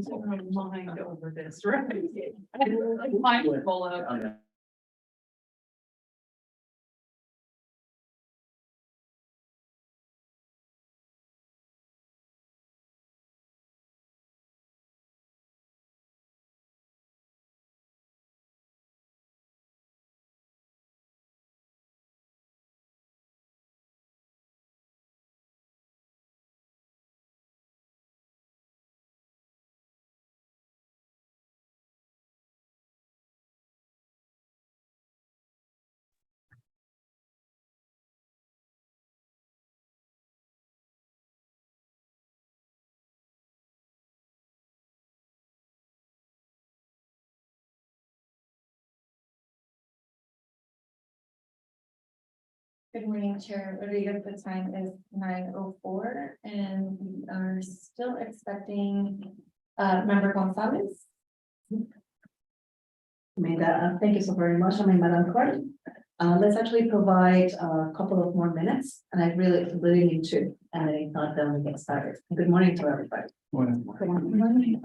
Mind over this, right? I'm mindful of. Good morning, Chair Rodriguez. The time is 9:04 and we are still expecting Member Gonzalez. Thank you so very much. Madam Clerk. Let's actually provide a couple of more minutes, and I really need to, and if not, then we get started. Good morning to everybody. Good morning.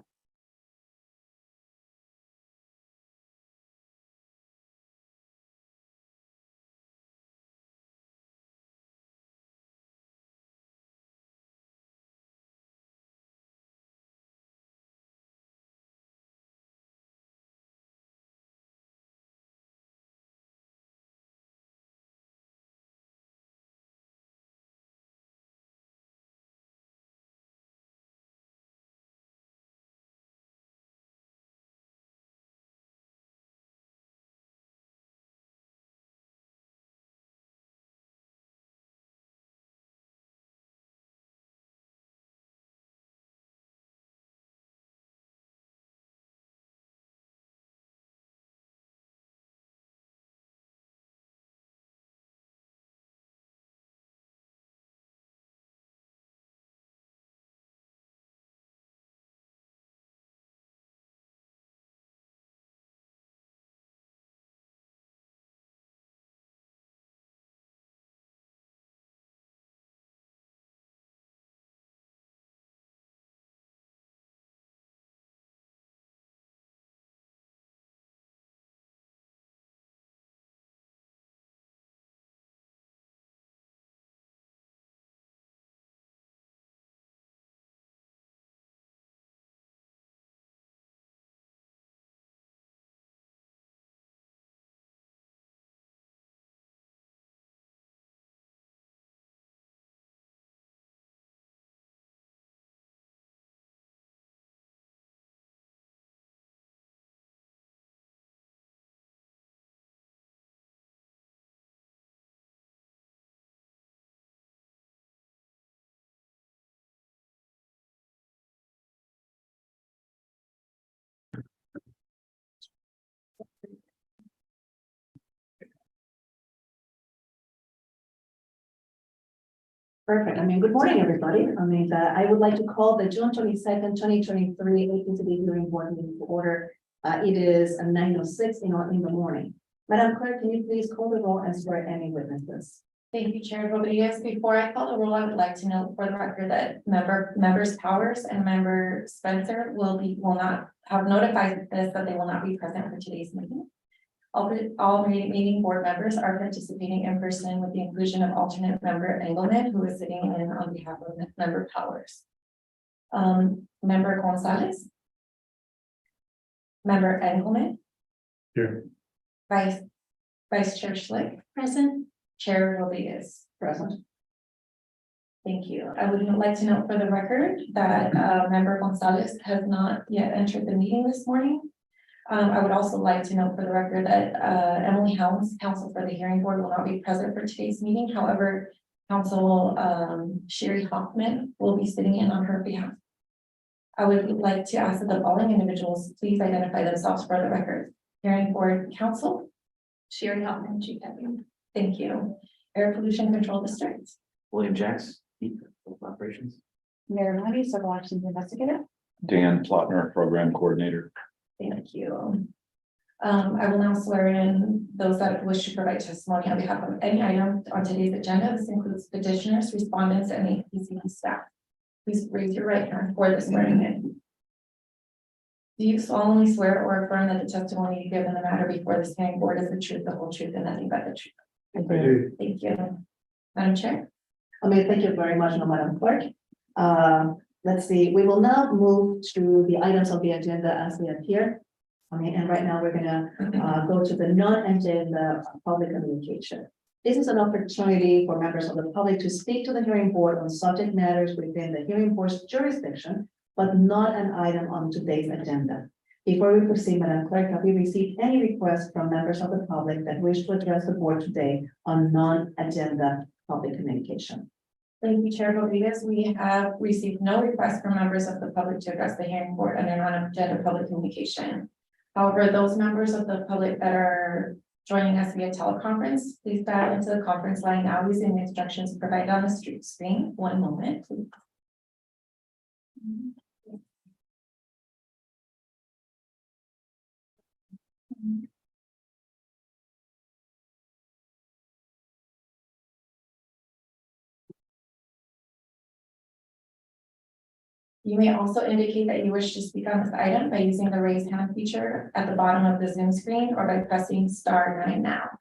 Perfect. Good morning, everybody. I would like to call the June 22nd, 2023 APCD hearing board meeting to order. It is 9:06 in the morning. Madam Clerk, can you please call the roll and swear any witnesses? Thank you, Chair Rodriguez. Before I call the roll, I would like to note for the record that members Powers and member Spencer will not have notified us that they will not be present for today's meeting. All meeting board members are participating in person with the inclusion of alternate member Engelman, who is sitting in on behalf of member Powers. Member Gonzalez. Member Engelman. Here. Vice Chair Schlick. Present. Chair Rodriguez. Present. Thank you. I would like to note for the record that member Gonzalez has not yet entered the meeting this morning. I would also like to note for the record that Emily Helms, counsel for the hearing board, will not be present for today's meeting. However, counsel Sherry Hoffman will be sitting in on her behalf. I would like to ask that the following individuals please identify themselves for the record. Hearing board counsel Sherry Hoffman, GW. Thank you. Air Pollution Control District. William Jacks, Chief of Operations. Mayor Money, Civil Actions Investigator. Dan Plotner, Program Coordinator. Thank you. I will now swear in those that wish to provide testimony on behalf of any item on today's agenda. This includes petitioners, respondents, and APCD staff. Please raise your right hand for the swearing in. Do you solemnly swear or affirm that the testimony you give in the matter before this hearing board is the truth, the whole truth, and nothing but the truth? I do. Thank you. Madam Chair? Thank you very much, Madam Clerk. Let's see, we will now move to the items of the agenda as they appear. And right now we're gonna go to the non-agenda public communication. This is an opportunity for members of the public to speak to the hearing board on subject matters within the hearing board's jurisdiction, but not an item on today's agenda. Before we proceed, Madam Clerk, have we received any requests from members of the public that wish to address the board today on non-agenda public communication? Thank you, Chair Rodriguez. We have received no requests from members of the public to address the hearing board under non-agenda public communication. However, those members of the public that are joining us via teleconference, please dial into the conference line now using the instructions provided on the street screen. One moment, please. You may also indicate that you wish to speak on this item by using the raise hand feature at the bottom of the Zoom screen or by pressing *9 now.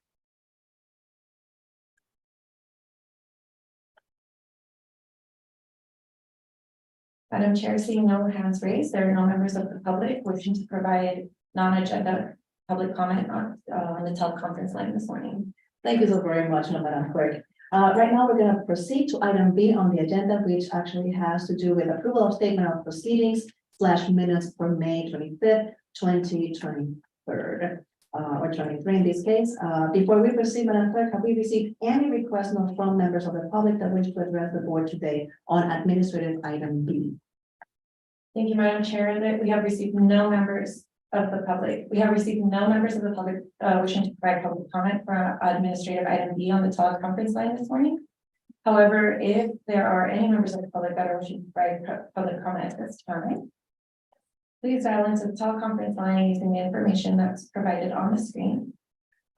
Madam Chair, seeing no hands raised, there are no members of the public wishing to provide non-agenda public comment on the teleconference line this morning. Thank you so very much, Madam Clerk. Right now, we're going to proceed to item B on the agenda, which actually has to do with approval of statement of proceedings / minutes for May 25th, 2023, or 23 in this case. Before we proceed, Madam Clerk, have we received any requests from members of the public that wish to address the board today on administrative item B? Thank you, Madam Chair. That we have received no members of the public. We have received no members of the public wishing to provide public comment for administrative item B on the teleconference line this morning. However, if there are any members of the public that are wishing to provide public comment at this time, please dial into the teleconference line using the information that's provided on the screen.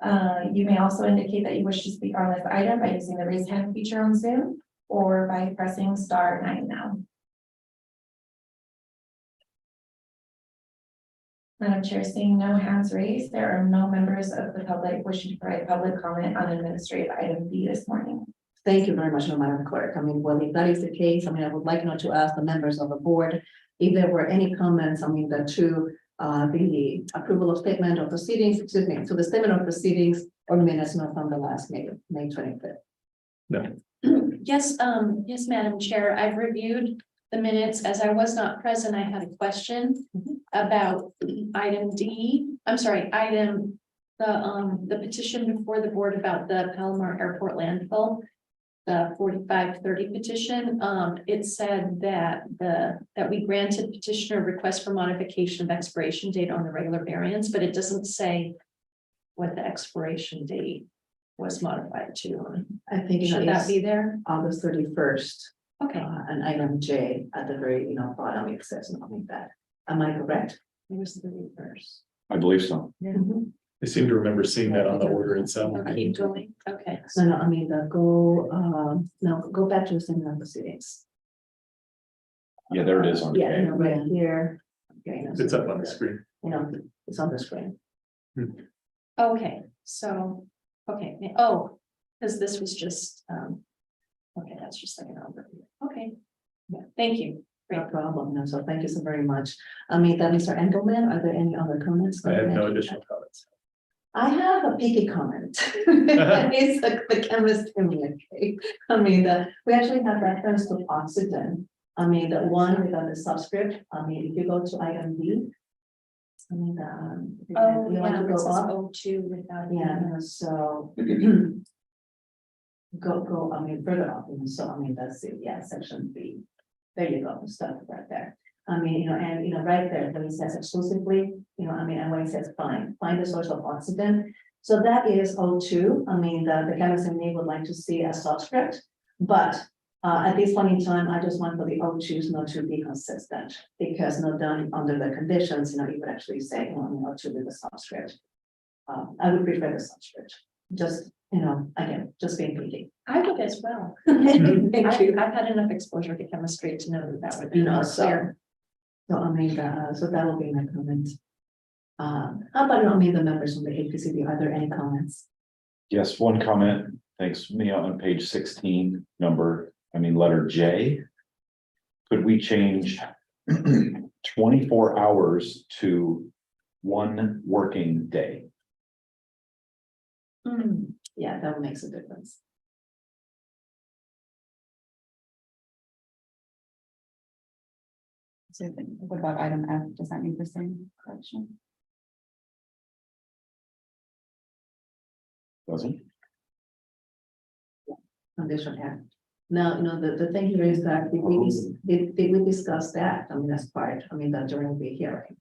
You may also indicate that you wish to speak on this item by using the raise hand feature on Zoom or by pressing *9 now. Madam Chair, seeing no hands raised, there are no members of the public wishing to provide public comment on administrative item B this morning. Thank you very much, Madam Clerk. Well, if that is the case, I would like to ask the members of the board if there were any comments, to the approval of statement of proceedings, to the statement of proceedings or minutes not from the last meeting, May 25th. No. Yes, yes, Madam Chair, I've reviewed the minutes. As I was not present, I had a question about item D. I'm sorry, the petition before the board about the Palomar Airport landfill, the 4530 petition. It said that we granted petitioner request for modification of expiration date on the regular variance, but it doesn't say what the expiration date was modified to. I think Should that be there? August 31st. Okay, And item J at the very, bottom, it says something like that. Am I correct? it was the reverse. I believe so. I seem to remember seeing that on the order itself. Keep going, okay. Go back to the statement of proceedings. Yeah, there it is on. Yeah, right here. Okay, It's up on the screen. It's on the screen. Okay, so, okay, oh, because this was just, okay, that's just like an overview. Okay, yeah, thank you. No Great. problem. No, so thank you so very much. Mr. Engelmann, are there any other comments? I have no additional comments. I have a picky comment. It's the chemist in me, okay? We actually have reference to oxygen. The one without the subscript. If you go to item B. Oh, you want yeah, to this go is up? O2 without. Yeah, so. Go, further up, that's it, yeah, section B. There you go, stuff right there. Right there, when it says exclusively, and when it says find the source of oxygen. So that is O2, the chemist in me would like to see a subscript, but at this point in time, I just want for the O2s not to be consistent, because not done under the conditions, you would actually say, O2 with the subscript. I would prefer the subscript, just, again, just being picky. I would as well. Thank you. I've had enough exposure to chemistry to know that would be You know, more so- clear. So I mean, so that will be my comment. How about, I mean, the members from the APCD, are there any comments? Yes, one comment, thanks, Mia, on page 16, letter J. Could we change 24 hours to 1 working day? Yeah, that makes a difference. So what about item F? Does that need the same correction? Doesn't? Condition F. Now, the thing here is that did we discuss that? I mean, that's part, that during the hearing.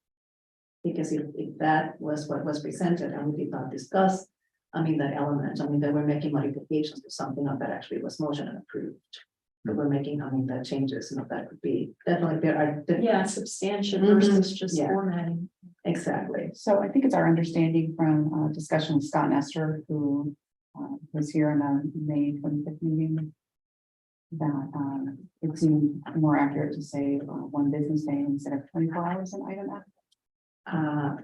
Because if that was what was presented and we did not discuss, that element, they were making modifications to something that actually was motion and approved. But we're making, the changes, that could be, definitely there are. Yeah, substantial Mhm. versus just Yeah. formatting. Exactly. So I think it's our understanding from discussion with Scott Nestor, who was here in the May 25th meeting, that it seemed more accurate to say 1 business day instead of 24 hours in item F.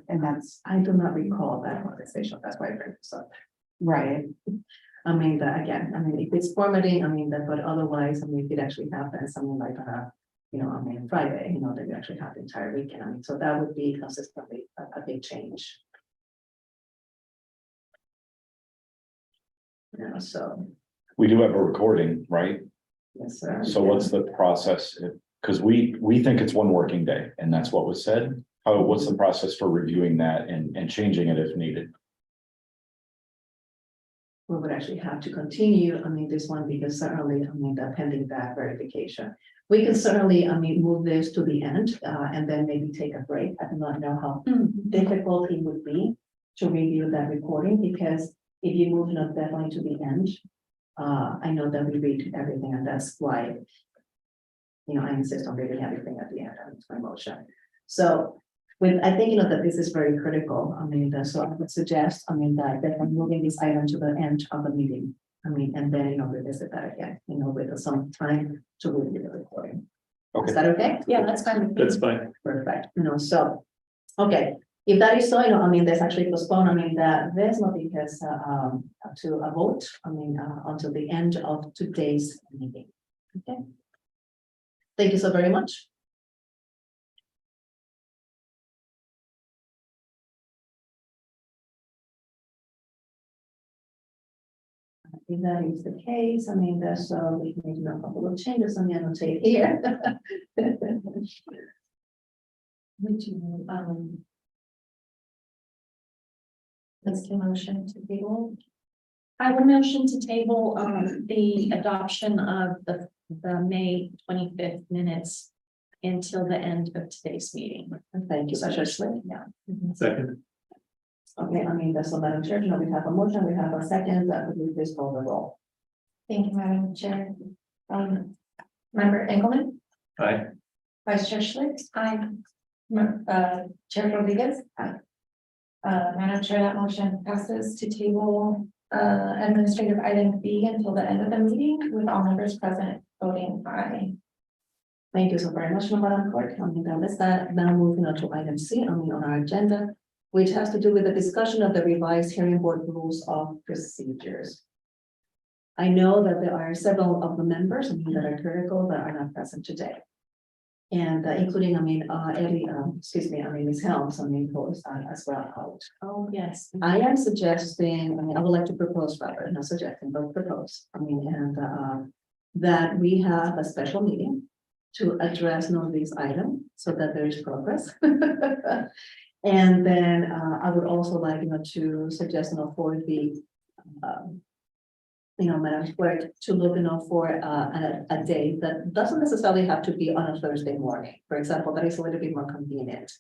And that's I do not recall that conversation, that's why I bring this up. right. If it's formatting, but otherwise, if it actually happens, something like, Friday, then you actually have the entire weekend, so that would be consistently a big change. So, We do have a recording, right? yes, sir. So what's the process? Because we think it's 1 working day, and that's what was said. What's the process for reviewing that and changing it if needed? We would actually have to continue, this one, because certainly, the pending that verification. We can certainly, move this to the end, and then maybe take a break. I do not know how difficult it would be to review that recording, because if you move, definitely to the end. I know that we read everything, and that's why, I insist on reading everything at the end, it's my motion. So, I think, that this is very critical, so I would suggest, that definitely moving this item to the end of the meeting. And then, revisit that again, with some time to review the recording. Okay. Is that okay? Yeah, that's fine. with me. That's fine. Perfect, so, okay, if that is so, there's actually postponed, that there's not because, to a vote, until the end of today's meeting. Okay. Thank you so very much. If that is the case, that's, we can make a couple of changes, annotate here. Would you, let's do motion to table. I would motion to table the adoption of the May 25th minutes until the end of today's meeting. Thank you, Patricia Schlick. Yeah. Second, Okay, that's what Madam Chair, we have a motion, we have a second, could we please call the roll? Thank you, Madam Chair. Member Engelmann, aye. Vice Chair Schlick. Aye. Chair Rodriguez. Aye. Madam Chair, that motion passes to table administrative item B until the end of the meeting with all members present voting aye. Thank you so very much, Madam Clerk. Let's now moving on to item C on our agenda, which has to do with the discussion of the revised hearing board rules of procedures. I know that there are several of the members that are critical that are not present today. And including, Eddie, Ms. Helms, who is as well out. Oh, yes. I am suggesting, I would like to propose rather, not suggesting, but propose, that we have a special meeting to address none of these items so that there is progress. And then I would also like, to suggest, for the, Madam Clerk, to look, for a day that doesn't necessarily have to be on a Thursday morning. For example, that is a little bit more convenient.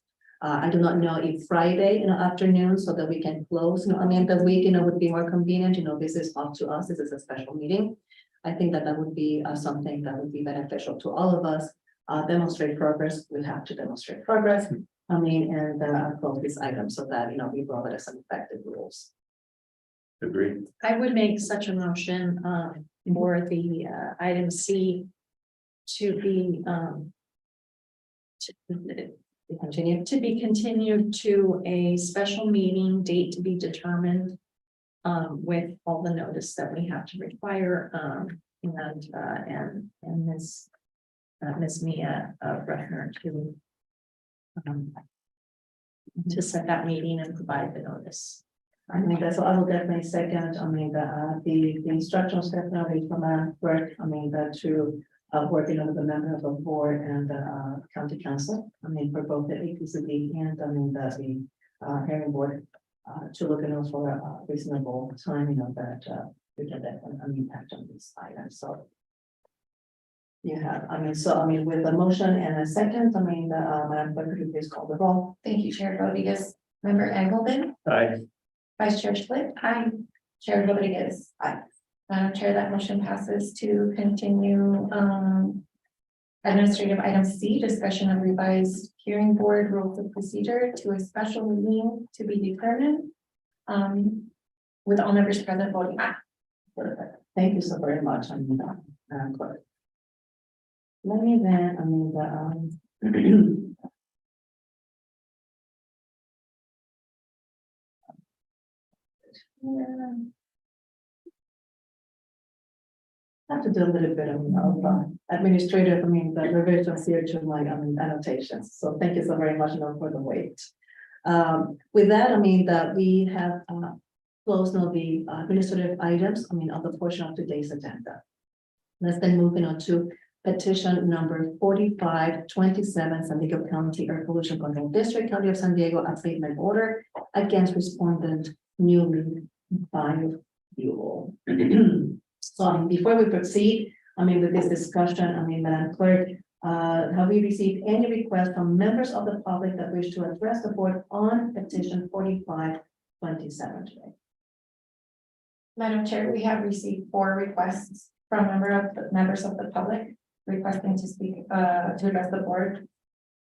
I do not know if Friday, afternoon, so that we can close, the week, would be more convenient, this is up to us, this is a special meeting. I think that would be something that would be beneficial to all of us. Demonstrate progress, we have to demonstrate progress. And close this item so that, we brought it as some effective rules. Agreed. I would make such a motion for the item C to be Continue. to be continued to a special meeting date to be determined. With all the notice that we have to require, and Miss Mia Brechner to set that meeting and provide the notice. I mean, that's, I will definitely second, I mean, the instructions definitely from work, I mean, that to working with the member of the board and the county council, I mean, for both the APCD and I mean, the hearing board, to look at for a reasonable timing of that, to get that an impact on these items, so. You have, I mean, so, I mean, with a motion and a second, I mean, Madam Clerk, could you please call the roll? Thank you, Chair Rodriguez. Member Engelmann, Aye. Vice Chair Schmidt. Aye. Chair Rodriguez. Aye. Madam Chair, that motion passes to continue, administrative item C, discussion of revised hearing board rules of procedure to a special meeting to be determined. With all members present voting aye. Perfect. Thank you so very much, I mean, Madam Clerk. Let me then, I mean, yeah. I have to do a little bit of administrative, I mean, the revisions here to my, I mean, annotations, so thank you so very much, for the wait. With that, I mean, that we have, closed now the administrative items, I mean, of the portion of today's agenda. Let's then moving on to petition number 4527, San Diego County Air Pollution Control District, County of San Diego, abatement order against respondent newly biofuel. So before we proceed, I mean, with this discussion, I mean, Madam Clerk, have we received any requests from members of the public that wish to address the board on petition 4527 today? Madam Chair, we have received 4 requests from members of the public requesting to speak, to address the board.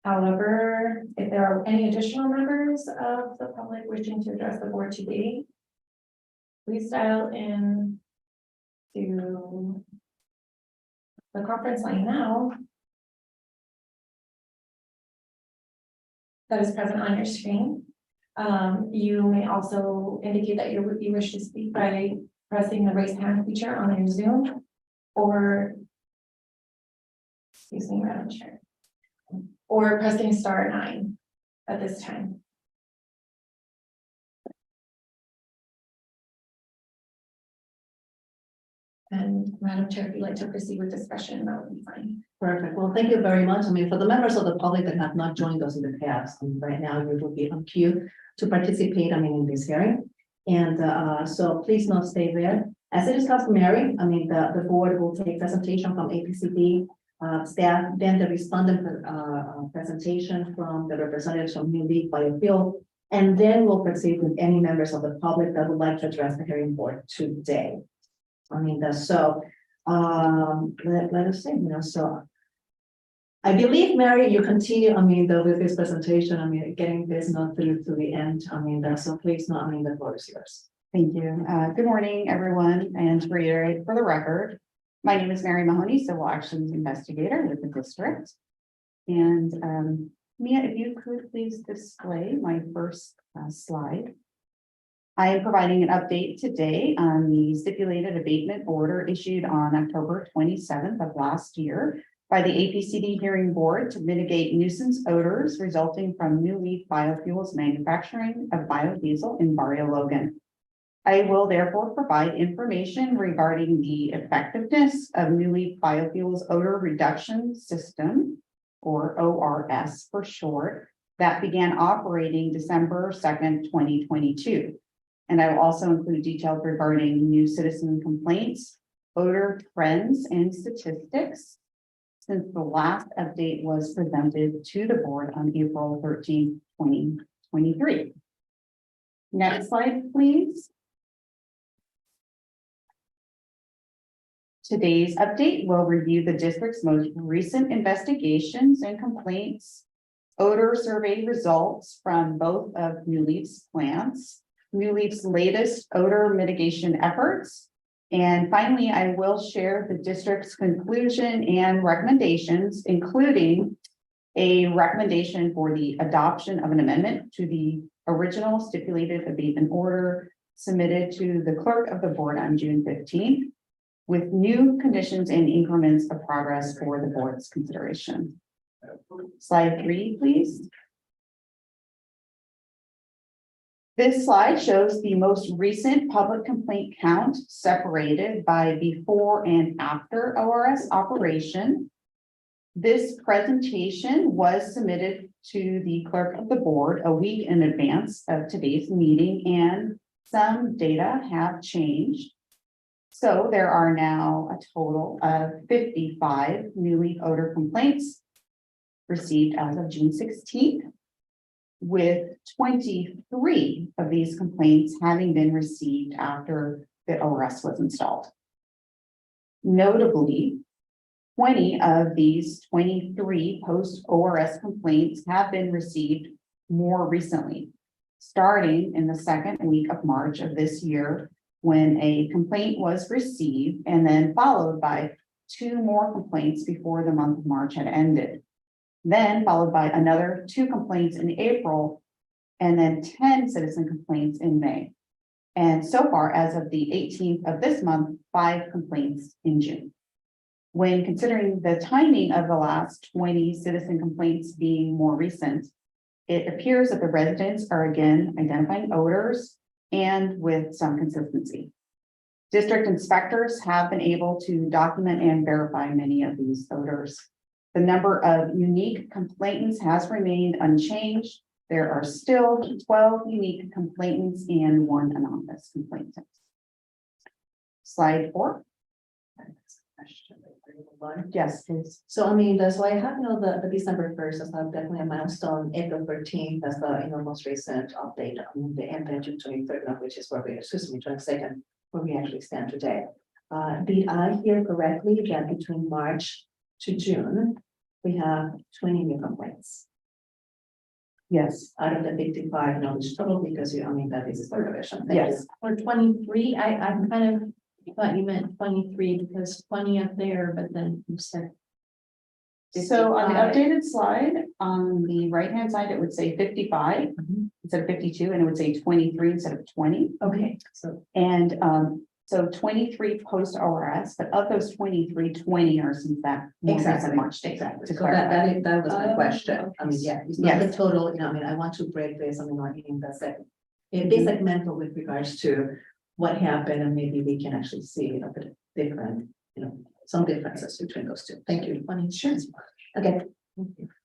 However, if there are any additional members of the public wishing to address the board today, please dial in to the conference line now that is present on your screen. You may also indicate that you wish to speak by pressing the raise hand feature on your Zoom, or excuse me, Madam Chair, or pressing *9 at this time. And Madam Chair, if you'd like to proceed with discussion, that would be fine. Perfect. Well, thank you very much. I mean, for the members of the public that have not joined us in the past, and right now you will be on queue to participate, I mean, in this hearing. And so please not stay there. As it is customary, I mean, the board will take presentation from APCD staff, then the respondent presentation from the representatives from New League Biofuel, and then we'll proceed with any members of the public that would like to address the hearing board today. I mean, that's so, let us see, so. I believe, Mary, you continue, I mean, with this presentation, I mean, getting this not through to the end, I mean, so please, not, I mean, the floor is yours. Thank you. Good morning, everyone. And to reiterate for the record, my name is Mary Mahoney, Civil Actions Investigator with the district. And Mia, if you could please display my first slide. I am providing an update today on the stipulated abatement order issued on October 27th of last year by the APCD hearing board to mitigate nuisance odors resulting from New Leaf Biofuels manufacturing of biodiesel in Barrio Logan. I will therefore provide information regarding the effectiveness of New Leaf Biofuels odor reduction system, or ORS for short, that began operating December 2nd, 2022. And I will also include details regarding new citizen complaints, odor trends, and statistics since the last update was presented to the board on April 13th, 2023. Next slide, please. Today's update will review the district's most recent investigations and complaints, odor survey results from both of New Leaf's plants, New Leaf's latest odor mitigation efforts, and finally, I will share the district's conclusion and recommendations, including A recommendation for the adoption of an amendment to the original stipulated abatement order submitted to the clerk of the board on June 15th with new conditions and increments of progress for the board's consideration. Slide 3, please. This slide shows the most recent public complaint count separated by before and after ORS operation. This presentation was submitted to the clerk of the board a week in advance of today's meeting, and some data have changed. So there are now a total of 55 new leaf odor complaints received as of June 16th, with 23 of these complaints having been received after the ORS was installed. Notably, 20 of these 23 post-ORS complaints have been received more recently, starting in the second week of March of this year, when a complaint was received and then followed by 2 more complaints before the month of March had ended. Then followed by another 2 complaints in April, and then 10 citizen complaints in May. And so far, as of the 18th of this month, 5 complaints in June. When considering the timing of the last 20 citizen complaints being more recent, it appears that the residents are again identifying odors and with some consistency. District inspectors have been able to document and verify many of these odors. The number of unique complainants has remained unchanged. There are still 12 unique complainants and 1 anonymous complainant. Slide 4. Yes, please. So I mean, that's why I have, the December 1st, that's not definitely a milestone. April 13th, that's the, most recent update on the end June 23rd, which is where we, 22nd, where we actually stand today. Did I hear correctly that between March to June, we have 20 new complaints Yes, out of the 55 knowledge total, because that is a revision. Thank yes. you. Or 23, I'm kind of thought you meant 23 because 20 up there, but then you said. So on the 55. updated slide, on the right-hand side, it would say 55 instead of 52, and it would say 23 instead of 20. Okay, so And so 23 post ORS, but of those 23, 20 are since that more recent exactly, March date. exactly. To So clarify. that was my Oh, question. okay. Yeah, it's not the Yes. total, I want to break this, like in the second. In this segmental with regards to what happened, and maybe we can actually see a bit different, some differences between those two. Thank you. Sure. Okay.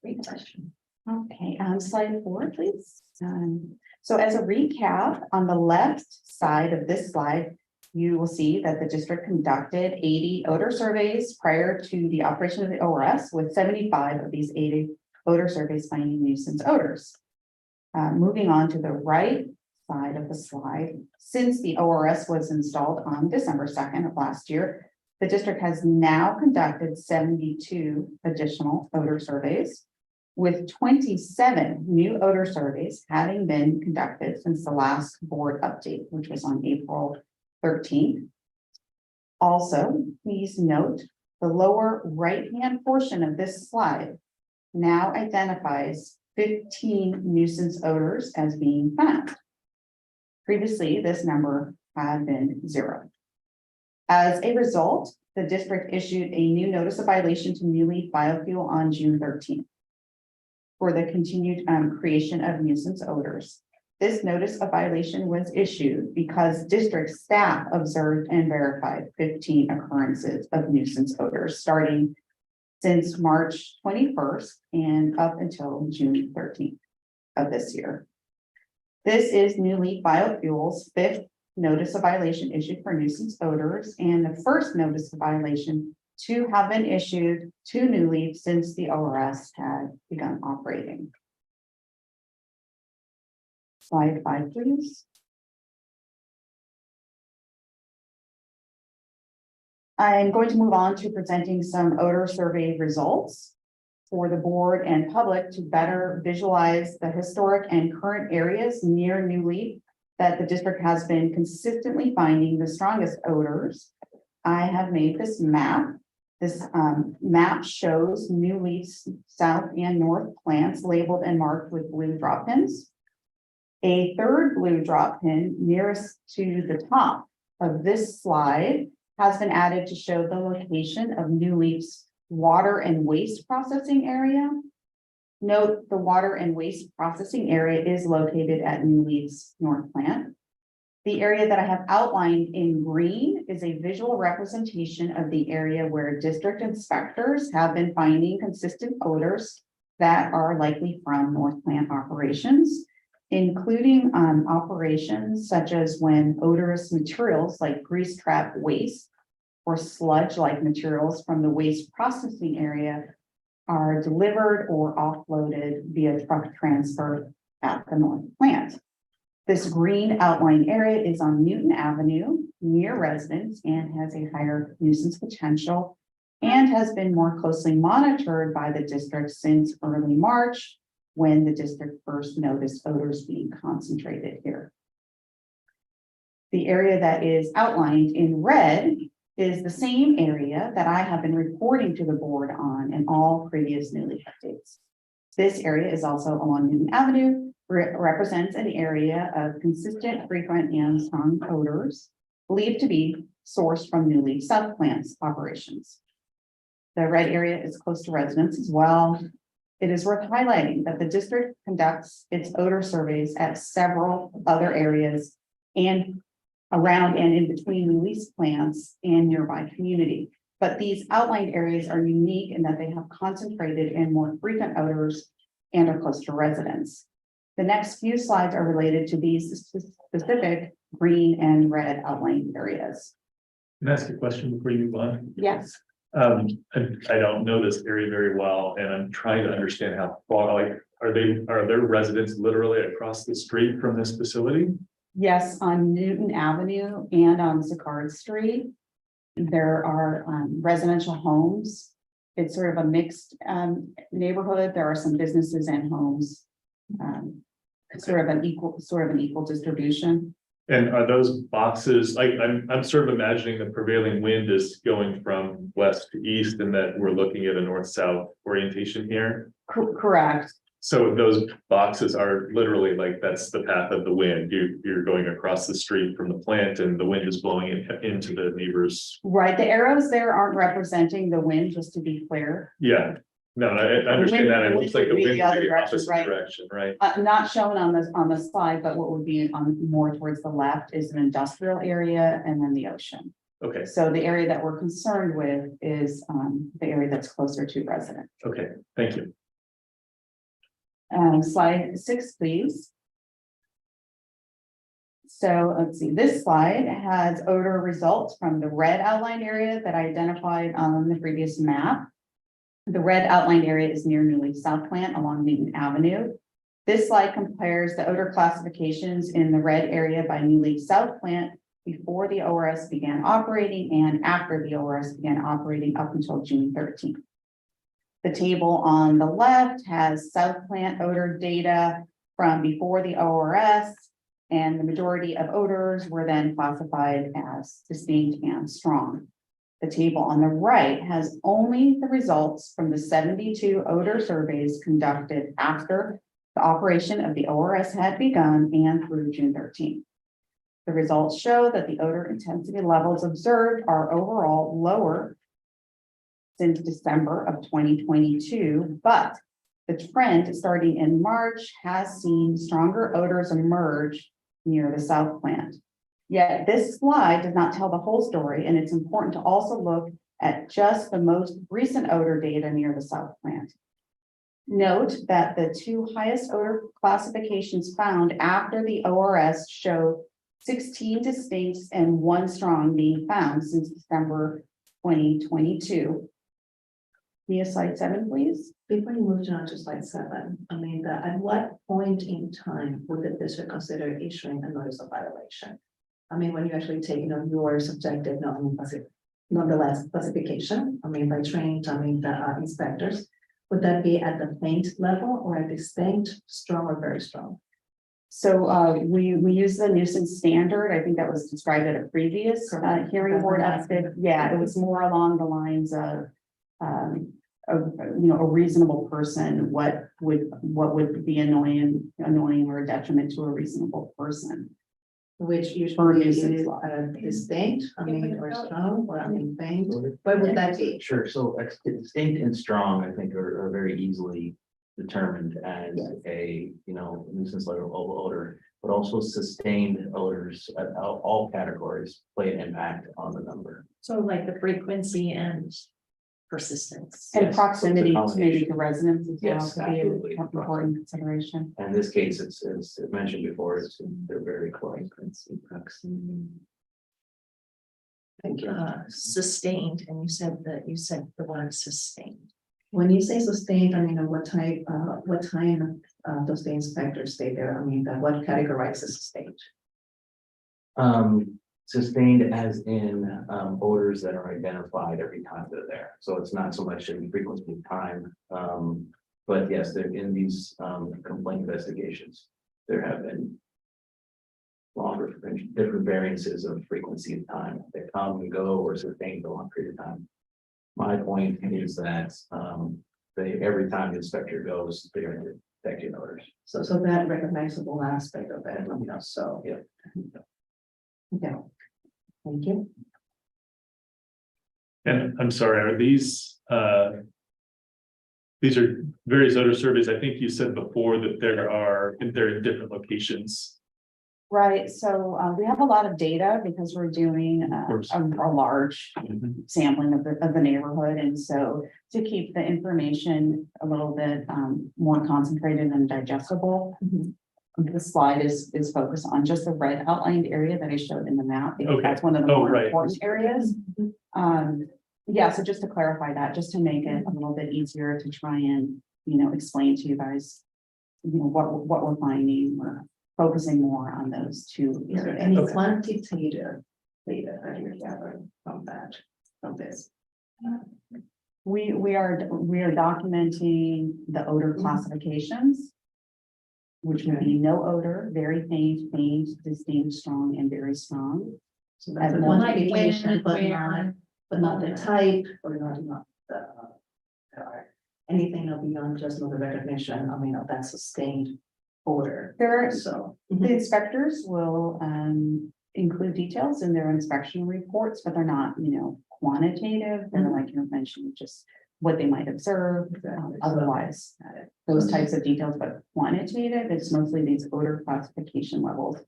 Great question. Okay, slide 4, please. So as a recap, on the left side of this slide, you will see that the district conducted 80 odor surveys prior to the operation of the ORS, with 75 of these 80 odor surveys finding nuisance odors. Moving on to the right side of the slide, since the ORS was installed on December 2nd of last year, the district has now conducted 72 additional odor surveys, with 27 new odor surveys having been conducted since the last board update, which was on April 13th. Also, please note the lower right-hand portion of this slide now identifies 15 nuisance odors as being found. Previously, this number had been 0. As a result, the district issued a new notice of violation to New Leaf Biofuel on June 13th for the continued creation of nuisance odors. This notice of violation was issued because district staff observed and verified 15 occurrences of nuisance odors starting since March 21st and up until June 13th of this year. This is New Leaf Biofuel's 5th notice of violation issued for nuisance odors, and the first notice of violation to have been issued to New Leaf since the ORS had begun operating. Slide 5, please. I'm going to move on to presenting some odor survey results for the board and public to better visualize the historic and current areas near New Leaf that the district has been consistently finding the strongest odors. I have made this map This map shows new leaves south and north plants labeled and marked with blue drop pins. A third blue drop pin nearest to the top of this slide has been added to show the location of New Leaf's water and waste processing area. Note the water and waste processing area is located at New Leaf's north plant. The area that I have outlined in green is a visual representation of the area where district inspectors have been finding consistent odors that are likely from north plant operations, including operations such as when odorous materials like grease trap waste or sludge-like materials from the waste processing area are delivered or offloaded via truck transfer at the north plant. This green outline area is on Newton Avenue near residents and has a higher nuisance potential and has been more closely monitored by the district since early March, when the district first noticed odors being concentrated here. The area that is outlined in red is the same area that I have been reporting to the board on in all previous New Leaf updates. This area is also along Newton Avenue, represents an area of consistent, frequent, and strong odors believed to be sourced from New Leaf South plants operations. The red area is close to residents as well. It is worth highlighting that the district conducts its odor surveys at several other areas and around and in between New Leaf plants and nearby community. But these outlined areas are unique in that they have concentrated and more frequent odors and are close to residents. The next few slides are related to these specific green and red outlined areas. Can I ask a question before you move on? Yes. I don't know this area very well, and I'm trying to understand how far, like, are there residents literally across the street from this facility? Yes, on Newton Avenue and on Sicard Street, there are residential homes. It's sort of a mixed neighborhood. There are some businesses and homes. Sort of an equal distribution. And are those boxes, like, I'm sort of imagining the prevailing wind is going from west to east and that we're looking at a north-south orientation here. Correct. So those boxes are literally like, that's the path of the wind. You're going across the street from the plant and the wind is blowing it into the neighbors. Right. The arrows there aren't representing the wind, just to be clear. Yeah, no, I understand that. It looks like a would be wind the other in the direction, opposite right? direction, right? Not shown on the slide, but what would be on more towards the left is an industrial area and then the ocean. Okay, So the area that we're concerned with is the area that's closer to residents. okay, thank you. Slide 6, please. So let's see, this slide has odor results from the red outlined area that I identified on the previous map. The red outlined area is near New Leaf South Plant along Newton Avenue. This slide compares the odor classifications in the red area by New Leaf South Plant before the ORS began operating and after the ORS began operating up until June 13th. The table on the left has South Plant odor data from before the ORS, and the majority of odors were then classified as distinct and strong. The table on the right has only the results from the 72 odor surveys conducted after the operation of the ORS had begun and through June 13th. The results show that the odor intensity levels observed are overall lower since December of 2022, but the trend starting in March has seen stronger odors emerge near the South Plant. Yet this slide does not tell the whole story, and it's important to also look at just the most recent odor data near the South Plant. Note that the two highest odor classifications found after the ORS show 16 distincts and 1 strong being found since December 2022. Mia, slide 7, please. Before you move on to slide 7, I mean, at what point in time would the district consider issuing a notice of violation? I mean, when you actually take, your subjective, nonetheless classification, I mean, by trained, the inspectors, would that be at the faint level or a distinct, strong or very strong? we use the nuisance standard. I think that was described at a previous hearing board aspect. Yeah, it was more along the lines of a reasonable person, what would be annoying or a detriment to a reasonable person. Which usually is nuisance law. distinct, I mean, or strong, or I mean, faint, what would that be? Sure, so distinct and strong, I think, are very easily determined as a, nuisance level odor, but also sustained odors at all categories play an impact on the number. So like the frequency and persistence. And Yes, proximity it's a to maybe combination. to residents as well Yes, could be absolutely. an important consideration. And in this case, it's mentioned before, they're very close. Thank you. Sustained, and you said the word sustained. When you say sustained, I mean, what time does the inspector stay there? I mean, what categorizes sustained? Sustained as in odors that are identified every time they're there. So it's not so much in frequency of time. But yes, they're in these complaint investigations. There have been longer, different variances of frequency of time. They come and go or sustained a long period of time. My point is that every time the inspector goes, they're detecting odors. So that recognizable aspect of it, so. Yeah. Okay. Thank you. And I'm sorry, are these are various odor surveys. I think you said before that they're in different locations. Right, so we have a lot of data because we're doing course. a large sampling of the neighborhood. And so to keep the information a little bit more concentrated and digestible, the slide is focused on just the red outlined area that I showed in the map, because Okay. that's one of the Oh, more right. important areas. Yeah, so just to clarify that, just to make it a little bit easier to try and, explain to you guys, what we're finding, we're focusing more on those two Is there areas. any Okay. quantitative data that you're gathering from this? We are documenting the odor classifications, which would be no odor, very faint, distinct, strong, and very strong. So that's a And quantification, but where- not the type, or not the. Anything beyond just the recognition, I mean, of that sustained odor, There, so. the inspectors will include details in their inspection reports, but they're not, quantitative. They're like you mentioned, just what they might observe. Otherwise, those types of details, but quantitative, it's mostly these odor classification levels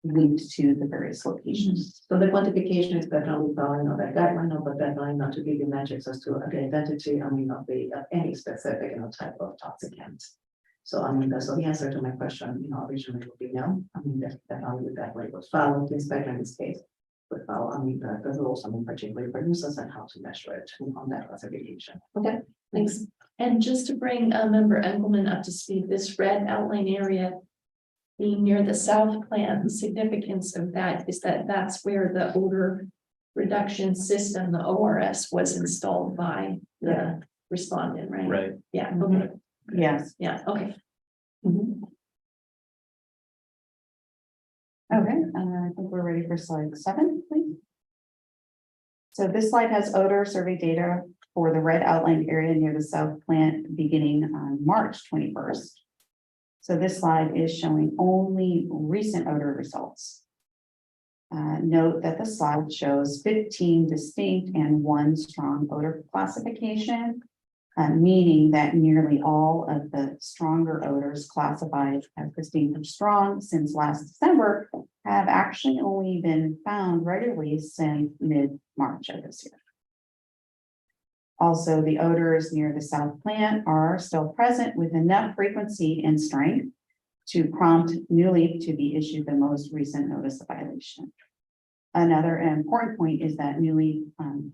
linked to the various locations. So the quantification is definitely following that guideline, but definitely not to give you metrics as to the identity, I mean, of any specific, type of toxicant. So I mean, so the answer to my question, originally would be no. I mean, that way would follow the inspector in this case. Would follow, I mean, the rules, I mean, particularly for nuisance and how to measure it on that classification. Okay, thanks. And just to bring member Engelmann up to speed, this red outline area being near the south plant, the significance of that is that that's where the odor reduction system, the ORS, was installed by the respondent, right? Right. Yeah, okay, Yes. yeah, okay. Okay, I think we're ready for slide 7, please. So this slide has odor survey data for the red outlined area near the south plant beginning on March 21st. So this slide is showing only recent odor results. Note that the slide shows 15 distinct and 1 strong odor classification, meaning that nearly all of the stronger odors classified as distinct or strong since last December have actually only been found regularly since mid-March of this year. Also, the odors near the south plant are still present with enough frequency and strength to prompt New Leaf to be issued the most recent notice of violation. Another important point is that New Leaf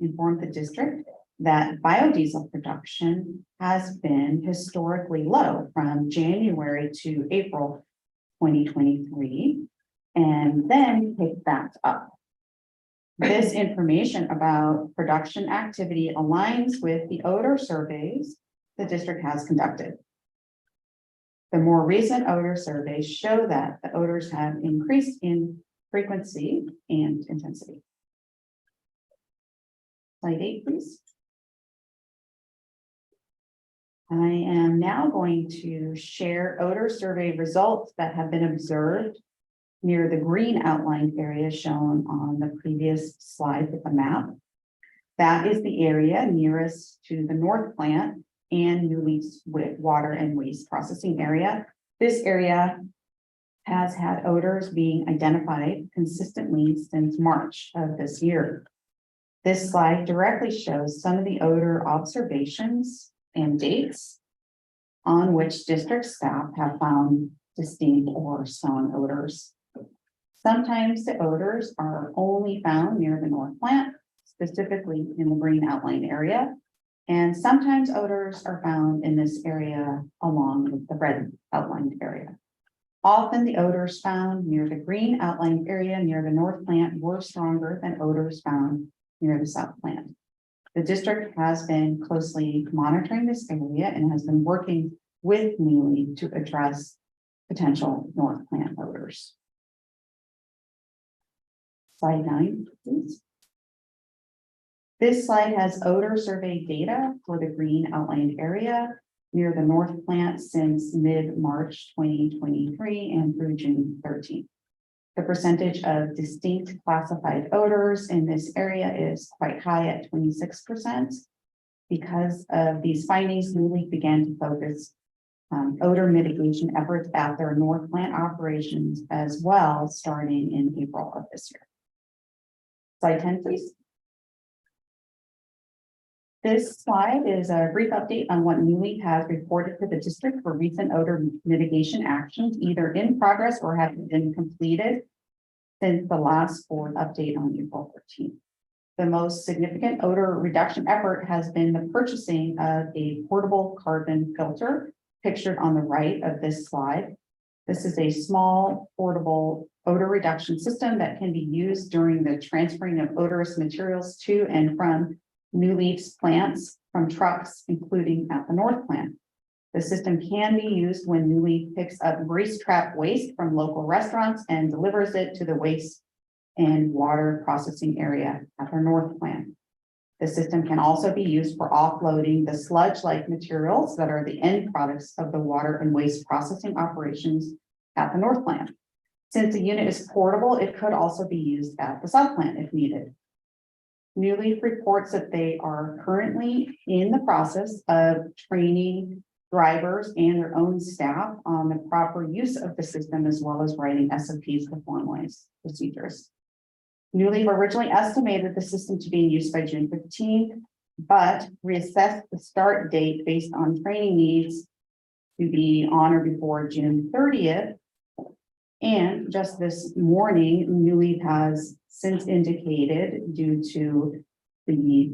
informed the district that biodiesel production has been historically low from January to April 2023, and then picked back up. This information about production activity aligns with the odor surveys the district has conducted. The more recent odor surveys show that the odors have increased in frequency and intensity. Slide 8, please. I am now going to share odor survey results that have been observed near the green outlined area shown on the previous slide with the map. That is the area nearest to the north plant and New Leaf's water and waste processing area. This area has had odors being identified consistently since March of this year. This slide directly shows some of the odor observations and dates on which district staff have found distinct or strong odors. Sometimes the odors are only found near the north plant, specifically in the green outline area. And sometimes odors are found in this area along with the red outlined area. Often the odors found near the green outlined area near the north plant were stronger than odors found near the south plant. The district has been closely monitoring this area and has been working with New Leaf to address potential north plant odors. Slide 9, please. This slide has odor survey data for the green outlined area near the north plant since mid-March 2023 and through June 13th. The percentage of distinct classified odors in this area is quite high at 26%. Because of these findings, New Leaf began to focus odor mitigation efforts at their north plant operations as well, starting in April of this year. Slide 10, please. This slide is a brief update on what New Leaf has reported to the district for recent odor mitigation actions, either in progress or have been completed since the last board update on April 13th. The most significant odor reduction effort has been the purchasing of a portable carbon filter pictured on the right of this slide. This is a small portable odor reduction system that can be used during the transferring of odorous materials to and from New Leaf's plants from trucks, including at the north plant. The system can be used when New Leaf picks up grease trap waste from local restaurants and delivers it to the waste and water processing area at their north plant. The system can also be used for offloading the sludge-like materials that are the end products of the water and waste processing operations at the north plant. Since the unit is portable, it could also be used at the south plant if needed. New Leaf reports that they are currently in the process of training drivers and their own staff on the proper use of the system, as well as writing SOPs for formalized procedures. New Leaf originally estimated the system to be in use by June 15th, but reassessed the start date based on training needs to be on or before June 30th. And just this morning, New Leaf has since indicated, due to the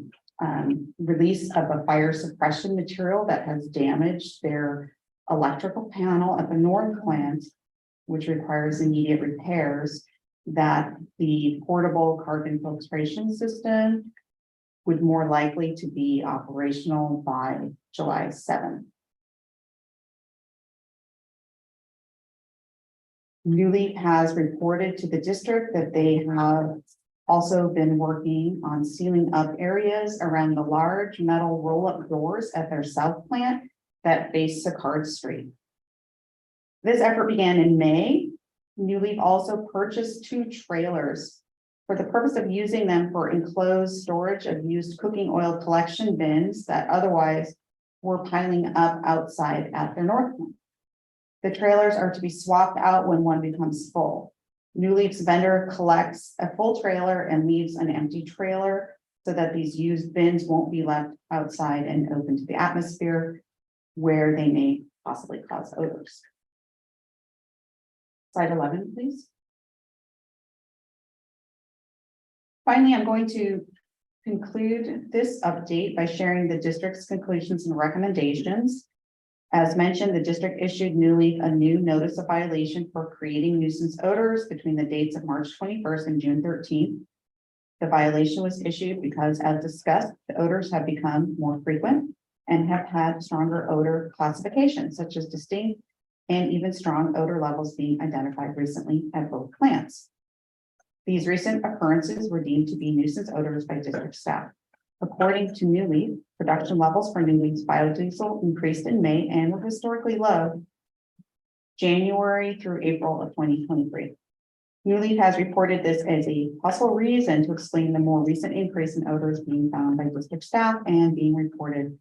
release of a fire suppression material that has damaged their electrical panel at the north plant, which requires immediate repairs, that the portable carbon filtration system would more likely to be operational by July 7th. New Leaf has reported to the district that they have also been working on sealing up areas around the large metal roll-up doors at their south plant that face Sicard Street. This effort began in May. New Leaf also purchased 2 trailers for the purpose of using them for enclosed storage of used cooking oil collection bins that otherwise were piling up outside at their north plant. The trailers are to be swapped out when one becomes full. New Leaf's vendor collects a full trailer and leaves an empty trailer so that these used bins won't be left outside and open to the atmosphere where they may possibly cause odors. Slide 11, please. Finally, I'm going to conclude this update by sharing the district's conclusions and recommendations. As mentioned, the district issued New Leaf a new notice of violation for creating nuisance odors between the dates of March 21st and June 13th. The violation was issued because, as discussed, the odors have become more frequent and have had stronger odor classifications, such as distinct, and even strong odor levels being identified recently at both plants. These recent occurrences were deemed to be nuisance odors by district staff. According to New Leaf, production levels for New Leaf's biodiesel increased in May and were historically low January through April of 2023. New Leaf has reported this as a possible reason to explain the more recent increase in odors being found by district staff and being reported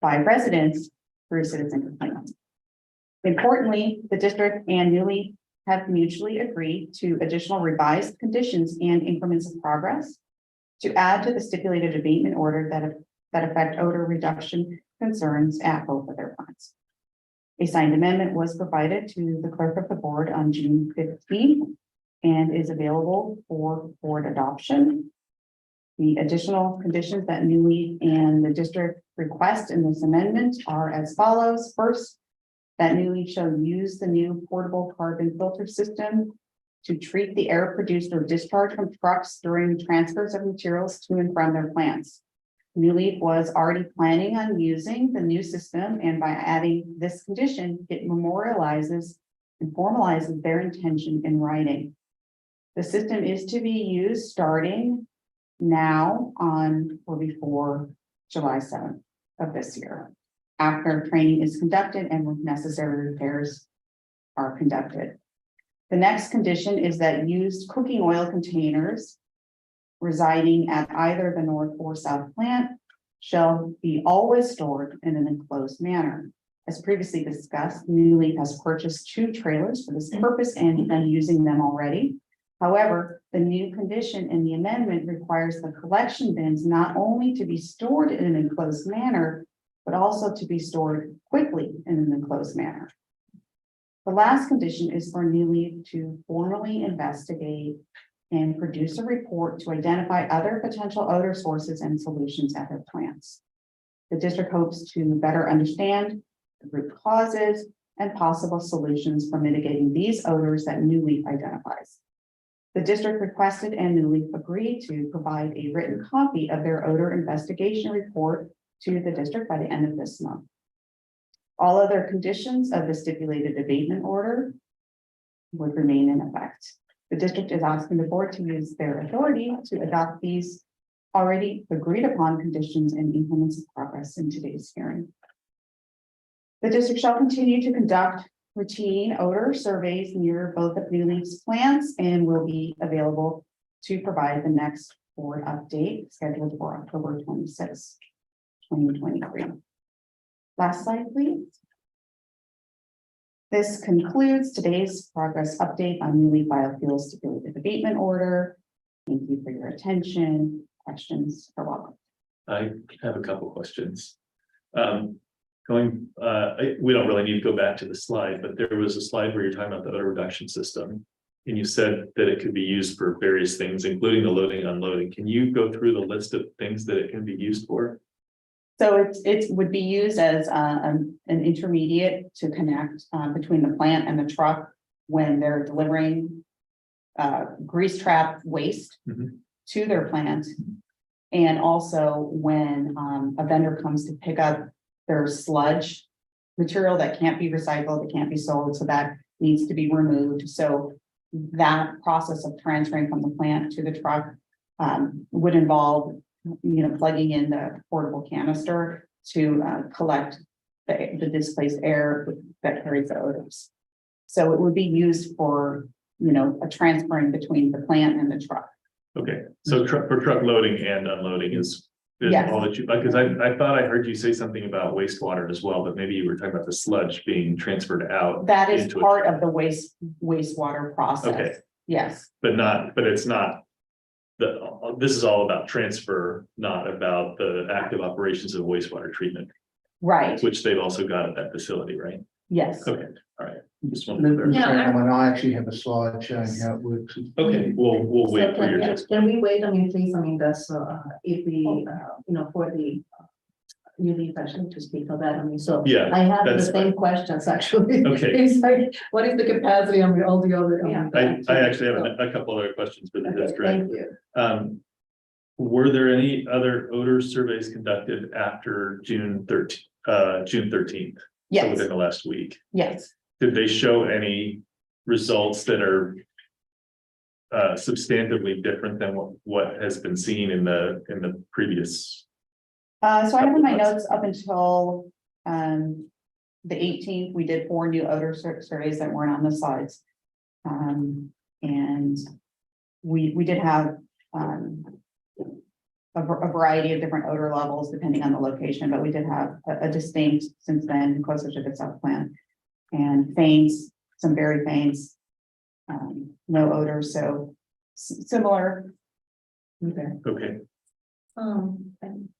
by residents through citizen complaints. Importantly, the district and New Leaf have mutually agreed to additional revised conditions and increments of progress to add to the stipulated abatement order that affect odor reduction concerns at both of their plants. A signed amendment was provided to the clerk of the board on June 15th and is available for board adoption. The additional conditions that New Leaf and the district request in this amendment are as follows. First, that New Leaf shall use the new portable carbon filter system to treat the air produced or discharged from trucks during transfers of materials to and from their plants. New Leaf was already planning on using the new system, and by adding this condition, it memorializes and formalizes their intention in writing. The system is to be used starting now on or before July 7th of this year, after training is conducted and when necessary repairs are conducted. The next condition is that used cooking oil containers residing at either the north or south plant shall be always stored in an enclosed manner. As previously discussed, New Leaf has purchased 2 trailers for this purpose and been using them already. However, the new condition in the amendment requires the collection bins not only to be stored in an enclosed manner, but also to be stored quickly in an enclosed manner. The last condition is for New Leaf to formally investigate and produce a report to identify other potential odor sources and solutions at their plants. The district hopes to better understand the root causes and possible solutions for mitigating these odors that New Leaf identifies. The district requested and New Leaf agreed to provide a written copy of their odor investigation report to the district by the end of this month. All other conditions of the stipulated abatement order would remain in effect. The district is asking the board to use their authority to adopt these already agreed upon conditions and increments of progress in today's hearing. The district shall continue to conduct routine odor surveys near both of New Leaf's plants and will be available to provide the next board update scheduled for October 26, 2023. Last slide, please. This concludes today's progress update on New Leaf Biofuels stipulated abatement order. Thank you for your attention. Questions are welcome. I have a couple questions. We don't really need to go back to the slide, but there was a slide where you're talking about the odor reduction system. And you said that it could be used for various things, including the loading, unloading. Can you go through the list of things that it can be used for? So it would be used as an intermediate to connect between the plant and the truck when they're delivering grease trap waste to their plant. And also when a vendor comes to pick up their sludge material that can't be recycled, it can't be sold, so that needs to be removed. So that process of transferring from the plant to the truck would involve, plugging in the portable canister to collect the displaced air that carries the odors. So it would be used for, a transferring between the plant and the truck. Okay, so for truck loading and unloading is Yes. all that you, because I thought I heard you say something about wastewater as well, but maybe you were talking about the sludge being transferred out. That is into part of the wastewater process. Okay. Yes. But it's not. This is all about transfer, not about the active operations of wastewater treatment, Right. which they've also got at that facility, right? Yes. Okay, all right. Just wanted to clarify. Yeah, I actually have a slide showing how it works. Okay, we'll wait for your. Can we wait? Please, that's, if we, for the New Leaf actually to speak on that. So Yeah, I have the that's same questions actually. Okay. It's like, what is the capacity of all the other? I actually have a couple other questions, but that's great. Thank you. Were there any other odor surveys conducted after June 13th? So Yes. within the last week? Yes. did they show any results that are substantively different than what has been seen in the previous? So I have in my notes up until, the 18th, we did 4 new odor surveys that weren't on the slides. And we did have, a variety of different odor levels depending on the location, but we did have a distinct since then closer to the south plant. And faints, some very faints, no odor, so similar. Okay. Okay,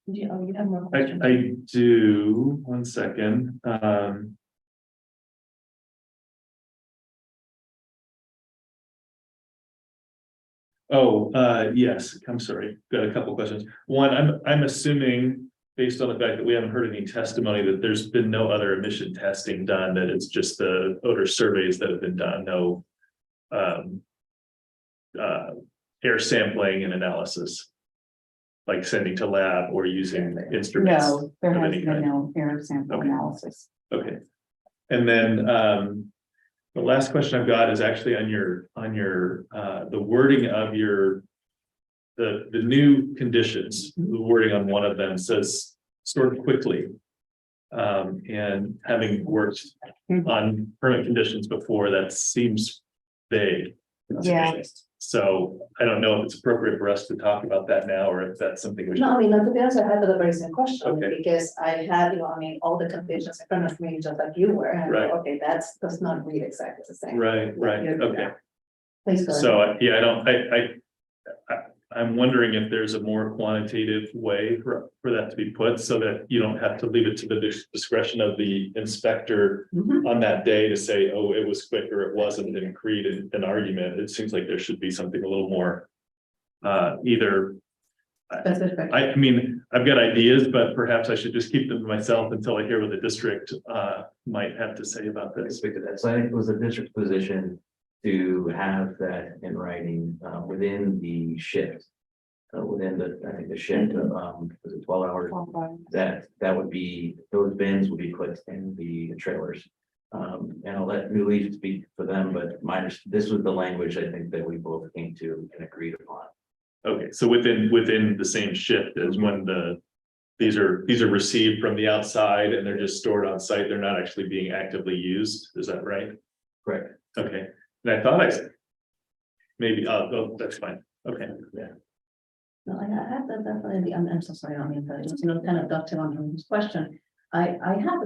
You have more questions? I do, one second. Yes, I'm sorry, got a couple questions. One, I'm assuming, based on the fact that we haven't heard any testimony, that there's been no other emission testing done, that it's just the odor surveys that have been done, no air sampling and analysis, like sending to lab or using instruments. No, there of has any been kind. no air sample Okay. analysis. Okay, and then the last question I've got is actually on your the wording of the new conditions. The wording on one of them says sort of quickly. And having worked on permit conditions before, that seems vague. Yeah. So I don't know if it's appropriate for us to talk about that now, or if that's something we should. No, I mean, to be honest, I had the very same question, Okay. because I had, all the conditions in front of me, just like you were, and I Right. go, okay, does not read exactly the same. Right, Yeah. okay. Please go ahead. So, yeah, I'm wondering if there's a more quantitative way for that to be put, so that you don't have to leave it to the discretion of the inspector Mhm. on that day to say, oh, it was quick or it wasn't, and create an argument. It seems like there should be something a little more either. Specific. I mean, I've got ideas, but perhaps I should just keep them to myself until I hear what the district might have to say about I this. speak to that. So I think it was the district's position to have that in writing within the shift. Within I think the shift of was it 12 hours, that would be, those bins would be put in the trailers. And I'll let New Leaf speak for them, but this was the language I think that we both came to and agreed upon. Okay, so within the same shift as when these are received from the outside and they're just stored on site, they're not actually being actively used, is that right? Correct. Okay, and I thought maybe, oh, that's fine, okay, yeah. No, I have that definitely, I'm so sorry, I mean, but just, kind of dovetail on his question. I have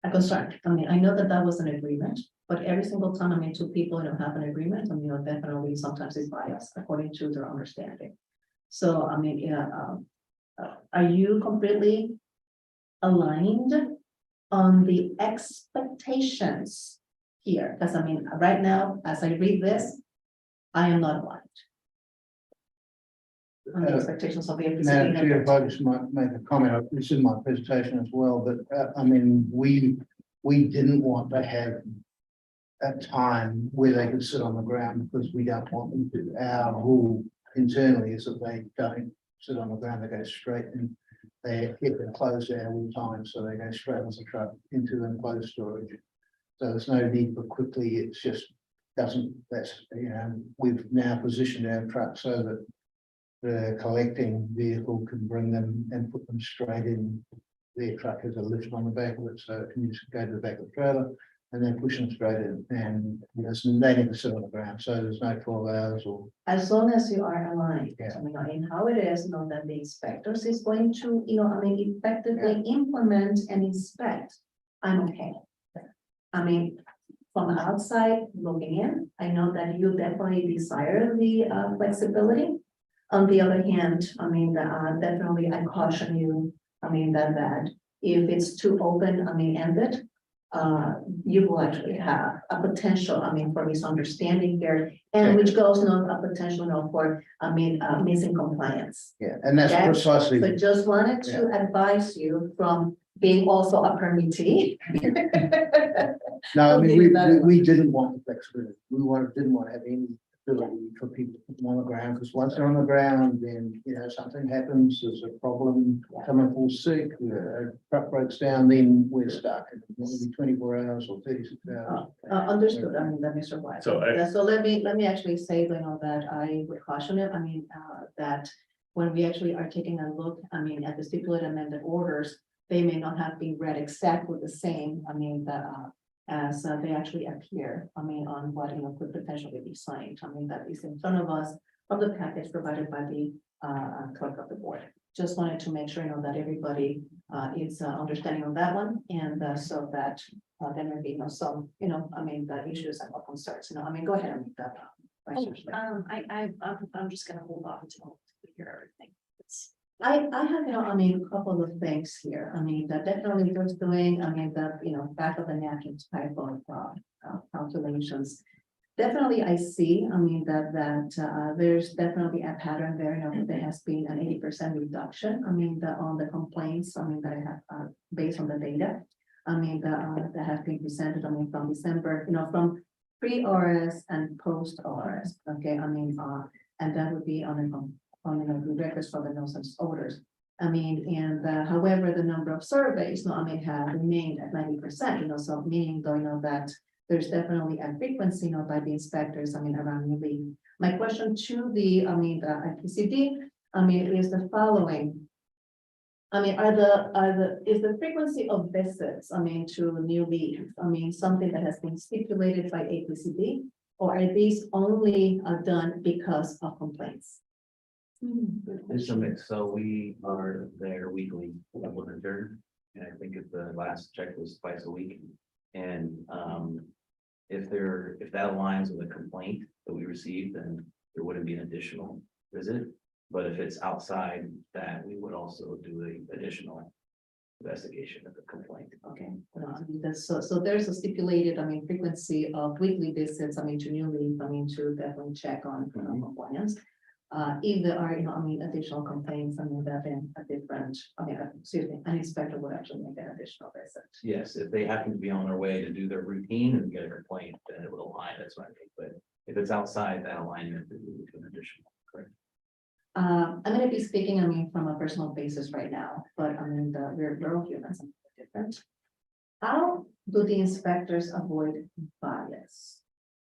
a concern. I mean, I know that was an agreement, but every single time, I mean, two people, have an agreement, I mean, definitely sometimes it's biased according to their understanding. So, I mean, are you completely aligned on the expectations here? Because I mean, right now, as I read this, I am not aligned on the expectations of the Madam Chair, if APCD. I just might make a comment, this is my presentation as well, but I mean, we didn't want to have a time where they could sit on the ground, because we don't want them to. Our rule internally is that they don't sit on the ground, they go straight, and they keep it closed at all times, so they go straight on the truck into enclosed storage. So there's no need for quickly, it's just we've now positioned our truck so that the collecting vehicle can bring them and put them straight in. Their truck has a lift on the back of it, so it can just go to the back of the trailer and then push them straight in. And they never sit on the ground, so there's no 12 hours or. As long as you are aligned, Yeah. I mean, in how it is, that the inspectors is going to, effectively implement and inspect, I'm okay. I mean, from the outside looking in, I know that you definitely desire the flexibility. On the other hand, I mean, definitely I caution you, that if it's too open, ended, you will actually have a potential, for misunderstanding here, and which goes not a potential, for, missing compliance. Yeah, and that's Okay. precisely. So just wanted to advise you from being also a permittee. No, I mean, Okay, we didn't want the flexibility. We didn't want to have any ability for people to put them on the ground, because once they're on the ground, then, something happens, there's a problem, someone falls sick, a truck breaks down, then we're stuck. It'll be 24 hours or 36 hours. Understood, I mean, that Mr. White. So So let me actually say, that I would caution it, that when we actually are taking a look, at the stipulated amended orders, they may not have been read exactly the same, as they actually appear, on what, could potentially be signed, that is in front of us of the package provided by the clerk of the board. Just wanted to make sure, that everybody is understanding on that one, and so that there may be some, the issues and what concerns, go ahead and make that. Vice Chair. I'm just gonna hold off until we hear everything. It's- I have, a couple of things here. That definitely was doing, back of the napkin type of calculations. Definitely, I see, there's definitely a pattern there, there has been an 80% reduction, on the complaints, that I have, based on the data. That have been presented, from December, from pre-RS and post-RS, okay, and that would be on the records for the nuisance orders. However, the number of surveys, have remained at 90%, so meaning, that there's definitely a frequency, by the inspectors, around newly. My question to the, APCD, is the following. Is the frequency of visits, to new leads, something that has been stipulated by APCD? Or are these only done because of complaints? It's a mix, so we are there weekly, monitor, and I think if the last check was twice a week. And if that aligns with a complaint that we received, then there wouldn't be an additional visit. But if it's outside that, we would also do the additional investigation of the complaint. Okay, so there's a stipulated, frequency of weekly visits, to new leads, to definitely check on compliance. If there are, additional complaints, that then a different, an inspector would actually make an additional visit. Yes, if they happen to be on their way to do their routine and get a complaint, then it would align, that's what I think, but if it's outside that alignment, then we would do an additional, correct? I'm gonna be speaking, from a personal basis right now, but we're all humans, and we're different. How do the inspectors avoid bias?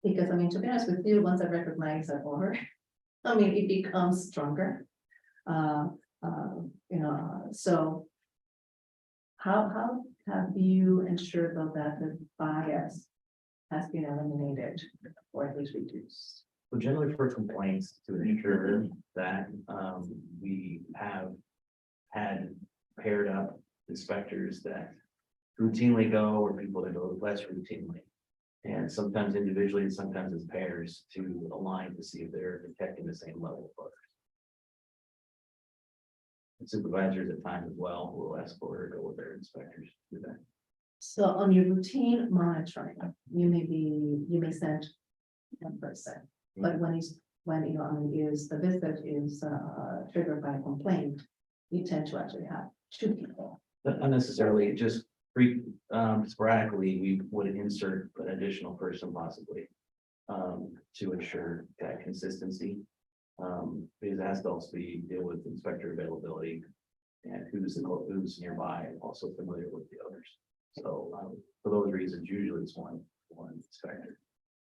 Because, to be honest with you, once I recognize that order, it becomes stronger. So how have you ensured though that the bias has been eliminated or at least reduced? So generally for complaints, to ensure that we have had paired up inspectors that routinely go or people that go less routinely. And sometimes individually and sometimes as pairs to align to see if they're detecting the same level of others. And supervisors at times as well will ask for or go with their inspectors to do that. So on your routine monitoring, you may send one person, but when the visit is triggered by a complaint, you tend to actually have two people. But unnecessarily, just sporadically, we would insert an additional person possibly to ensure that consistency. Because it has to also deal with inspector availability and who's nearby and also familiar with the others. So for those reasons, usually it's one inspector.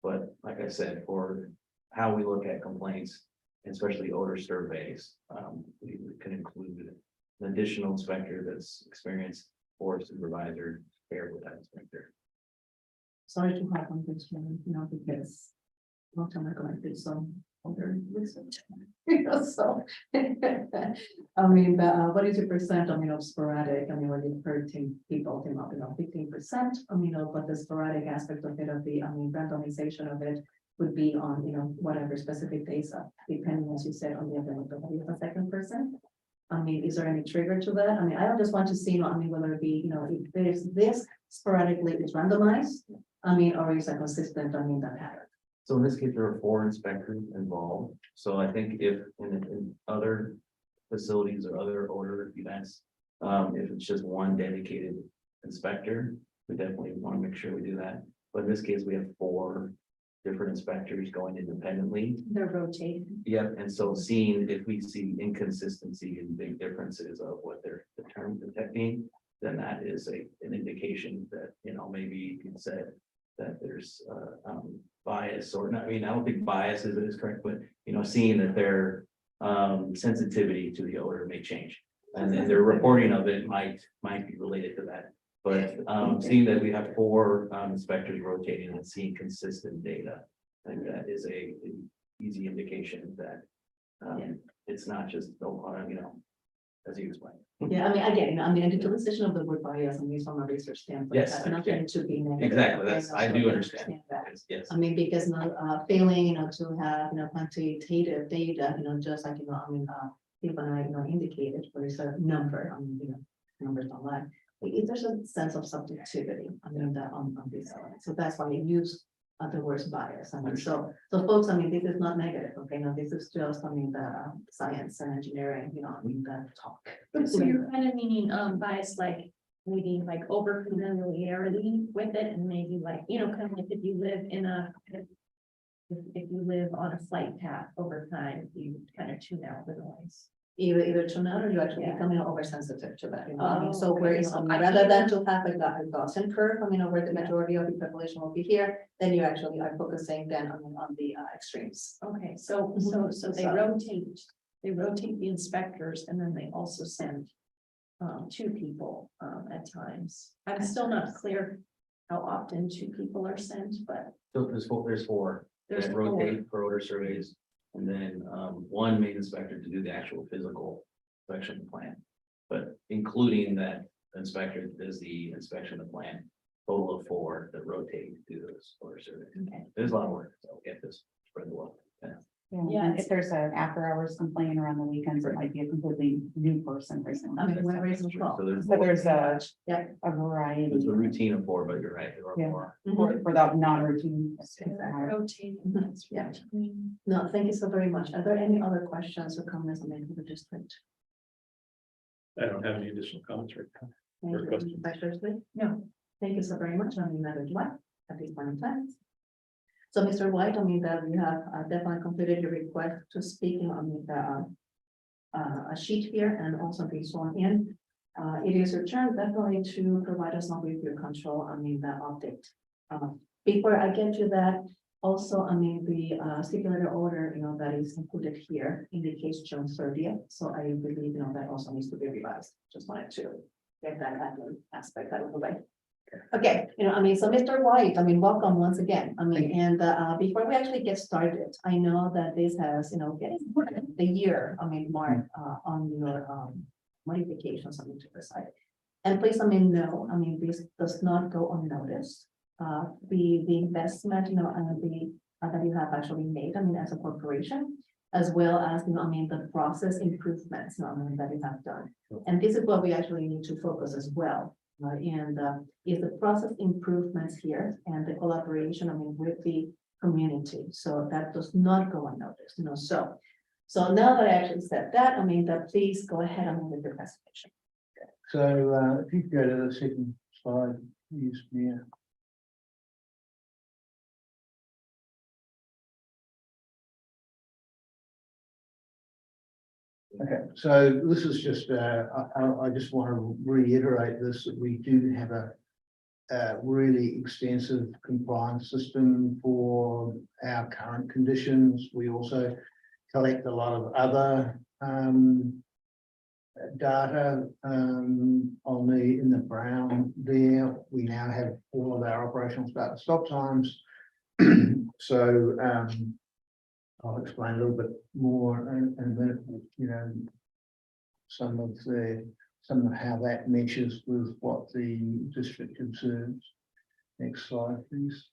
But like I said, for how we look at complaints, especially odor surveys, we can include an additional inspector that's experienced or supervisor paired with that inspector. Sorry to harp on this one, because long time ago I did some older research. So, what is your percent, of sporadic, when you've heard people came up, 15%, but the sporadic aspect of it, randomization of it would be on, whatever specific days, depending, as you said, on the availability of a second person. Is there any trigger to that? I don't just want to see, whether it be, if there's this sporadically is randomized, or is that consistent, that pattern. So in this case, there are 4 inspectors involved. So I think if in other facilities or other order events, if it's just one dedicated inspector, we definitely want to make sure we do that. But in this case, we have 4 different inspectors going independently. They're rotating. Yeah, and so seeing if we see inconsistency and big differences of what they're detecting, then that is an indication that, maybe you can say that there's bias or not. I mean, I don't think bias is correct, but seeing that their sensitivity to the odor may change. And then their reporting of it might be related to that. But seeing that we have 4 inspectors rotating and seeing consistent data, I think that is a easy indication that it's not just as you explained. Yeah, I mean, again, the utilization of the word bias, from a research standpoint, Yes, has I nothing understand. to be negative. Exactly, right? I So do we understand. that. Yes. I mean, because failing, to have, quantitative data, just like, people and I, indicated, where it's a number, numbers don't lie. There's a sense of subjectivity, on this side. So that's why we use the words bias. So folks, this is not negative, okay? No, this is just, the science and engineering, the talk. So you're kind of meaning, bias, like, maybe like over familiarity with it, and maybe like, kind of like if you live in if you live on a flight path over time, you kind of tune out the noise. Either tune out or you actually Yeah. becoming oversensitive to that, Oh, so okay. where, So I rather than can't- to have a Gaussian curve, where the Yeah. majority of the population will be here, then you actually are focusing then on the extremes. Okay, so they So- rotate the inspectors, and then they also send 2 people at times. I'm still not clear how often 2 people are sent, but So there's 4 there's that 4. rotate for odor surveys. And then 1 main inspector to do the actual physical inspection plan. But including that inspector does the inspection of the plan, total of 4 that rotate to do those odor surveys. Okay. There's a lot of work, so get this spread the wealth. Yeah. And if there's an after hours complaint or on the weekends, it might be a completely new person. or something. Whoever is So involved. there's So there's a Yeah. variety there's a routine of 4, but you're right, there are Yeah. more. for that non-routine. Rotating. that's Yeah. rotating. No, thank you so very much. Are there any other questions or comments on the district? I don't have any additional comments right now. Thank Or you, questions? Vice Chair. No. Thank you so very much. Madam White, at this point in time. So, Mr. White, that you have definitely completed your request to speaking on the a sheet here and also be sworn in. It is your turn definitely to provide us with your control, the update. Before I get to that, also, the stipulated order, that is included here indicates June 30th. So I believe, that also needs to be revised. Just wanted to get that aspect out of the way. Okay, so Mr. White, welcome once again. And before we actually get started, I know that this has, getting the year, mark on your modifications on the side. And please, know, this does not go unnoticed. The investment, and that you have actually made, as a corporation, as well as, the process improvements, that you have done. And this is what we actually need to focus as well. Is the process improvements here and the collaboration, with the community. So that does not go unnoticed, so now that I actually said that, that please go ahead with your presentation. So if you could go to the second slide, please, Mia. Okay, so this is just, I just want to reiterate this, that we do have a really extensive compliance system for our current conditions. We also collect a lot of other data in the brown there. We now have all of our operational start and stop times. So I'll explain a little bit more in a minute, some of how that meshes with what the district observes. Next slide, please.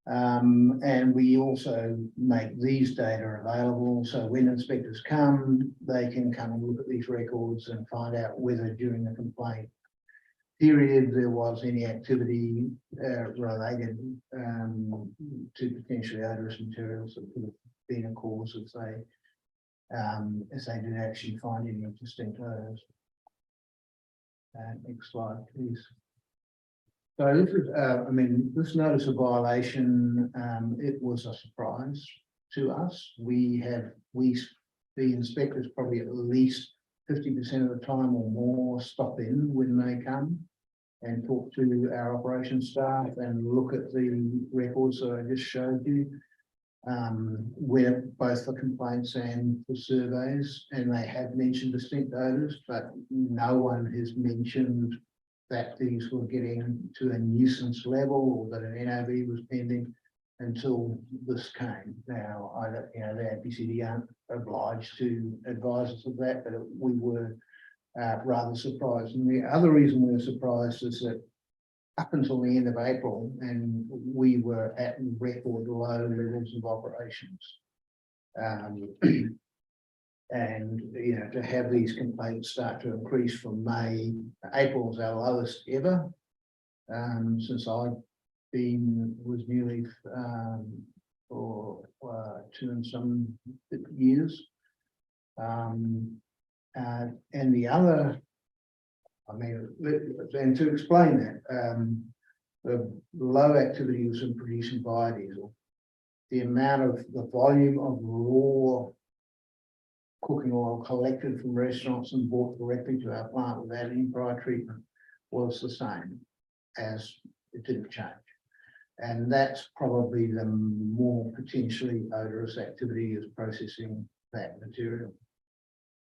And we also make these data available, so when inspectors come, they can come and look at these records and find out whether during the complaint period there was any activity related to potentially odorous materials that could have been a cause if they did actually find any distinct odors. Next slide, please. So this is, I mean, this notice of violation, it was a surprise to us. The inspectors probably at least 50% of the time or more stop in when they come and talk to our operations staff and look at the records that I just showed you. Where both for complaints and for surveys, and they have mentioned distinct odors, but no one has mentioned that these were getting to a nuisance level or that an NOV was pending until this came. Now, I don't, you know, the APCD aren't obliged to advise us of that, but we were rather surprised. And the other reason we were surprised is that up until the end of April, and we were at record low levels of operations. And, you know, to have these complaints start to increase from May, April was our lowest ever. Since I've was nearly for 2 and some years. And the other, I mean, and to explain that, the low activity was in producing biodiesel. The amount of the volume of raw cooking oil collected from restaurants and brought directly to our plant without any prior treatment was the same, as it didn't change. And that's probably the more potentially odorous activity, is processing that material.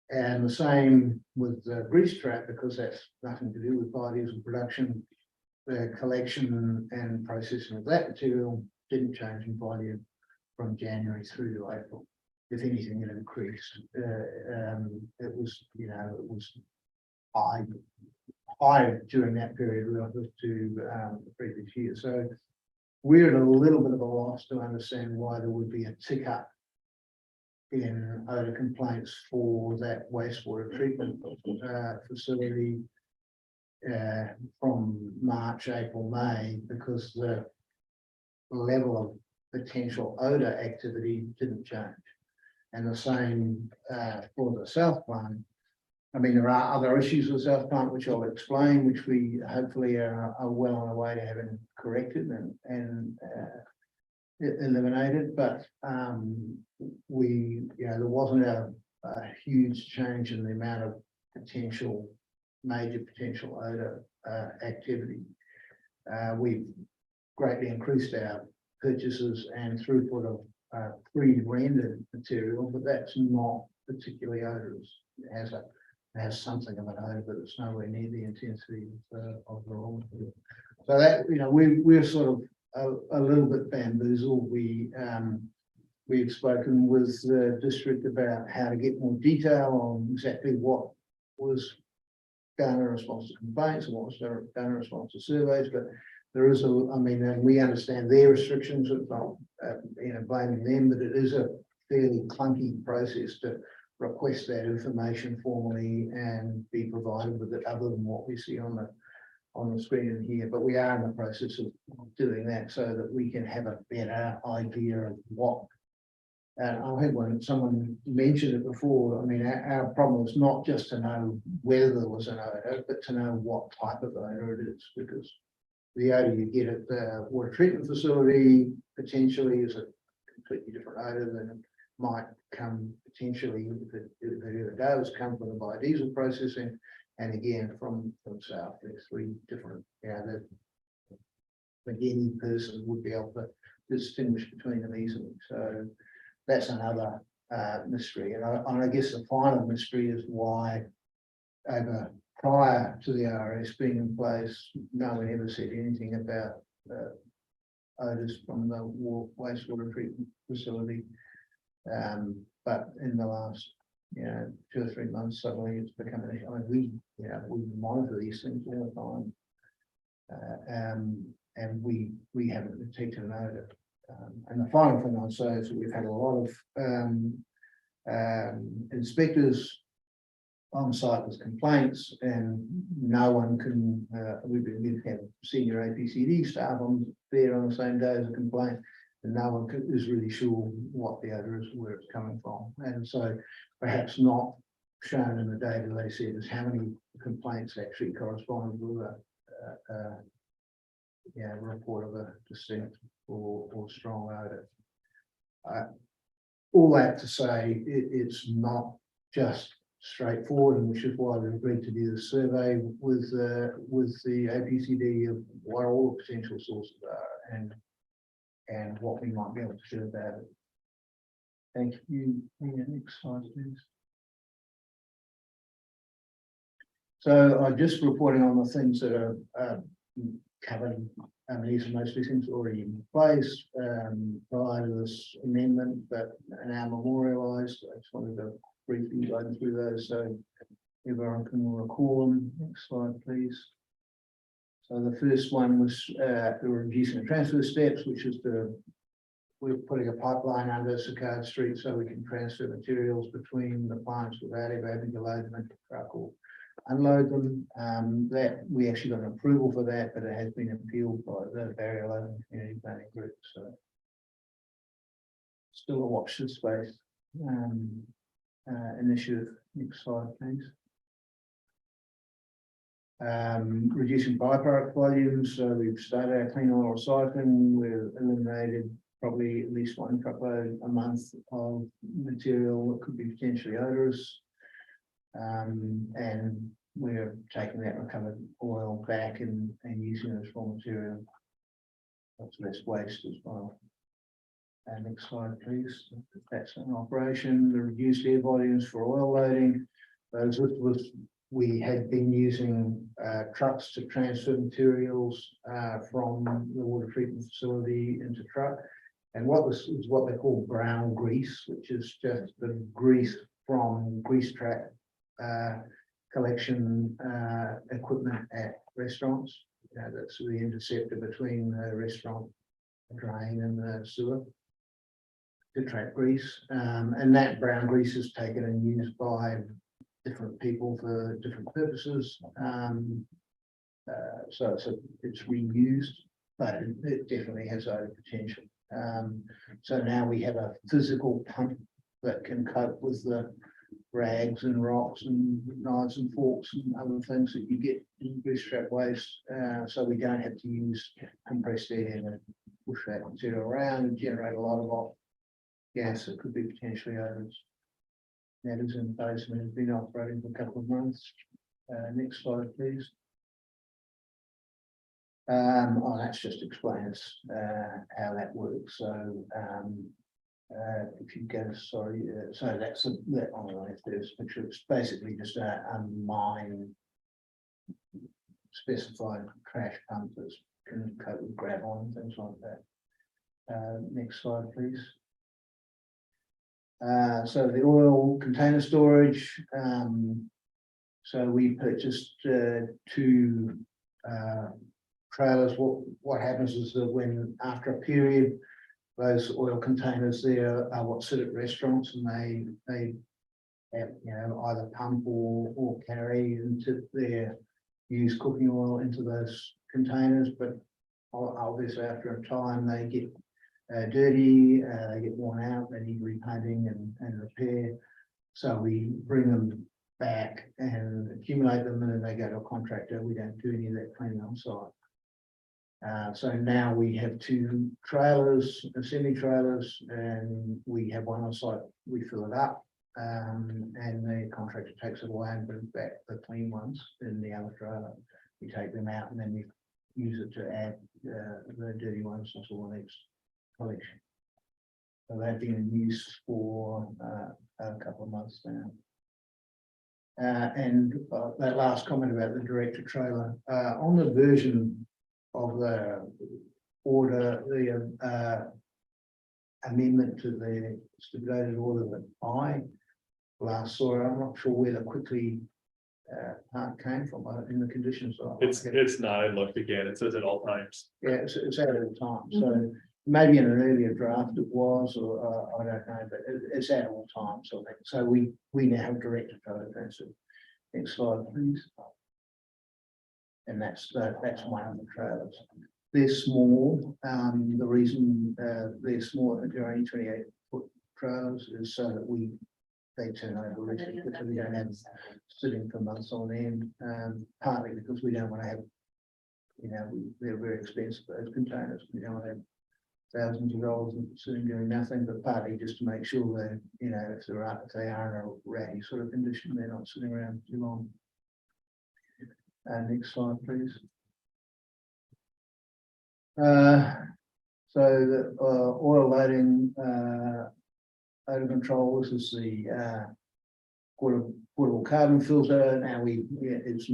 And the same with the grease trap, because that's nothing to do with biodiesel production. The collection and processing of that material didn't change in volume from January through to April. If anything, it increased. It was, you know, it was high during that period relative to the previous year. So we're at a little bit of a loss to understand why there would be a tick up in odor complaints for that wastewater treatment facility from March, April, May, because the level of potential odor activity didn't change. And the same for the South Plant. I mean, there are other issues with South Plant, which I'll explain, which we hopefully are well on our way to having corrected and eliminated. But there wasn't a huge change in the amount of major potential odor activity. We've greatly increased our purchases and throughput of pre-rendered material, but that's not particularly odorous. It has something of an odor, but it's nowhere near the intensity of the raw material. So that, you know, we're sort of a little bit bamboozled. We've spoken with the district about how to get more detail on exactly what was done in response to complaints and what was done in response to surveys, but there is and we understand their restrictions. It's not, blaming them, but it is a fairly clunky process to request that information formally and be provided with it, other than what we see on the screen in here. But we are in the process of doing that so that we can have a better idea of what. And I had someone mentioned it before. I mean, our problem is not just to know whether there was an odor, but to know what type of odor it is, because the odor you get at the water treatment facility potentially is a completely different odor than it might come potentially, if it ever does, come from the biodiesel processing, and again from south. There's 3 different, that any person would be able to distinguish between them easily. So that's another mystery. And I guess the final mystery is why prior to the RS being in place, no one ever said anything about odors from the wastewater treatment facility. But in the last 2 or 3 months, suddenly it's become an issue. I mean, we monitor these things all the time, and we haven't detected an odor. And the final thing I'd say is that we've had a lot of inspectors on site with complaints, and no one can. We've had senior APCD staff on there on the same day as a complaint, and no one is really sure what the odor is, where it's coming from. And so, perhaps not shown in the data they said is how many complaints actually correspond with yeah, report of a distinct or strong odor. All that to say, it's not just straightforward, and which is why we agreed to do the survey with the APCD of what all the potential sources are and what we might be able to do about it. Thank you. Yeah, next slide, please. So I'm just reporting on the things that are covered. These are mostly things already in place prior to this amendment, but are now memorialised. I just wanted to briefly go through those so everyone can recall them. Next slide, please. So the first one was the reducing the transfer steps, which is we're putting a pipeline under Sicard Street so we can transfer materials between the plants without ever having to load them into the truck or unload them. That we actually got an approval for that, but it has been appealed by the Barrier Loading Community Planning Group. So still a watch this space initiative. Next slide, please. Reducing byproduct volumes. So we've started our clean oil recycling. We've eliminated probably at least one truckload a month of material that could be potentially odorous. And we're taking that recovered oil back and using it as raw material. That's less waste as well. And next slide, please. That's an operation. The reduced air volumes for oil loading. Those was we had been using trucks to transfer materials from the water treatment facility into truck. And what this is what they call brown grease, which is just the grease from grease trap collection equipment at restaurants. That's the interceptor between the restaurant drain and the sewer to trap grease. And that brown grease is taken and used by different people for different purposes. So it's reused, but it definitely has odor potential. So now we have a physical pump that can cope with the rags and rocks and knives and forks and other things that you get in grease trap waste. So we don't have to use compressed air and push that material around and generate a lot of off gas that could be potentially odorous. That is in place and has been operating for a couple of months. Next slide, please. That's just explains how that works. So if you go, sorry, so that's that on the left. There's a picture. It's basically just a mine specified trash pump that can cope with gravel and things like that. Next slide, please. So the oil container storage. So we purchased 2 trailers. What happens is that when after a period, those oil containers there are what sit at restaurants, and they have, either pump or carry into their used cooking oil into those containers. But obviously after a time they get dirty, they get worn out, they need repainting and repair. So we bring them back and accumulate them, and then they go to a contractor. We don't do any of that cleaning on site. So now we have 2 trailers, semi-trailers, and we have one on site. We fill it up, and the contractor takes it away and brings back the clean ones in the other trailer. We take them out and then we use it to add the dirty ones until the next collection. So they've been in use for a couple of months now. And that last comment about the director trailer, on the version of the order, the amendment to the stipulated order that I last saw, I'm not sure where the quickly part came from in the conditions. It's not, I looked again, it says at all times. Yeah, it's at all times. So maybe in an earlier draft it was, or I don't know, but it's at all times. I think so. We now have director trailer transfer. Next slide, please. And that's one of the trailers. They're small. The reason they're small, they're only 28-foot trailers, is so that they turn over really quickly. We don't have sitting for months on end. Partly because we don't want to have they're very expensive, those containers. We don't have thousands of dollars sitting doing nothing, but partly just to make sure that, if they are in a ratty sort of condition, they're not sitting around too long. Next slide, please. So the oil loading, odor control, this is the portable carbon filter. Now it's,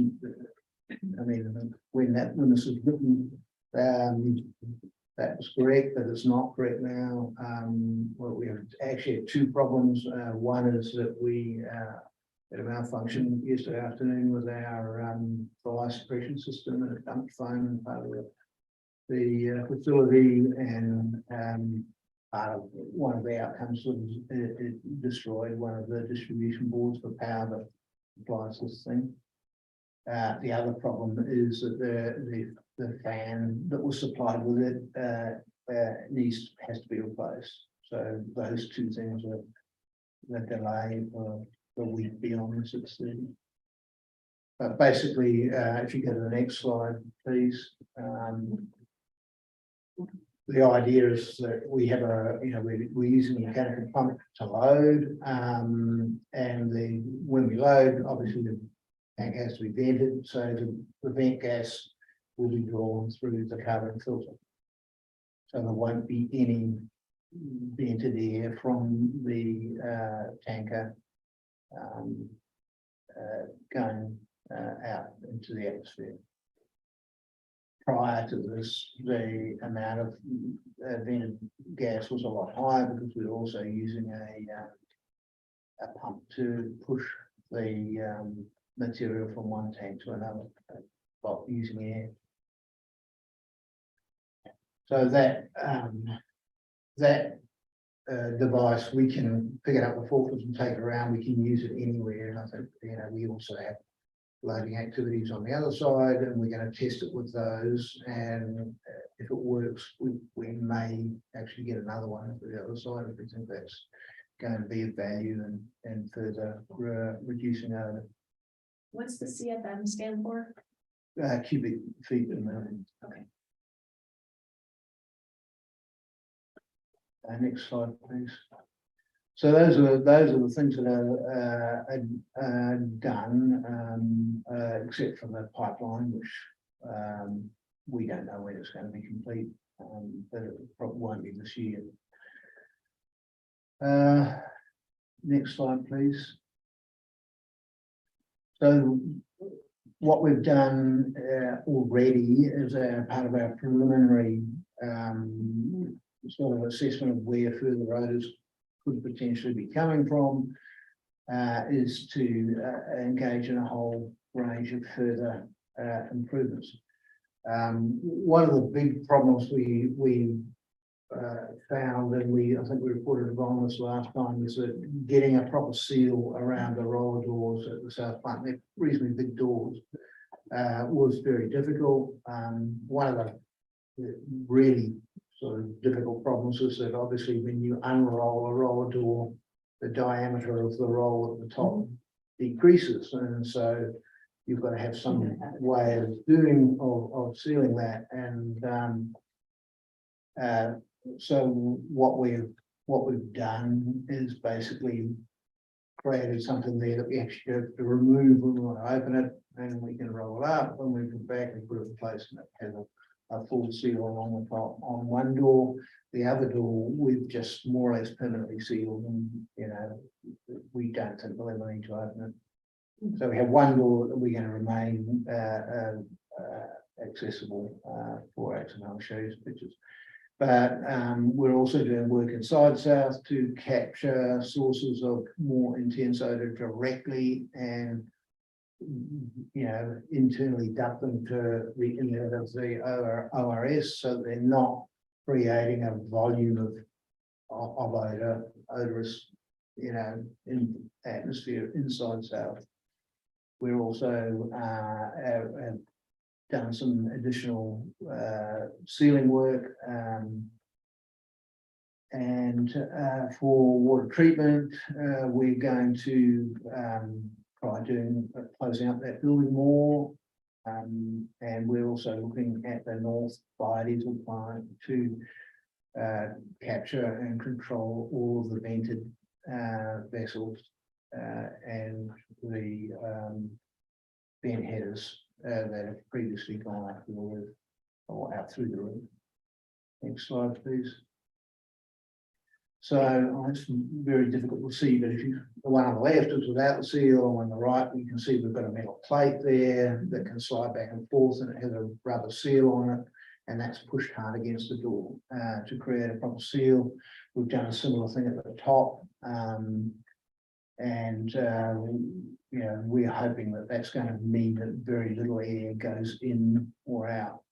when this was written, that was correct, but it's not correct now. Well, we have actually had two problems. One is that we had a malfunction yesterday afternoon with our fire suppression system, and it dumped foam in part of the facility, and part of one of the outcomes was it destroyed one of the distribution boards for power that applies this thing. The other problem is that the fan that was supplied with it has to be replaced. So those two things are the delay for the week beyond the 6:30. But basically, if you go to the next slide, please. The idea is that we have we're using a mechanical pump to load, and when we load, obviously the tank has to be vented, so the vent gas will be drawn through the carbon filter. So there won't be any vented air from the tanker going out into the atmosphere. Prior to this, the amount of vented gas was a lot higher because we were also using a pump to push the material from one tank to another, while using air. So that device, we can pick it up with forklifts and take it around. We can use it anywhere, and I think we also have loading activities on the other side, and we're going to test it with those. And if it works, we may actually get another one for the other side if we think that's going to be of value and further reducing our What's the CFM stand for? cubic feet per minute. Okay. Next slide, please. So those are the things that are done, except for the pipeline, which we don't know when it's going to be complete, but it probably won't be this year. Next slide, please. So what we've done already is part of our preliminary sort of assessment of where further odors could potentially be coming from, is to engage in a whole range of further improvements. One of the big problems we found, and I think we reported on this last time, is that getting a proper seal around the roller doors at the south plant, they're reasonably big doors, was very difficult. One of the really sort of difficult problems is that obviously when you unroll a roller door, the diameter of the roll at the top decreases, and so you've got to have some way of sealing that. And so what we've done is basically created something there that we actually have to remove when we want to open it, and we can roll it up and move it back and put it in place, and it has a full seal along the top on one door. The other door we've just more or less permanently sealed, and we don't think we'll ever need to open it. So we have one door that we're going to remain accessible for us, and I'll show you some pictures. But we're also doing work inside south to capture sources of more intense odor directly, and internally dump them to the inlet of the ORS, so they're not creating a volume of odorous, in atmosphere inside south. We're also have done some additional sealing work, and for water treatment, we're going to try closing up that building more, And we're also looking at the North biodiesel plant to capture and control all of the vented vessels and the vent headers that have previously gone up the roof or out through the roof. Next slide, please. So it's very difficult to see, but if you, the one on the left is without the seal, on the right, you can see we've got a metal plate there that can slide back and forth, and it has a rubber seal on it, and that's pushed hard against the door to create a proper seal. We've done a similar thing at the top, you know, we're hoping that that's going to mean that very little air goes in or out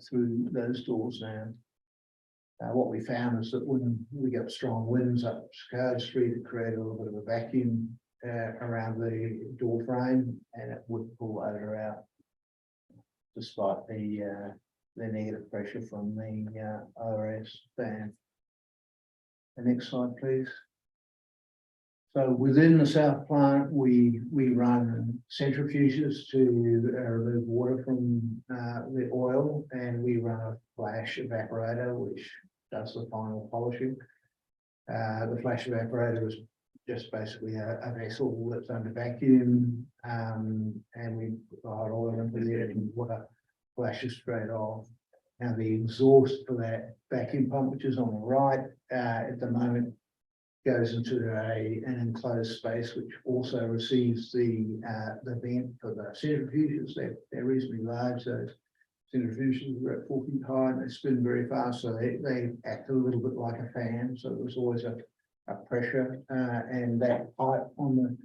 through those doors now. What we found is that when we get strong winds up Scard Street, it created a little bit of a vacuum around the door frame, and it would pull odor out, despite the negative pressure from the ORS fan. The next slide, please. So within the south plant, we run centrifuges to remove water from the oil, and we run a flash evaporator, which does the final polishing. The flash evaporator is just basically a vessel that's under vacuum, and we put the hot oil into there and water flashes straight off. Now the exhaust for that vacuum pump, which is on the right, at the moment goes into an enclosed space, which also receives the vent for the centrifuges. They're reasonably large. So centrifuges are at 4 feet high and they spin very fast, so they act a little bit like a fan. So there's always a pressure, and that pipe on the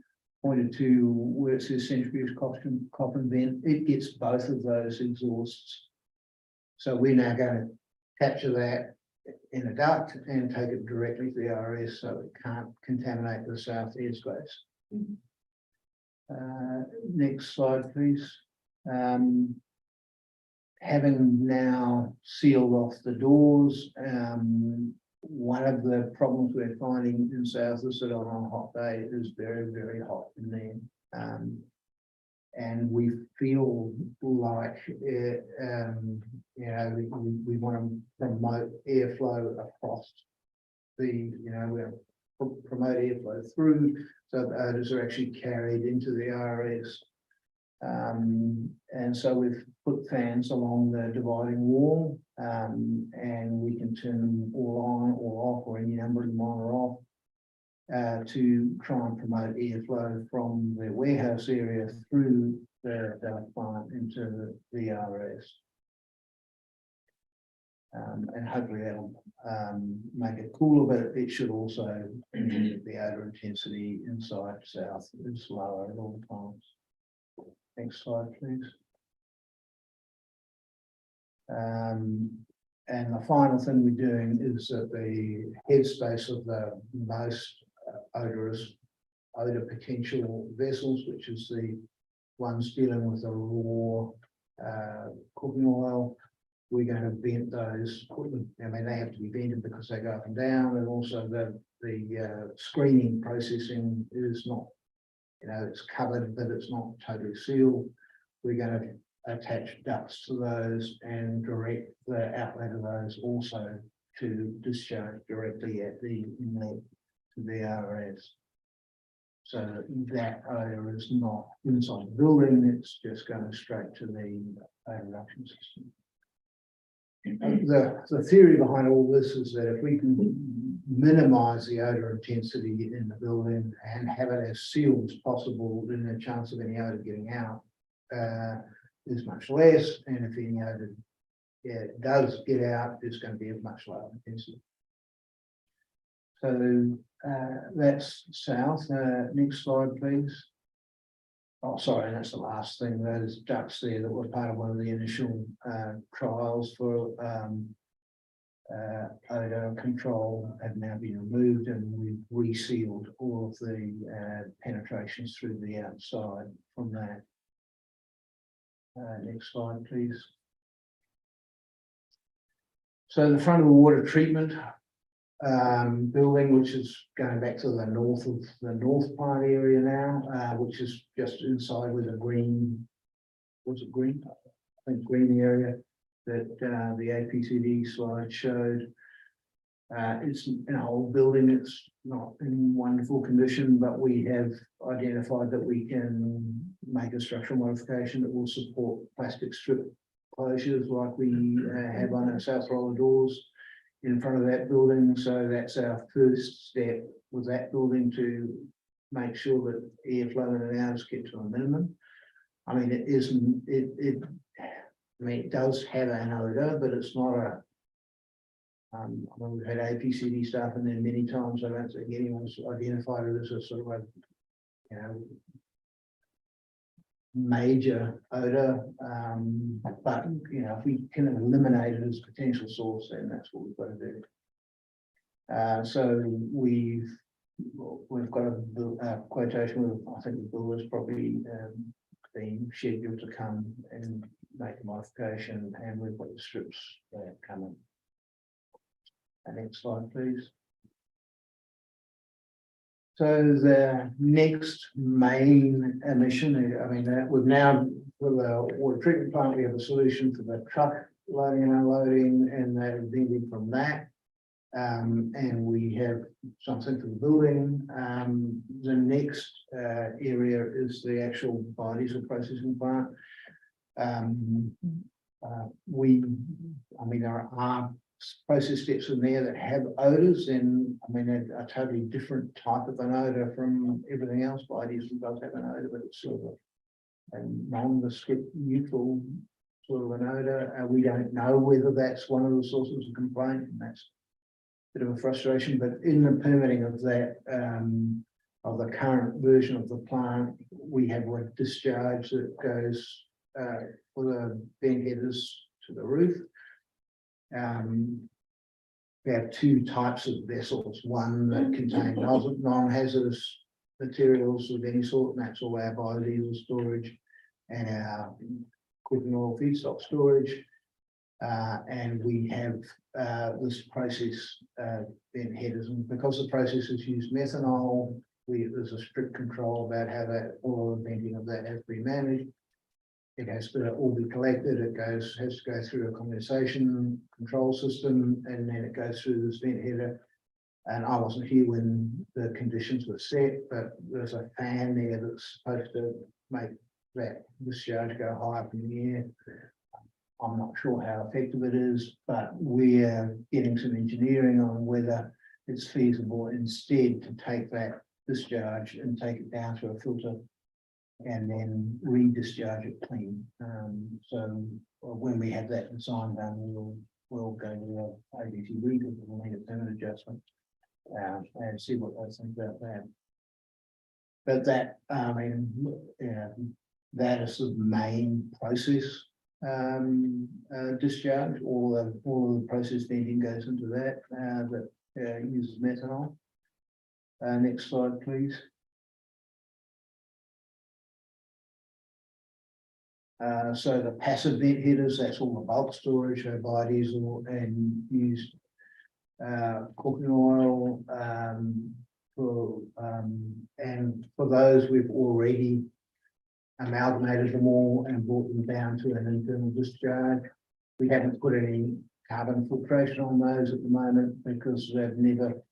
pointed to where it says centrifuge coffin vent, it gets both of those exhausts. So we're now going to capture that in a duct and take it directly to the RS, so it can't contaminate the south airspace. Next slide, please. Having now sealed off the doors, one of the problems we're finding in south is that on a hot day it is very, very hot in there. And we feel like it, you know, we want to promote airflow across the, you know, we promote airflow through, so the odors are actually carried into the RS. And so we've put fans along the dividing wall, and we can turn them all on or off, or any number of them on or off, to try and promote airflow from the warehouse area through the plant into the RS. And hopefully that'll make it cooler, but it should also mean that the odor intensity inside south is lower at all times. Next slide, please. And the final thing we're doing is that the headspace of the most odorous odor potential vessels, which is the ones dealing with the raw cooking oil, we're going to vent those. I mean, they have to be vented because they go up and down, and also the screening processing is not, you know, it's covered, but it's not totally sealed. We're going to attach ducts to those and direct the outlet of those also to discharge directly at the inlet to the RS. So that odor is not inside the building, it's just going straight to the odor reduction system. The theory behind all this is that if we can minimize the odor intensity in the building and have it as sealed as possible, then the chance of any odor getting out is much less. And if any odor does get out, it's going to be of much lower intensity. So that's south. Next slide, please. Oh, sorry, that's the last thing. Those ducts there that were part of one of the initial trials for odor control have now been removed, and we've resealed all of the penetrations through the outside from that. Next slide, please. So the front of the water treatment building, which is going back to the north of the north plant area now, which is just inside where the green was it green? I think green area that the APCD slide showed. It's an old building, it's not in wonderful condition, but we have identified that we can make a structural modification that will support plastic strip closures like we have on our south roller doors in front of that building. So that's our first step with that building to make sure that airflow in and out is kept to a minimum. I mean, it isn't, I mean, it does have an odor, but it's not a, I mean, we've had APCD staff in there many times. I don't think anyone's identified it as a sort of a, you know, major odor. But, you know, if we can eliminate it as a potential source, then that's what we've got to do. So we've got a quotation with, I think the bill is probably been scheduled to come and make a modification, and we've got the strips coming. Next slide, please. So the next main emission, I mean, that we've now, with our water treatment plant, we have a solution for the truck loading and unloading, and they're venting from that. And we have something for the building. The next area is the actual biodiesel processing plant. I mean, there are process steps in there that have odors, and I mean, a totally different type of an odor from everything else. Biodiesel does have an odor, but it's sort of a nondescript neutral sort of an odor. We don't know whether that's one of the sources of complaint, and that's a bit of a frustration. But in the permitting of that, of the current version of the plant, we have a discharge that goes for the vent headers to the roof. We have two types of vessels, one that contain non-hazardous materials of any sort, and that's all our biodiesel storage and our cooking oil feedstock storage. And we have this process vent headers, and because the processes use methanol, there's a strict control about how that all the venting of that has to be managed. It has to all be collected. It has to go through a condensation control system, and then it goes through this vent header. And I wasn't here when the conditions were set, but there's a fan there that's supposed to make that discharge go high up in the air. I'm not sure how effective it is, but we're getting some engineering on whether it's feasible instead to take that discharge and take it down to a filter and then re-discharge it clean. So when we have that design done, we'll go to the APCD because we'll need a permit adjustment and see what they think about that. But that, I mean, that is the main process discharge. All of the process venting goes into that that uses methanol. Next slide, please. So the passive vent headers, that's all the bulk storage, so biodiesel and used cooking oil. And for those, we've already amalgamated them all and brought them down to an internal discharge. We haven't put any carbon filtration on those at the moment because they've never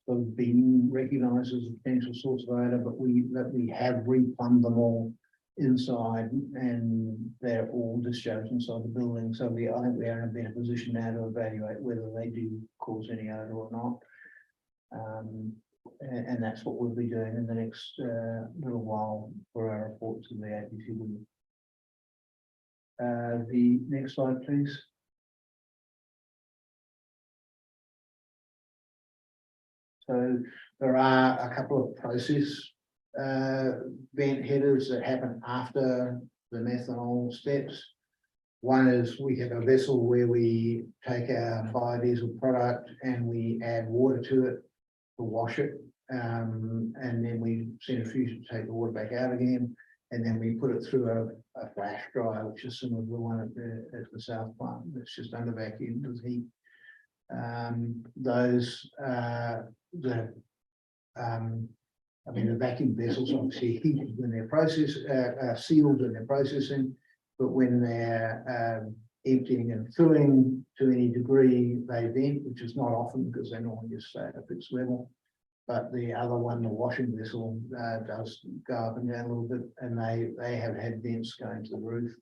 sort of been recognised as a potential source of odor, but we have replumbed them all inside, and they're all discharged inside the building. So I think we are in a better position now to evaluate whether they do cause any odor or not. And that's what we'll be doing in the next little while for our report to the APCD. The next slide, please. So there are a couple of process vent headers that happen after the methanol steps. One is we have a vessel where we take our biodiesel product and we add water to it to wash it, and then we centrifuge to take the water back out again, and then we put it through a flash dryer, which is similar to the one at the south plant. It's just under vacuum with heat. Those I mean, the vacuum vessels obviously heated when they're sealed when they're processing, but when they're emptying and filling to any degree, they vent, which is not often because they normally just stay at a fixed level. But the other one, the washing vessel, does go up and down a little bit, and they have had vents going to the roof.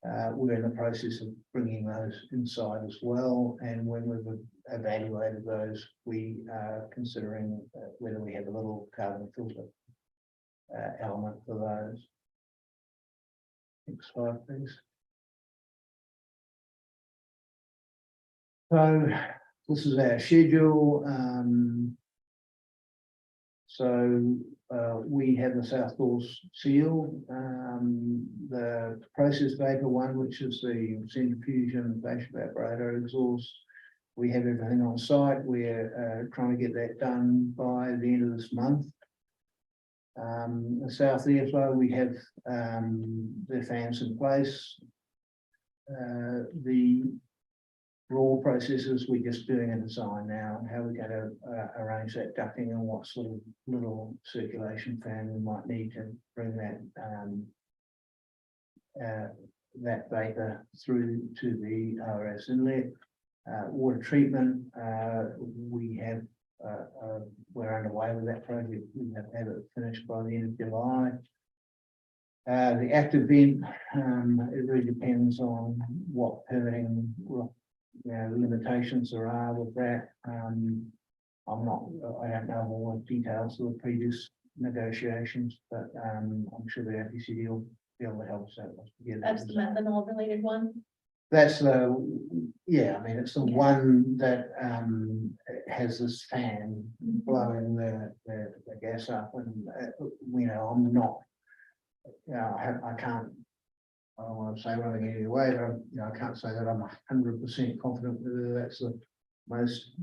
We're in the process of bringing those inside as well, and when we've evaluated those, we are considering whether we have a little carbon filter element for those. Next slide, please. So this is our schedule. We have the south doors sealed. The process vapor one, which is the centrifusion base evaporator exhaust. We have everything on site. We're trying to get that done by the end of this month. The south airflow, we have the fans in place. The raw processes, we're just doing a design now, how we're going to arrange that ducting and what sort of little circulation fan we might need to bring that vapor through to the RS inlet. Water treatment, we have we're underway with that project. We have to have it finished by the end of July. The active vent, it really depends on what permitting limitations there are with that. I don't know all the details of the previous negotiations, but I'm sure the APCD will be able to help us out. That's the methanol related one. That's the, yeah, I mean, it's the one that has this fan blowing the gas up, and I'm not, I can't, I don't want to say one thing either way, but I can't say that I'm 100% confident whether that's the most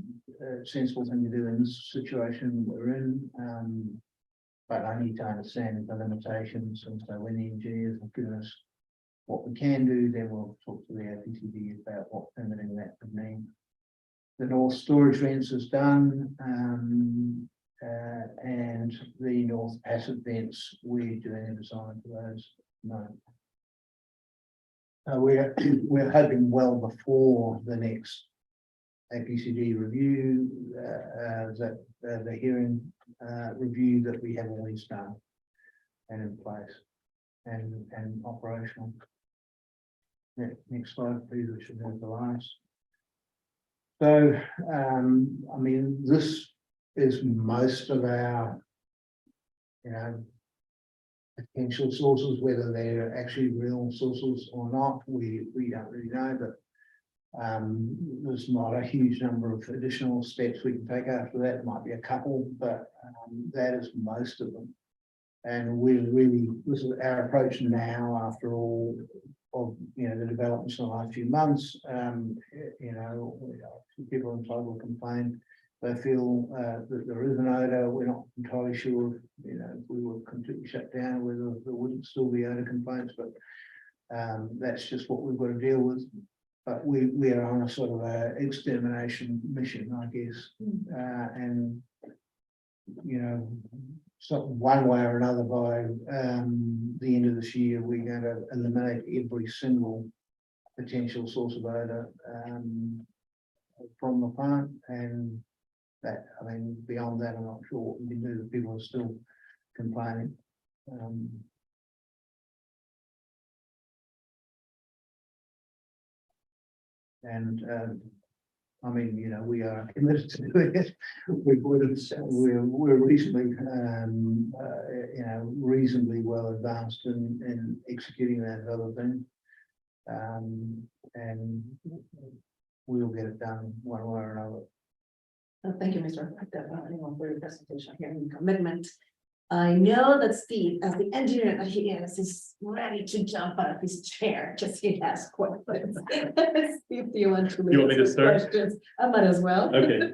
sensible thing to do in this situation we're in. But I need to understand the limitations, and so when the engineers have given us what we can do, then we'll talk to the APCD about what permitting that would mean. The north storage vents is done, and the north passive vents, we're doing a design for those. No. We're hoping well before the next APCD review, that the hearing review that we have always done and in place and operational. Next slide, please. We should have the last. So, I mean, this is most of our, potential sources, whether they're actually real sources or not, we don't really know, but there's not a huge number of additional steps we can take after that. It might be a couple, but that is most of them. And this is our approach now after all of the developments in the last few months. People in total complain. They feel that there is an odor. We're not entirely sure if we were completely shut down, whether there wouldn't still be odor complaints, but that's just what we've got to deal with. But we are on a sort of a extermination mission, I guess. And so one way or another by the end of this year, we're going to eliminate every single potential source of odor from the plant. And that, I mean, beyond that, I'm not sure what we can do. People are still complaining. I mean, we are committed to doing it. We're reasonably, reasonably well advanced in executing that other thing, and we'll get it done one way or another. Thank you, Mr. Anyone for your presentation here and commitment. I know that Steve, as the engineer that he is ready to jump out of his chair, just he has questions. Steve, do you want to me to start? Questions? I might as well. Okay.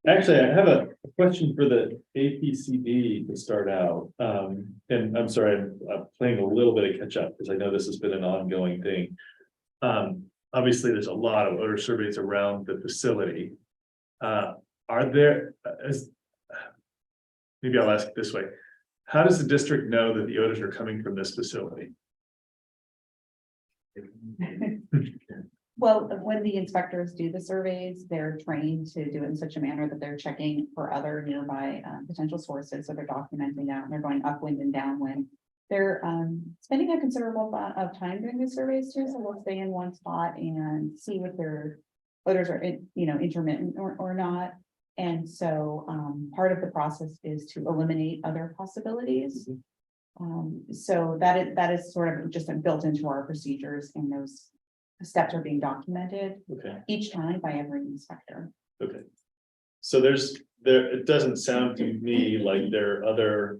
Actually, I have a question for the APCD to start out. And I'm sorry, I'm playing a little bit of catch up because I know this has been an ongoing thing. Obviously, there's a lot of odor surveys around the facility. Are there, maybe I'll ask it this way. How does the district know that the odors are coming from this facility? Well, when the inspectors do the surveys, they're trained to do it in such a manner that they're checking for other nearby potential sources. So they're documenting that and they're going upwind and downwind. They're spending a considerable amount of time doing the surveys too. So we'll stay in one spot and see what their odors are, intermittent or not. And so part of the process is to eliminate other possibilities. So that is sort of just built into our procedures, and those steps are being documented Okay, each time by every inspector. okay. So it doesn't sound to me like there are other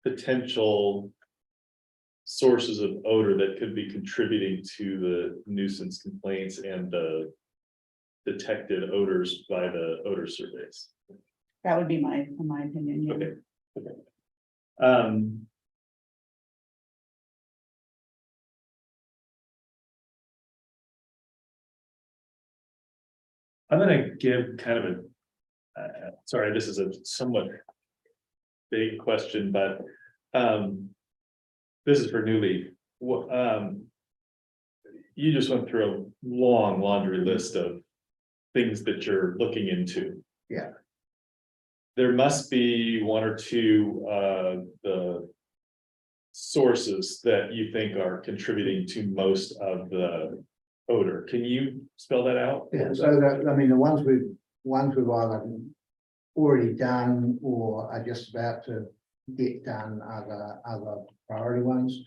potential sources of odor that could be contributing to the nuisance complaints and the detected odors by the odor surveys. That would be my opinion. Yeah. Okay. Okay. I'm gonna give kind of sorry, this is a somewhat big question, but, this is for Newly. What, you just went through a long laundry list of things that you're looking into. Yeah. There must be one or two, the sources that you think are contributing to most of the odor. Can you spell that out? Yeah, so that, I mean, the ones we've either already done or are just about to get done are the other priority ones.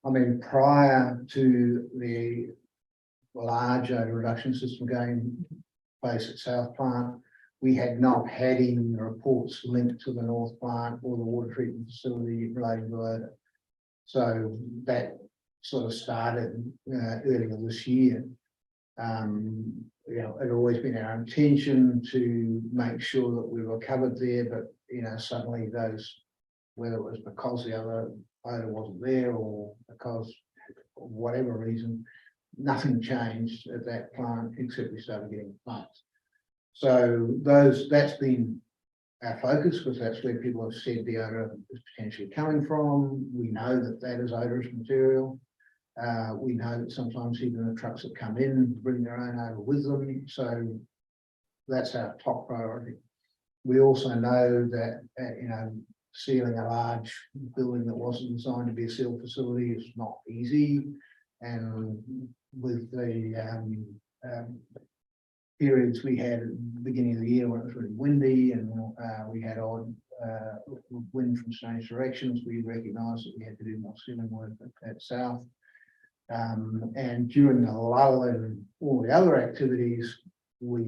I mean, prior to the large odor reduction system going in place at South Plant, we had not had any reports linked to the North Plant or the water treatment facility relating to odor. So that sort of started earlier this year. It had always been our intention to make sure that we were covered there, but suddenly those, whether it was because the other odor wasn't there or because of whatever reason, nothing changed at that plant except we started getting complaints. So that's been our focus, because that's where people have said the odor is potentially coming from. We know that is odorous material. We know that sometimes even the trucks that come in bring their own odor with them. So that's our top priority. We also know that, sealing a large building that wasn't designed to be a sealed facility is not easy. And with the periods we had at the beginning of the year when it was really windy and we had odd wind from strange directions, we recognised that we had to do more sealing work at South. And during the lull and all the other activities, we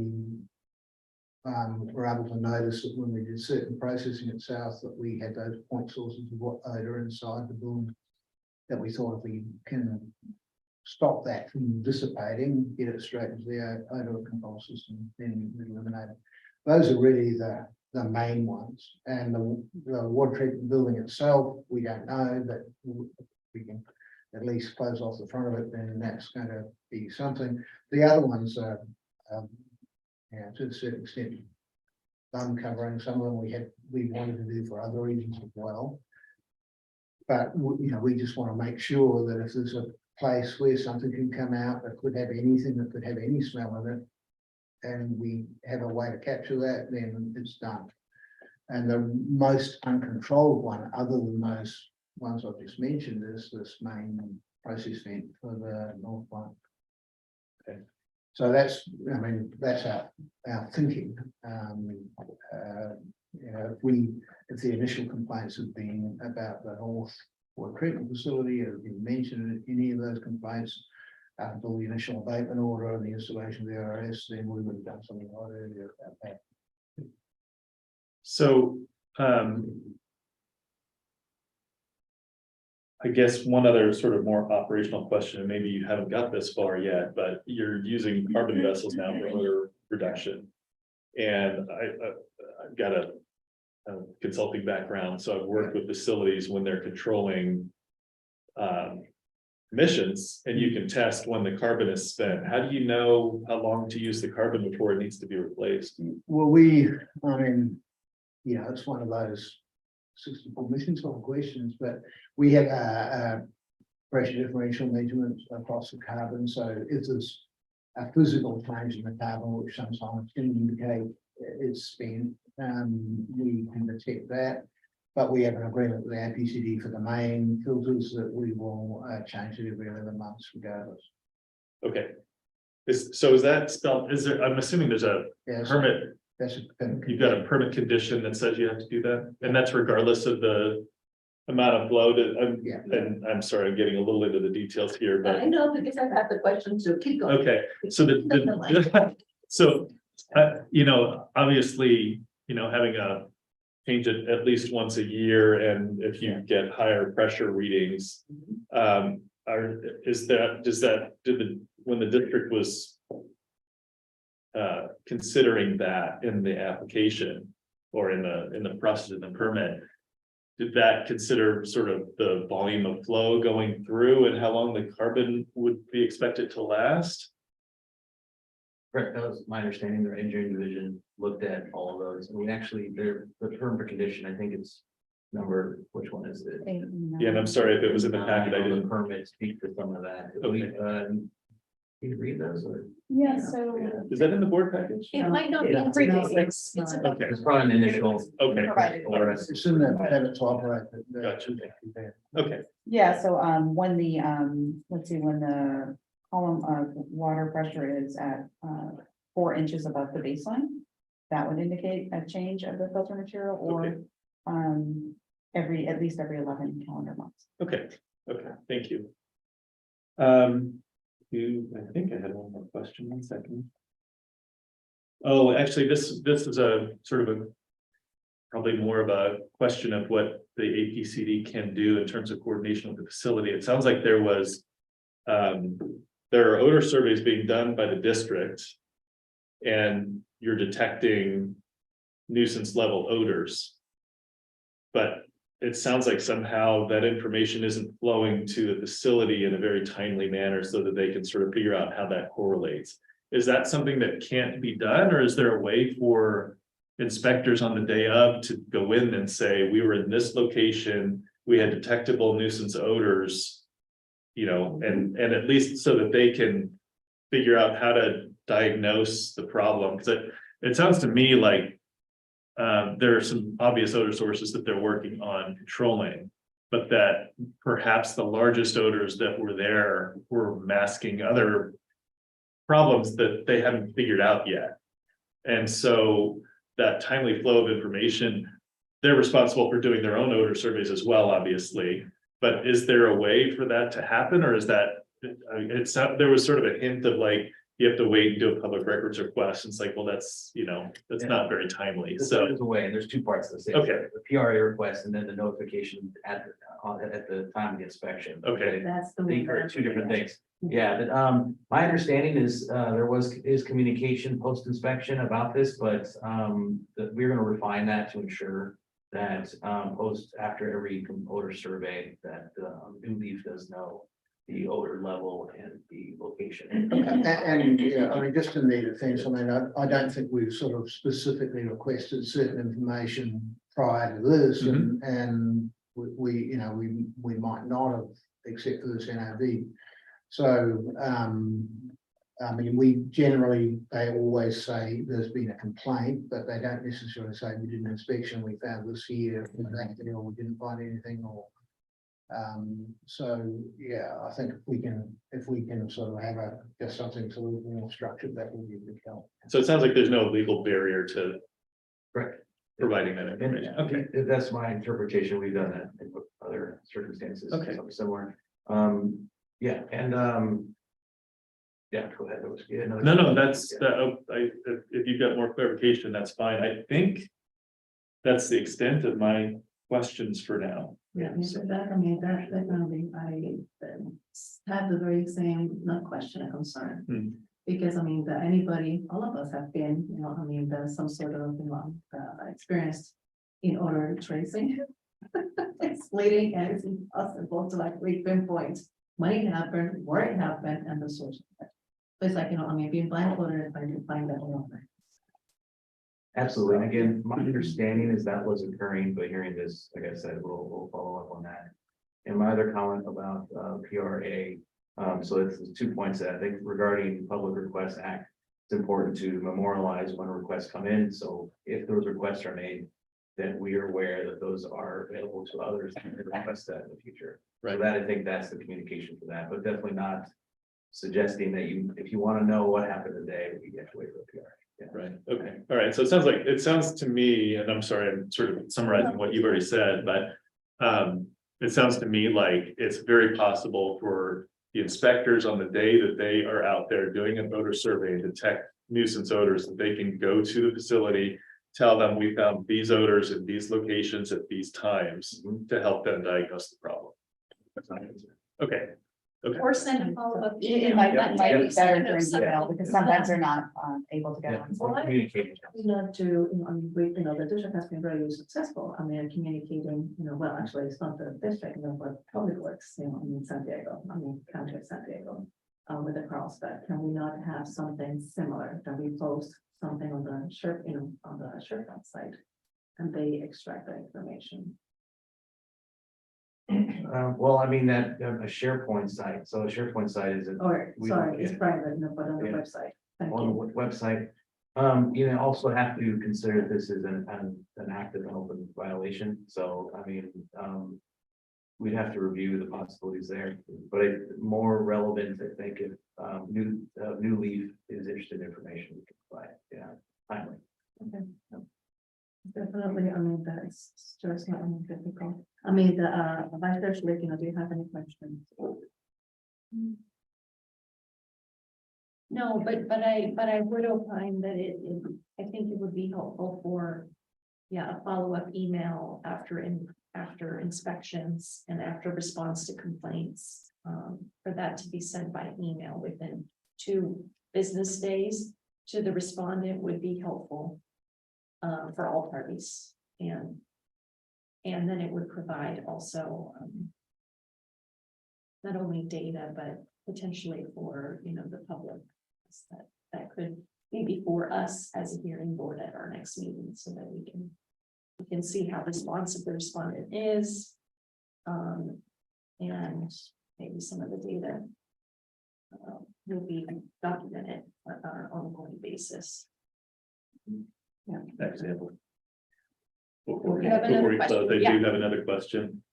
were able to notice that when we did certain processing at South, that we had those point sources of odor inside the building, that we thought if we can stop that from dissipating, get it straight into the odor control system, then we eliminate it. Those are really the main ones. And the water treatment building itself, we don't know, but we can at least close off the front of it, then that's going to be something. The other ones are, to a certain extent, uncovering. Some of them we wanted to do for other reasons as well. But we just want to make sure that if there's a place where something can come out that could have anything that could have any smell in it, and we have a way to capture that, then it's done. And the most uncontrolled one, other than those ones I've just mentioned, is this main process vent for the North Plant. Okay. So that's our thinking. If the initial complaints have been about the North Water Treatment Facility, or been mentioned in any of those complaints until the initial abatement order and the installation of the RS, then we would have done something right earlier about that. So, I guess one other sort of more operational question, and maybe you haven't got this far yet, but you're using carbon vessels now for odor reduction. And I've got a consulting background, so I've worked with facilities when they're controlling emissions, and you can test when the carbon is spent. How do you know how long to use the carbon before it needs to be replaced? Well, it's one of those 64 million sort of questions, but we have pressure differential measurements across the carbon. So if there's a physical change in the carbon, which sometimes can indicate it's spent, we can detect that. But we have an agreement with the APCD for the main filters that we will change it every 11 months regardless. Okay. So is that spelled, I'm assuming there's a Yeah, so permit, that's you've got a permit condition that says you have to do that, and that's regardless of the amount of flow that, Yeah. and I'm sorry, I'm getting a little into the details here, but. I know, because I've had the question too, keep going. Okay, so so, obviously, having a change it at least once a year, and if you get higher pressure readings. When the district was considering that in the application or in the process of the permit, did that consider sort of the volume of flow going through and how long the carbon would be expected to last? Correct, that was my understanding. Their engineering division looked at all of those. And we actually, the term for condition, I think it's number, which one is it? Yeah, and I'm sorry if it was in the packet, I The didn't. permit speak to some of that. Okay. Can you read those or? Yeah, so. Is that in the board package? It might not be Yeah. previous, it's about Okay, It's probably an initial. okay, Provided. all right, It's in the habit to operate. Gotcha. okay, Yeah, so when the let's see, when the column of water pressure is at 4 inches above the baseline, that would indicate a change of the filter material Okay. or at least every 11 calendar months. okay, thank you. I think I had one more question, 1 second. Oh, actually, this is a sort of probably more of a question of what the APCD can do in terms of coordination with the facility. It sounds like there are odor surveys being done by the district, and you're detecting nuisance level odors. But it sounds like somehow that information isn't flowing to the facility in a very timely manner so that they can sort of figure out how that correlates. Is that something that can't be done, or is there a way for inspectors on the day of to go in and say, we were in this location, we had detectable nuisance odors, and at least so that they can figure out how to diagnose the problem? Because it sounds to me like there are some obvious odor sources that they're working on controlling, but that perhaps the largest odors that were there were masking other problems that they haven't figured out yet. And so that timely flow of information, they're responsible for doing their own odor surveys as well, obviously. But is there a way for that to happen, or is that there was sort of a hint of like, you have to wait and do a public records request. It's like, well, that's not very timely. So There's a way, and there's two parts to this. Okay. The PRA request and then the notification at the time of the inspection. Okay. That's the. They are two different things. Yeah, that, my understanding is, there is communication post-inspection about this, but, that we're gonna refine that to ensure that, after every odor survey, that, New Leaf does know the odor level and the location. And yeah, I mean, just in the defense, I mean, I don't think we've sort of specifically requested certain information prior to this, and we might not have, except for this NRV. So, I mean, they always say there's been a complaint, but they don't necessarily say we did an inspection, we found this here, or we didn't find anything, or. So, yeah, I think if we can sort of have just something a little more structured, that would be a big help. it sounds like there's no legal barrier to Correct. providing that information. Okay. That's my interpretation. We've done that in other circumstances. Okay. Something similar. Yeah, and, yeah, go ahead. That was good. No, that's if you've got more clarification, that's fine. I think that's the extent of my questions for now. Yeah, definitely, I have the very same, not question, a concern. Because anybody, all of us have been, there's some sort of, experience in order tracing. It's fleeting and it's impossible to really pinpoint when it happened, where it happened, and the source of it. So it's like, being blindfolded, if I can find that one. Absolutely. And again, my understanding is that was occurring, but hearing this, like I said, we'll follow up on that. And my other comment about PRA, so it's 2 points that I think regarding Public Requests Act. It's important to memorialize when requests come in, so if those requests are made, then we are aware that those are available to others to request that in the future. So Right. that, I think that's the communication for that, but definitely not suggesting that if you want to know what happened today, you have to wait for the PRA. Yeah. Right, okay, all right, so it sounds to me, and I'm sorry, I'm sort of summarizing what you've already said, but. It sounds to me like it's very possible for the inspectors on the day that they are out there doing an odor survey and detect nuisance odors, that they can go to the facility. Tell them we found these odors at these locations at these times to help them diagnose the problem. Okay. Okay. Or send a follow-up. It might be better You know, through something. email, because sometimes they're not able to get Yeah, on. or communication. Not to, the district has been very successful, communicating, well, actually, it's not the district, but Public Works, in San Diego, County of San Diego. With the CROSSPEC, can we not have something similar, that we post something on the on the SharePoint site? And they extract the information. Well, I mean, that a SharePoint site, so a SharePoint site is Or, We sorry, don't- it's yeah. private, but on the Yeah. website. Thank on you. the website. Also have to consider this as an active and open violation, so I mean, we'd have to review the possibilities there, but more relevant, I think, if New Leaf is interested in information, we can provide, timely. Definitely, that's just not difficult. The Vice Chair, do you have any questions? No, but I would opine that I think it would be helpful for, a follow-up email after inspections and after response to complaints. For that to be sent by email within 2 business days to the respondent would be helpful. For all parties, and then it would provide also. Not only data, but potentially for, the public. That could maybe for us as a hearing board at our next meeting, so that we can see how responsive the respondent is. And maybe some of the data. Will be documented on an ongoing basis. Example. You have another Before we close, I question? Yeah. do have another question.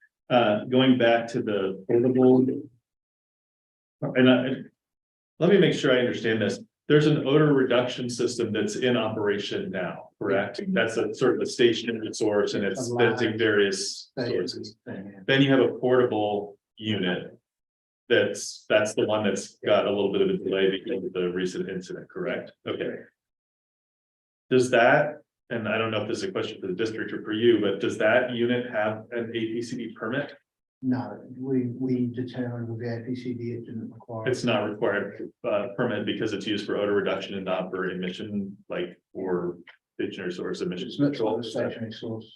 Going back to the portable. And let me make sure I understand this. There's an odor reduction system that's in operation now, correct? That's a sort of a stationary source, and it's venting various sources. Then you have a portable unit. That's the one that's got a little bit of a delay because of the recent incident, correct? Okay. Does that, and I don't know if this is a question for the district or for you, but does that unit have an APCD permit? No, we determined with the APCD, it didn't require. It's not required permit because it's used for odor reduction and not for emission, like for stationary source emission It's not control. the stationary source.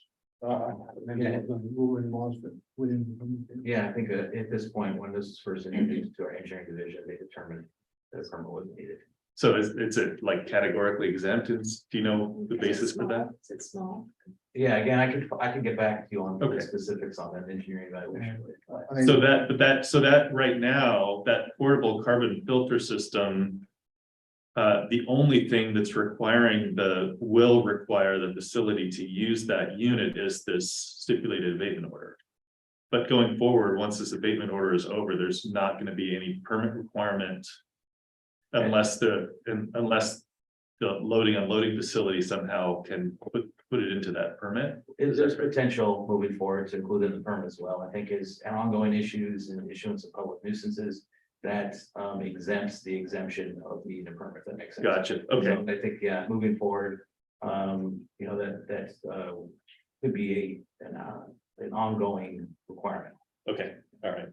Maybe what the ruling was, but we didn't. Yeah, I think at this point, when this was first introduced to our engineering division, they determined that a permit was needed. So is it like categorically exempt? Do you know the basis for that? Is it small? Yeah, again, I can get back to you on Okay. the specifics on that engineering evaluation. I mean, So that right now, that portable carbon filter system. The only thing that's will require the facility to use that unit is this stipulated abatement order. But going forward, once this abatement order is over, there's not going to be any permit requirement. Unless the loading unloading facility somehow can put it into that permit. There's potential moving forward to include in the permit as well, I think is an ongoing issues and issuance of public nuisances. That exempts the exemption of the permit, that makes sense. Gotcha, okay, So I think, moving forward, that could be an ongoing requirement. okay, all right.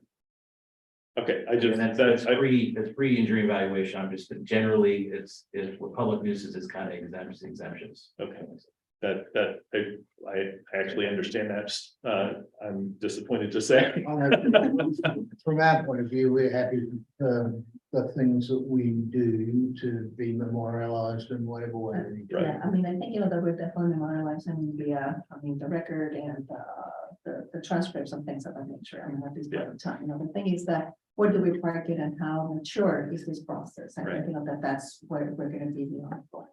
Okay, I And just, that's free injury evaluation. I'm just generally, it's what public nuisance is kind of exemptions. okay, I actually understand that. I'm disappointed to say. From our point of view, we're happy the things that we do to be memorialized in whatever way. we do. Right. Yeah, I think, that we're definitely memorializing the record and the transcripts and things of that nature, I mean, at this point in time, the thing is that, where do we park it and how mature is this process? I think, that's where we're gonna be, for.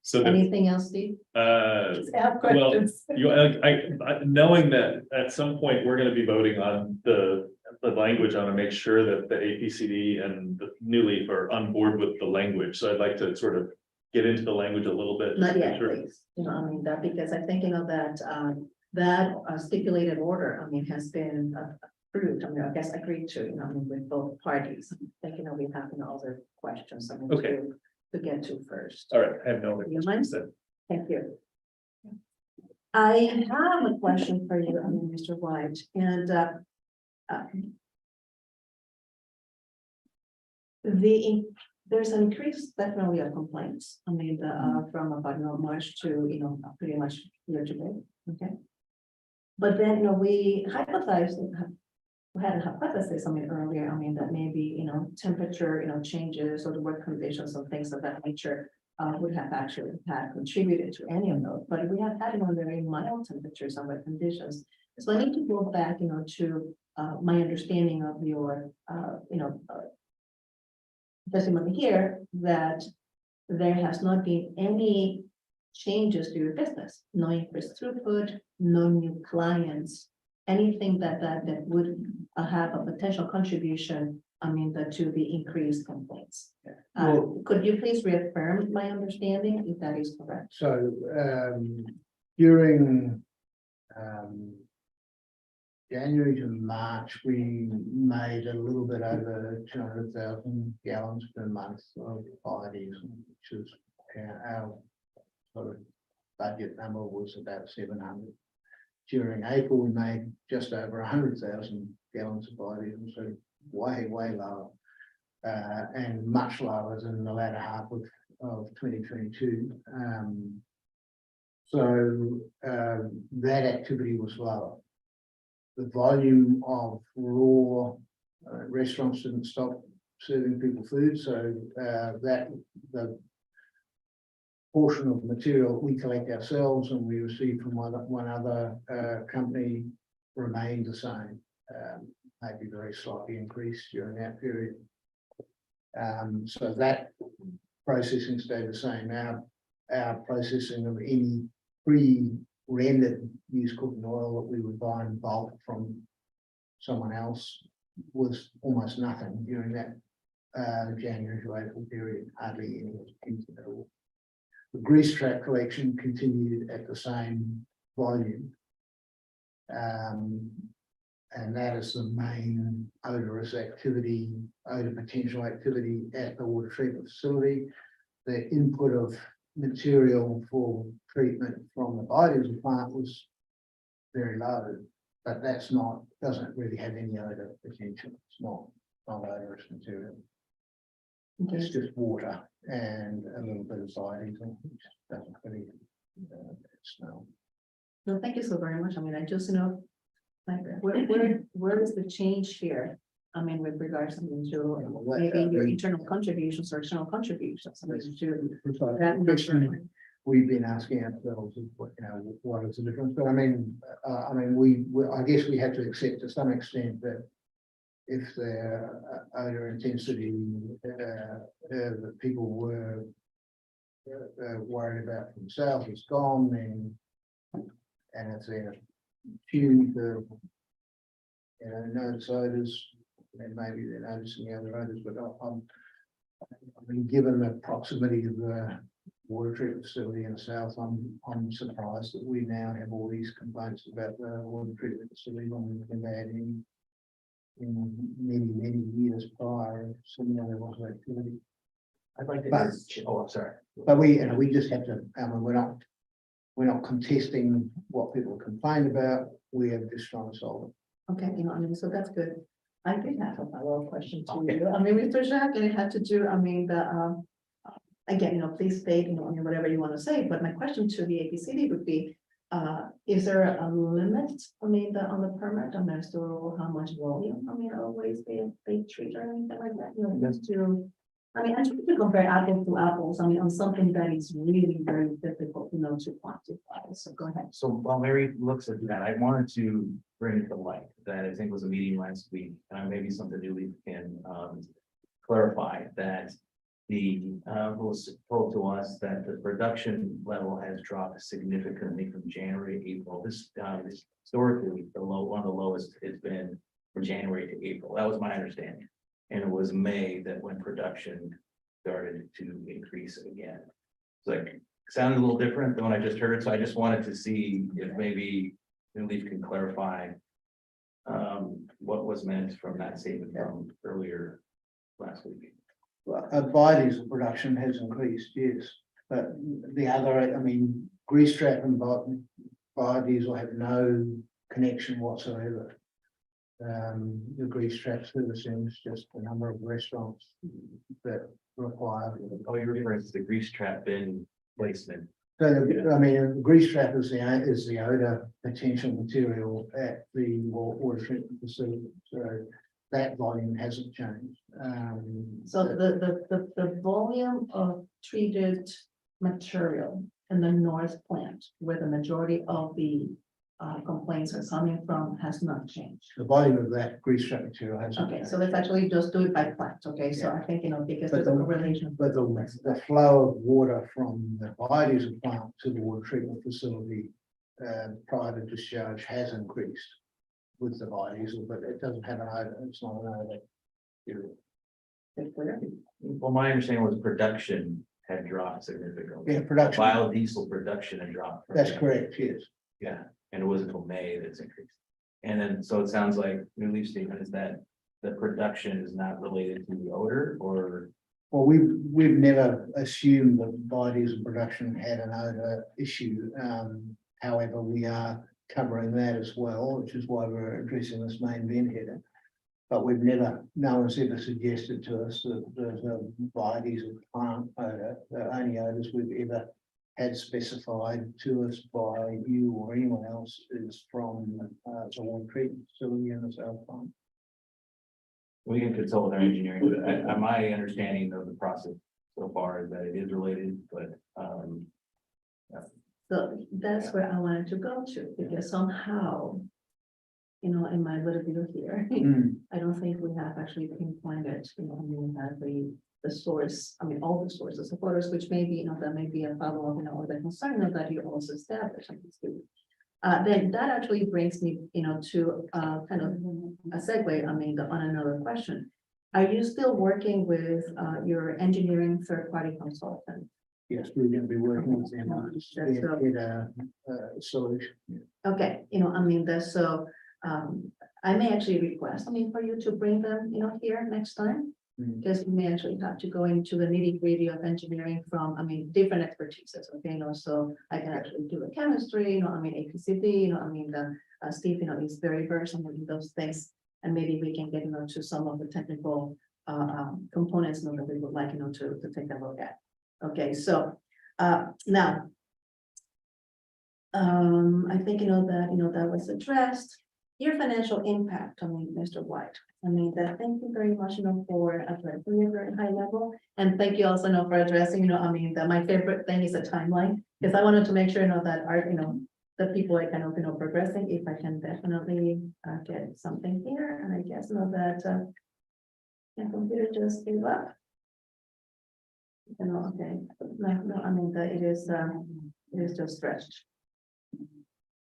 So, Anything else, Steve? Just have well, questions. knowing that at some point, we're gonna be voting on the language, I wanna make sure that the APCD and the New Leaf are on board with the language, so I'd like to sort of get into the language a little bit. Not yet, Sure. please, that, because I think, that stipulated order, has been approved, I guess agreed to, with both parties. I think, we have other questions, Okay. to get to first. All right, I have no other You mind? questions. Thank you. I have a question for you, Mr. White, and there's an increase definitely of complaints, from about March to, pretty much year to date, okay? But then, we hypothesized, we had a hypothesis, earlier, that maybe, temperature, changes or the work conditions or things of that nature would have actually had contributed to any of those, but we have had, very mild temperatures and weather conditions. So I need to go back, to my understanding of your, testimony here, that there has not been any changes to your business, no increased throughput, no new clients, anything that would have a potential contribution, to the increased complaints. Could you please reaffirm my understanding if that is correct? So, during, January to March, we made a little bit over 200,000 gallons per month of biodiesel, which is our sort of budget number was about 700. During April, we made just over 100,000 gallons of biodiesel, so way lower, and much lower than the latter half of 2022. So that activity was lower. The volume of raw restaurants didn't stop serving people food, so that the portion of material we collect ourselves and we receive from one other company remained the same, maybe very slightly increased during that period. So that processing stayed the same. Our processing of any pre-rendered used cooking oil that we would buy in bulk from someone else was almost nothing during that January to April period, hardly any at all. The grease trap collection continued at the same volume. And that is the main odorous activity, odor potential activity at the water treatment facility. The input of material for treatment from the biodiesel plant was very low, but doesn't really have any odor potential. It's not odorous material. Okay. It's just water and a little bit of biodiesel, which doesn't really smell. No, thank you so very much. I just like where is the change here? With regards to maybe your internal contributions or external contributions. We've been asking ourselves, what is the difference? But I guess we have to accept to some extent that if the odor intensity that people were worried about themselves is gone, then and if they're tuned to notice odors, then maybe they're noticing the other odors. But given the proximity of the water treatment facility in the south, I'm surprised that we now have all these complaints about the water treatment facility when we've had in many years prior. Similar levels of activity. I'd like to. But, I'm sorry. But we just have to. We're not contesting what people complain about. We have just trying to solve it. Okay, so that's good. I did have a follow-up question to you. Mr. Jacques, and it had to do, again, please state, whatever you want to say, but my question to the APCD would be, is there a limit, on the permit, as to how much volume, always they treat or anything like that, just to, I mean, I'm trying to compare apples to apples, I mean, on something that is really very difficult, to quantify, so go ahead. So while Mary looks at that, I wanted to bring to light that I think was a meeting last week, maybe something Julie can clarify that was told to us that the production level has dropped significantly from January to April. This historically, one of the lowest it's been from January to April. That was my understanding. And it was May that when production started to increase again. It's like, sounded a little different than what I just heard, so I just wanted to see if maybe Leaf can clarify what was meant from that statement from earlier last week. Well, biodiesel production has increased, yes, but the other, I mean, grease trap and biodiesel have no connection whatsoever. The grease trap servicing is just a number of restaurants that require. Oh, you're referring to the grease trap bin placement. So, I mean, the grease trap is the odor potential material at the water treatment facility, so that volume hasn't changed. So the volume of treated material in the north plant, where the majority of the complaints are coming from, has not changed. The volume of that grease trap material hasn't Okay, changed. so let's actually just do it by plant, okay, so I think, because But there's a correlation. But the flow of water from the biodiesel plant to the water treatment facility prior to discharge has increased with the biodiesel, but it doesn't have an odor, it's not an odor. Is it clear? Well, my understanding was production had dropped significantly. Yeah, production, Biodiesel production had dropped. that's correct, yes. Yeah, and it wasn't until May that it's increased. And then, so it sounds like New Leaf statement is that the production is not related to the odor or. Well, we've never assumed that biodiesel production had an odor issue. However, we are covering that as well, which is why we're addressing this main vent header. But no one's ever suggested to us that there's a biodiesel plant odor. The only odors we've ever had specified to us by you or anyone else is from the water treatment facility in the South Pond. We can consult with our engineering, but my understanding of the process so far is that it is related, but So that's where I wanted to go to, because somehow, in my little video here, I don't think we have actually pinpointed, the source, all the sources of photos, which may be, that may be a follow-up, or the concern that you also established. Then that actually brings me, to kind of a segue, on another question. Are you still working with your engineering third-party consultant? Yes, we're going to be working with them on That's to get a solution. Okay, I may actually request, for you to bring them, here next time. Because you may actually have to go into the nitty-gritty of engineering from, different expertises, okay, so I can actually do the chemistry, APCD, Steve, is very versed in those things. And maybe we can get, to some of the technical components, that we would like, to take a look at. Okay, so now, I think, that was addressed. Your financial impact, Mr. White. Thank you very much, for addressing a very high level. And thank you also, for addressing, that my favorite thing is a timeline. Because I wanted to make sure, that our, the people are kind of, progressing. If I can definitely get something here. And I guess, that my computer just gave up. Okay. No, that it is just stretched.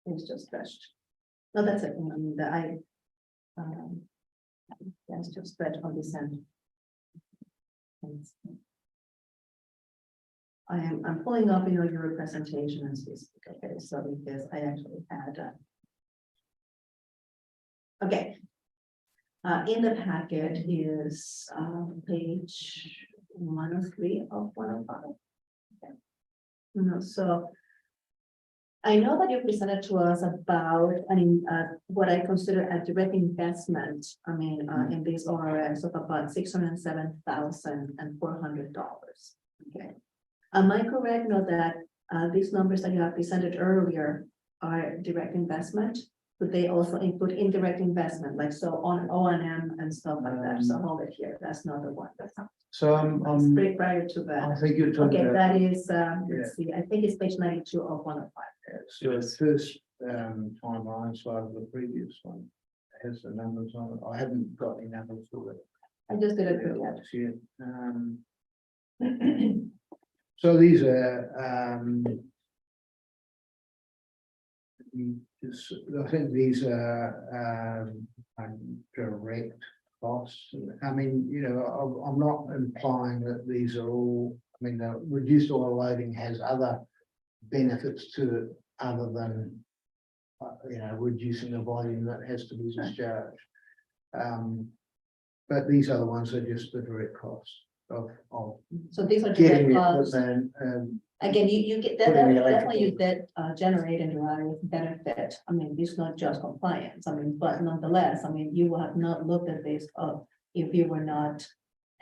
It's just stretched. No, that's it. That's just stretch on this end. I'm pulling up, your presentation as we speak. Okay, so because I actually had. Okay. In the packet is page 103 of 105. Okay. So I know that you presented to us about, what I consider a direct investment, in this ORS of about $607,400. Okay. Am I correct, that these numbers that you have presented earlier are direct investment? Could they also include indirect investment, like so on O&M and stuff like that? So hold it here, that's not the one, that's So straight prior to I that. think you're talking Okay, about. that is, let's see, I think it's page 92 of 105. So the first timeline slide of the previous one has the numbers on it. I haven't got any numbers for it. I just did it for that. Yeah. So these are I think these are direct costs. I mean, you know, I'm not implying that these are all, I mean, reduced oil loading has other benefits to it other than you know, reducing the volume that has to be discharged. But these are the ones that are just the direct cost of So these are getting direct the costs. equipment. Again, you get that, Putting the definitely you electrical- did generate and derive benefit. I mean, it's not just compliance. I mean, but nonetheless, I mean, you would have not looked at this if you were not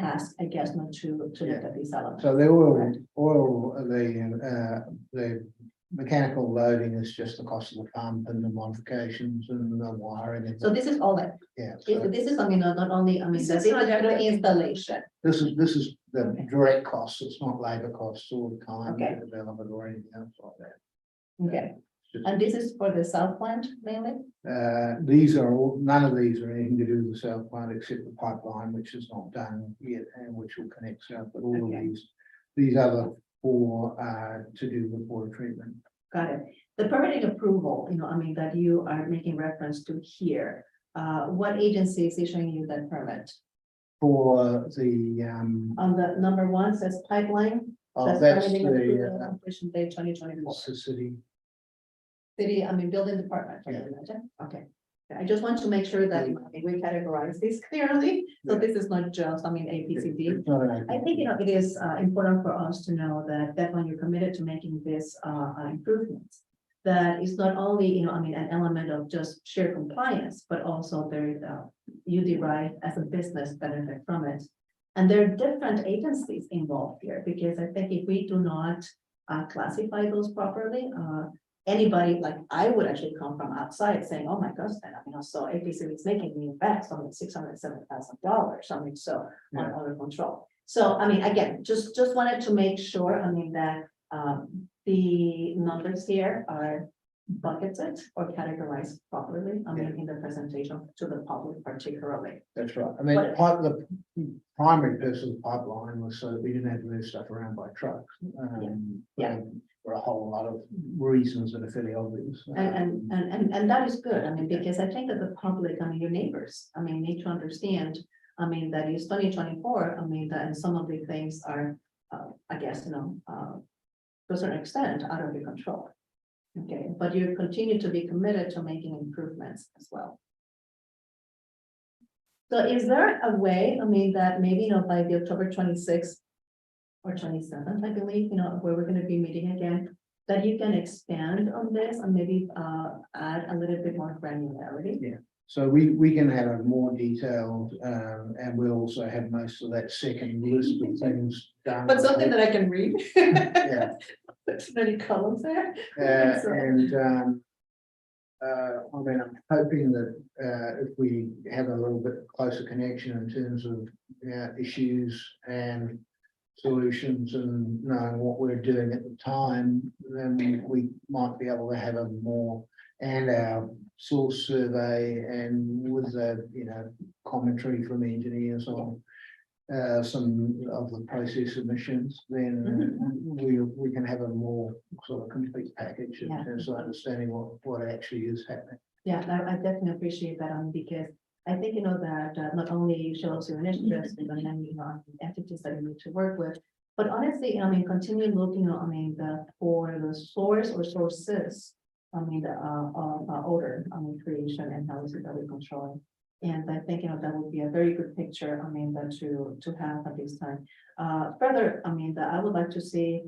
tasked, I guess, not to look at these elements. So the the mechanical loading is just the cost of the pump and the modifications and the wiring. And So this is all that. yeah, This so this is, I mean, not only, I mean, This this is is not the everything. installation. this is the Okay. direct costs. It's not labor costs all the time Okay. to develop it or anything else like that. Okay, It's just- and this is for the south plant mainly? These are all, none of these are anything to do with the south plant except the pipeline, which is not done yet and which will connect south, but all Okay. of these other four are to do with water treatment. Got it. The permitting approval, you know, I mean, that you are making reference to here, what agency is issuing you that permit? For the, On the number one says pipeline. oh, Says that's permitting approval, the, completion date 2024. it's the city. City, I mean, building department, I Yeah. imagine. Okay. I just want to make sure that I mean, we categorize this clearly, so Yeah. this is not just, I mean, APCD. It's not an I think, you know, it is important for us to know that when you're committed to making this improvements, that is not only, you know, I mean, an element of just sheer compliance, but also there, you derive as a business benefit from it. And there are different agencies involved here, because I think if we do not classify those properly, anybody, like I would actually come from outside saying, oh my gosh, I mean, so APCD is making me invest something $607,000, something so on under control. So, I mean, again, just wanted to make sure, I mean, that the numbers here are bucketed or categorized properly, I mean, in the presentation to the public particularly. That's right. I mean, What- the primary purpose of the pipeline was so that we didn't have to move stuff around by trucks. Yeah. For a whole lot of reasons that are fairly obvious. And that is good, I mean, because I think that the public, I mean, your neighbors, I mean, need to understand, I mean, that is 2024, I mean, that and some of the things are, I guess, you know, to a certain extent, out of your control. Okay, but you continue to be committed to making improvements as well. So is there a way, I mean, that maybe, you know, by the October 26th or 27th, I believe, you know, where we're gonna be meeting again, that you can expand on this and maybe add a little bit more granularity? So we can have a more detailed, and we'll also have most of that second list of things done. But something that I can read. Yeah. There's many columns there. So- I mean, I'm hoping that if we have a little bit closer connection in terms of issues and solutions and knowing what we're doing at the time, then we might be able to have a more, and our source survey and with the, you know, commentary from engineers on some of the process emissions, then we can have a more sort of complete package in Yeah. terms of understanding what actually is happening. Yeah, I definitely appreciate that, because I think, you know, that not only shows your initiatives, but then, you know, entities that you need to work with. But honestly, I mean, continue looking, I mean, for the source or sources, I mean, odor, I mean, creation and how is it that we control it. And I think, you know, that would be a very good picture, I mean, that to have at this time. Further, I mean, that I would like to see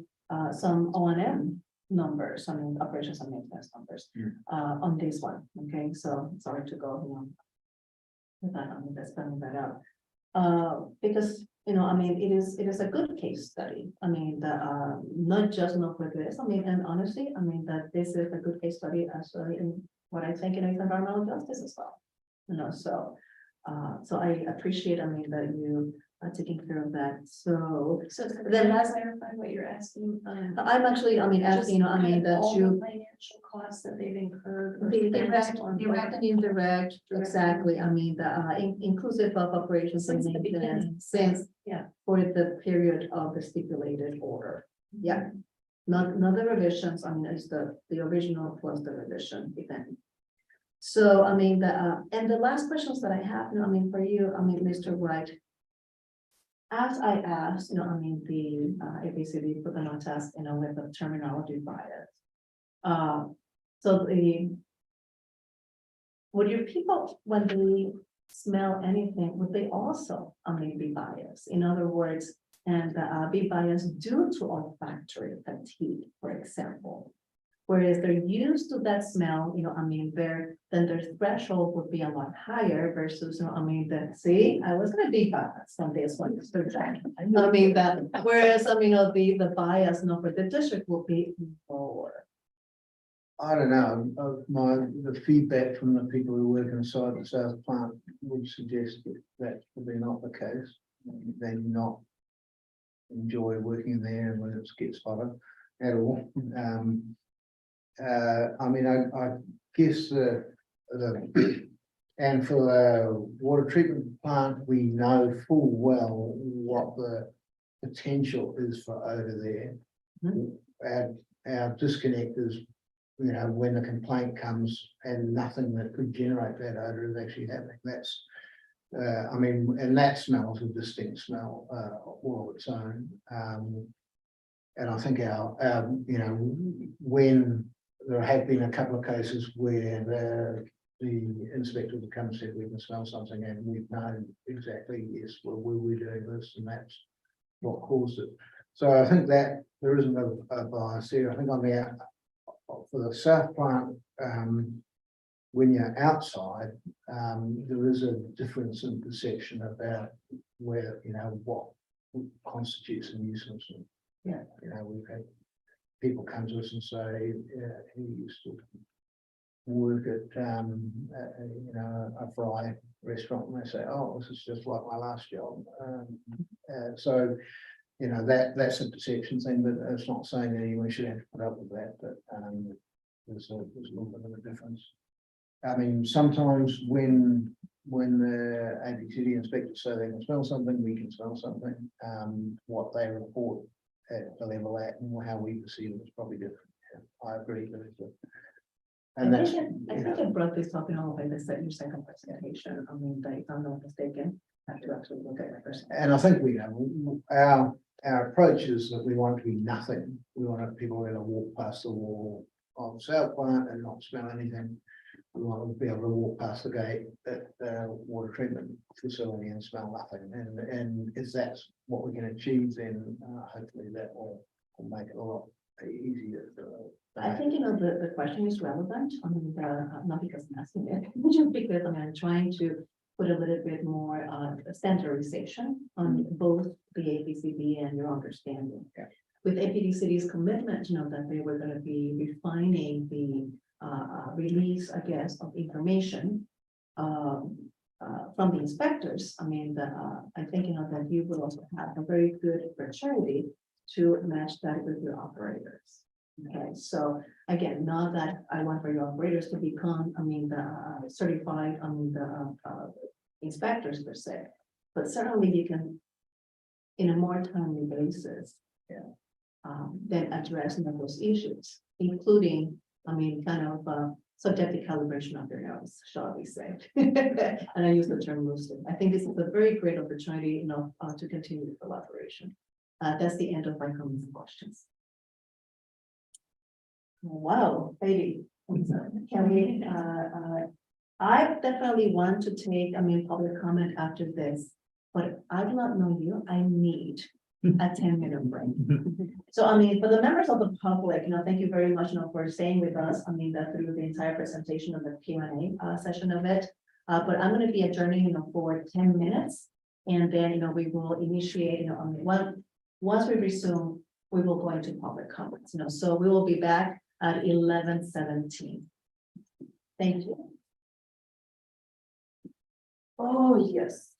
some O&M numbers, I mean, operations and maintenance numbers on this one, okay, so sorry to go, you know. With that, I mean, that's spelling that out. Because, you know, I mean, it is a good case study. I mean, not just for this, I mean, and honestly, I mean, that this is a good case study as in what I think is environmental justice as well. So I appreciate, that you are taking care of that, so. So Then then last- clarify what you're asking. I'm actually, asking, that All you. the financial costs that they've incurred. or The spent direct, on direct and indirect, exactly, inclusive of operations and Since the maintenance, beginning. since. Yeah. For the period of the stipulated order, yeah, not the revisions, it's the original plus the revision, if any. So, and the last questions that I have, for you, Mr. Wright. As I asked, the APCD put them on test, with the terminology bias. So would your people, when they smell anything, would they also, be biased? In other words, and be biased due to olfactory fatigue, for example. Whereas they're used to that smell, then their threshold would be a lot higher versus, see, I was gonna be biased on this one, Mr. Jack. Whereas, the bias, for the district will be lower. I don't know, the feedback from the people who work inside the South plant would suggest that that's probably not the case. They do not enjoy working there when it gets hotter at all. I guess and for the water treatment plant, we know full well what the potential is for odor there. Our disconnect is, when the complaint comes and nothing that could generate that odor is actually happening. That's, and that smell is a distinct smell all of its own. And I think when there have been a couple of cases where the inspector would come and said, we can smell something, and we've known exactly, yes, well, we were doing this, and that's what caused it. So I think that there isn't a bias there. I think on the for the South plant, when you're outside, there is a difference in perception about where, what constitutes a nuisance. And, we've had people come to us and say, he used to work at, a fry restaurant, and they say, oh, this is just like my last job. So, that's a perception thing, but it's not saying that anyone should have to put up with that, but there's a little bit of a difference. Sometimes when the APCD inspectors say they can smell something, we can smell something. What they report at the level at and how we perceive it is probably different. Yeah, I agree with it. And I that's, think I brought this up in all of this, that your second presentation, if I'm not mistaken, I have to actually look at my first. and I think our approach is that we want it to be nothing. We want people to walk past the wall of the South plant and not smell anything. We want to be able to walk past the gate at the water treatment facility and smell nothing. And if that's what we can achieve, then hopefully that will make it a lot easier. I think, the question is relevant, not because I'm asking it, just because I'm trying to put a little bit more standardization on both the APCD and your understanding. Yeah. With APCD's commitment, that they were going to be refining the release, I guess, of information from the inspectors. I think, that you will also have a very good opportunity to match that with your operators. Okay, so again, not that I want for your operators to become, the certified, the inspectors per se, but certainly you can, in a more timely basis, then address those issues, including, subjective calibration of their nose, shall we say? And I use the term loosely. I think this is a very great opportunity, to continue the collaboration. That's the end of my comments and questions. Wow, baby. Can we, I definitely want to take, public comment after this, but I do not know you, I need a 10-minute break. So, for the members of the public, thank you very much, for staying with us, that through the entire presentation of the Q&A session of it. But I'm gonna be adjourning, for 10 minutes, and then, we will initiate, once we resume, we will go into public comments, so we will be back at 11:17. Thank you. Oh, yes.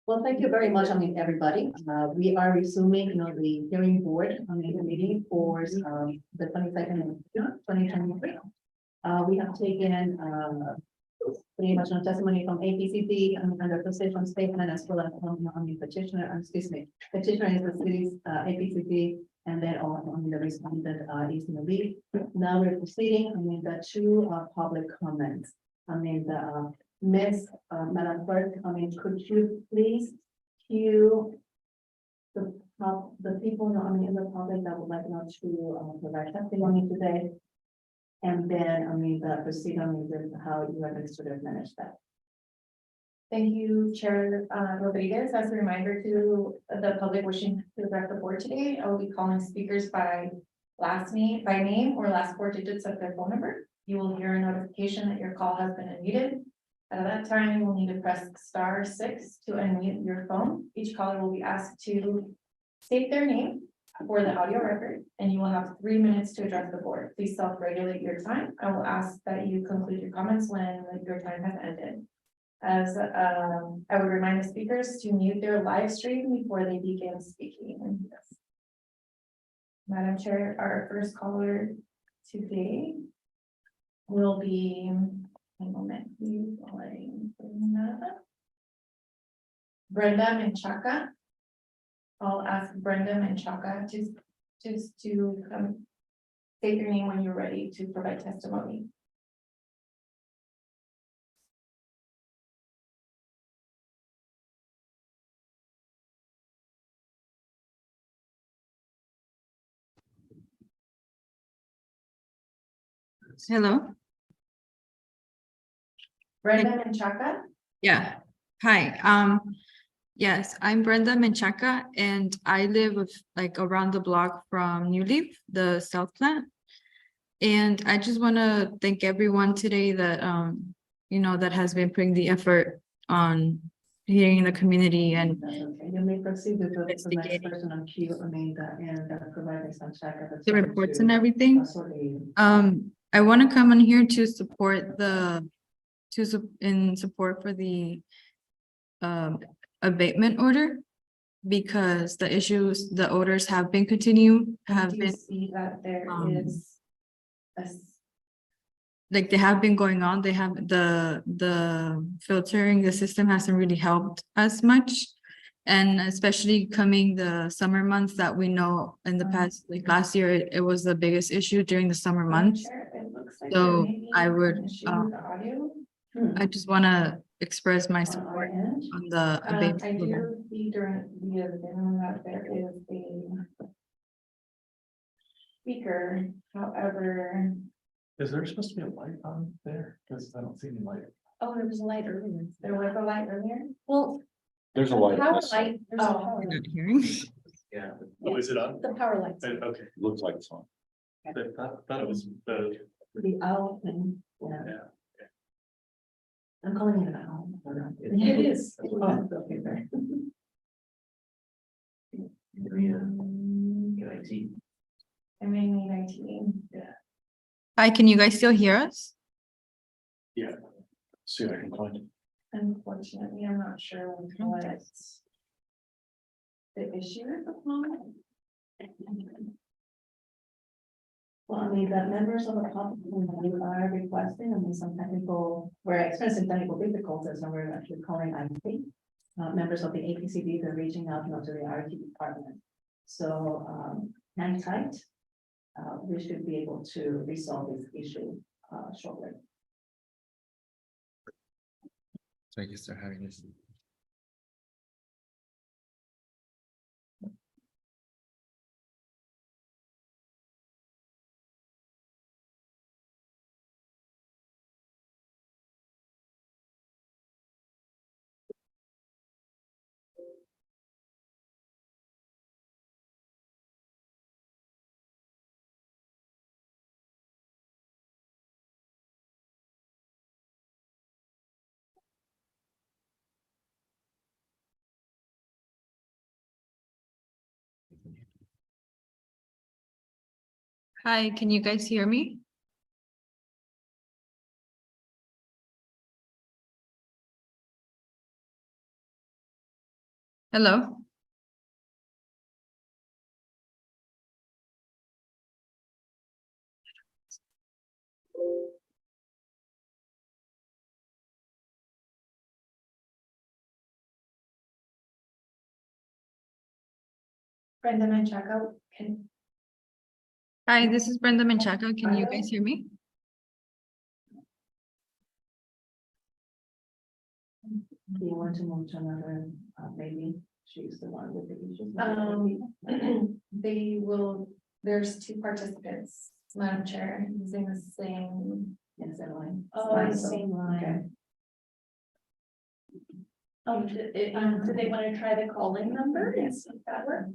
Well, thank you very much, everybody. We are resuming, the hearing board, the meeting for, the 22nd of June, 2023. We have taken, pretty much no testimony from APCD under position statement as well as petitioner, petitioner is the city's, APCD, and then on the respondent, is in the lead. Now we're proceeding, the two, public comments. Miss, Madam Clerk, could you please cue the people, in the public that would like to provide testimony today? And then, proceed with how you are going to sort of manage that. Thank you, Chair Rodriguez. As a reminder to the public wishing to address the board today, I will be calling speakers by name or last four digits of their phone number. You will hear a notification that your call has been unmuted. At that time, you will need to press *6 to unmute your phone. Each caller will be asked to state their name for the audio record, and you will have 3 minutes to address the board. Please self-regulate your time. I will ask that you conclude your comments when your time has ended. As I would remind the speakers to mute their live stream before they begin speaking. Yes. Madam Chair, our first caller today will be, a moment, please, Brenda Menchaca. I'll ask Brenda Menchaca to come state your name when you're ready to provide testimony. Hello. Brenda Menchaca. Yeah. Hi. Yes, I'm Brenda Menchaca and I live around the block from New Leaf, the South Plant. And I just want to thank everyone today that that has been putting the effort on hearing the community and Okay, you may proceed with the next person on queue, and providing some check. the reports and everything. I want to come on here to support in support for the abatement order because the orders have been Do you see that there is they have been going on. They have the filtering, the system hasn't really helped as much. And especially coming the summer months that we know in the past, last year, it was the biggest issue during the summer months. So I would, I just want to express my support on the I abatement. do see during the event that there is a speaker, however. Is there supposed to be a light on there? Because I don't see any light. Oh, there was a light earlier. There was a light earlier. Well, There's a light. power This- light, there's a Oh. power I'm light. not hearing. Yeah. Oh, is it on? The power lights. Okay, Looks like it's on. I thought it was, The owl thing, yeah. yeah. I'm calling it an owl. It is. Oh, okay, very. Can I see? I may need IT. Hi, can you guys still hear us? See if I can find it. Unfortunately, I'm not sure what the issue is at the moment. Well, the members of the public who are requesting, we're experiencing technical difficulties and we're actually calling IT. Members of the APCD, they're reaching out to the IT department. So, hang tight. We should be able to resolve this issue, shortly. Thank you for having this. Hi, can you guys hear me? Hello? Brenda Manchaca, can, Hi, this is Brenda Menchaca. Can you guys hear me? Do you want to move to another, maybe she's the one with the issues? they will, there's two participants, Madam Chair, using the same. Yes, Emily. Oh, I So, see. okay. Do they want to try the call-in number? Yes, that works.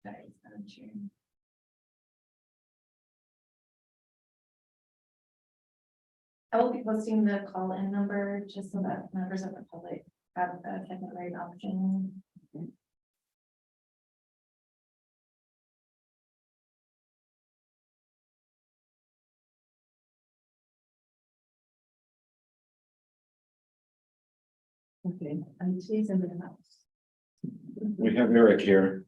Sorry, Madam Chair. I will be posting the call-in number just so that members of the public have a secondary option. Okay, and she's in the house. We have Eric here.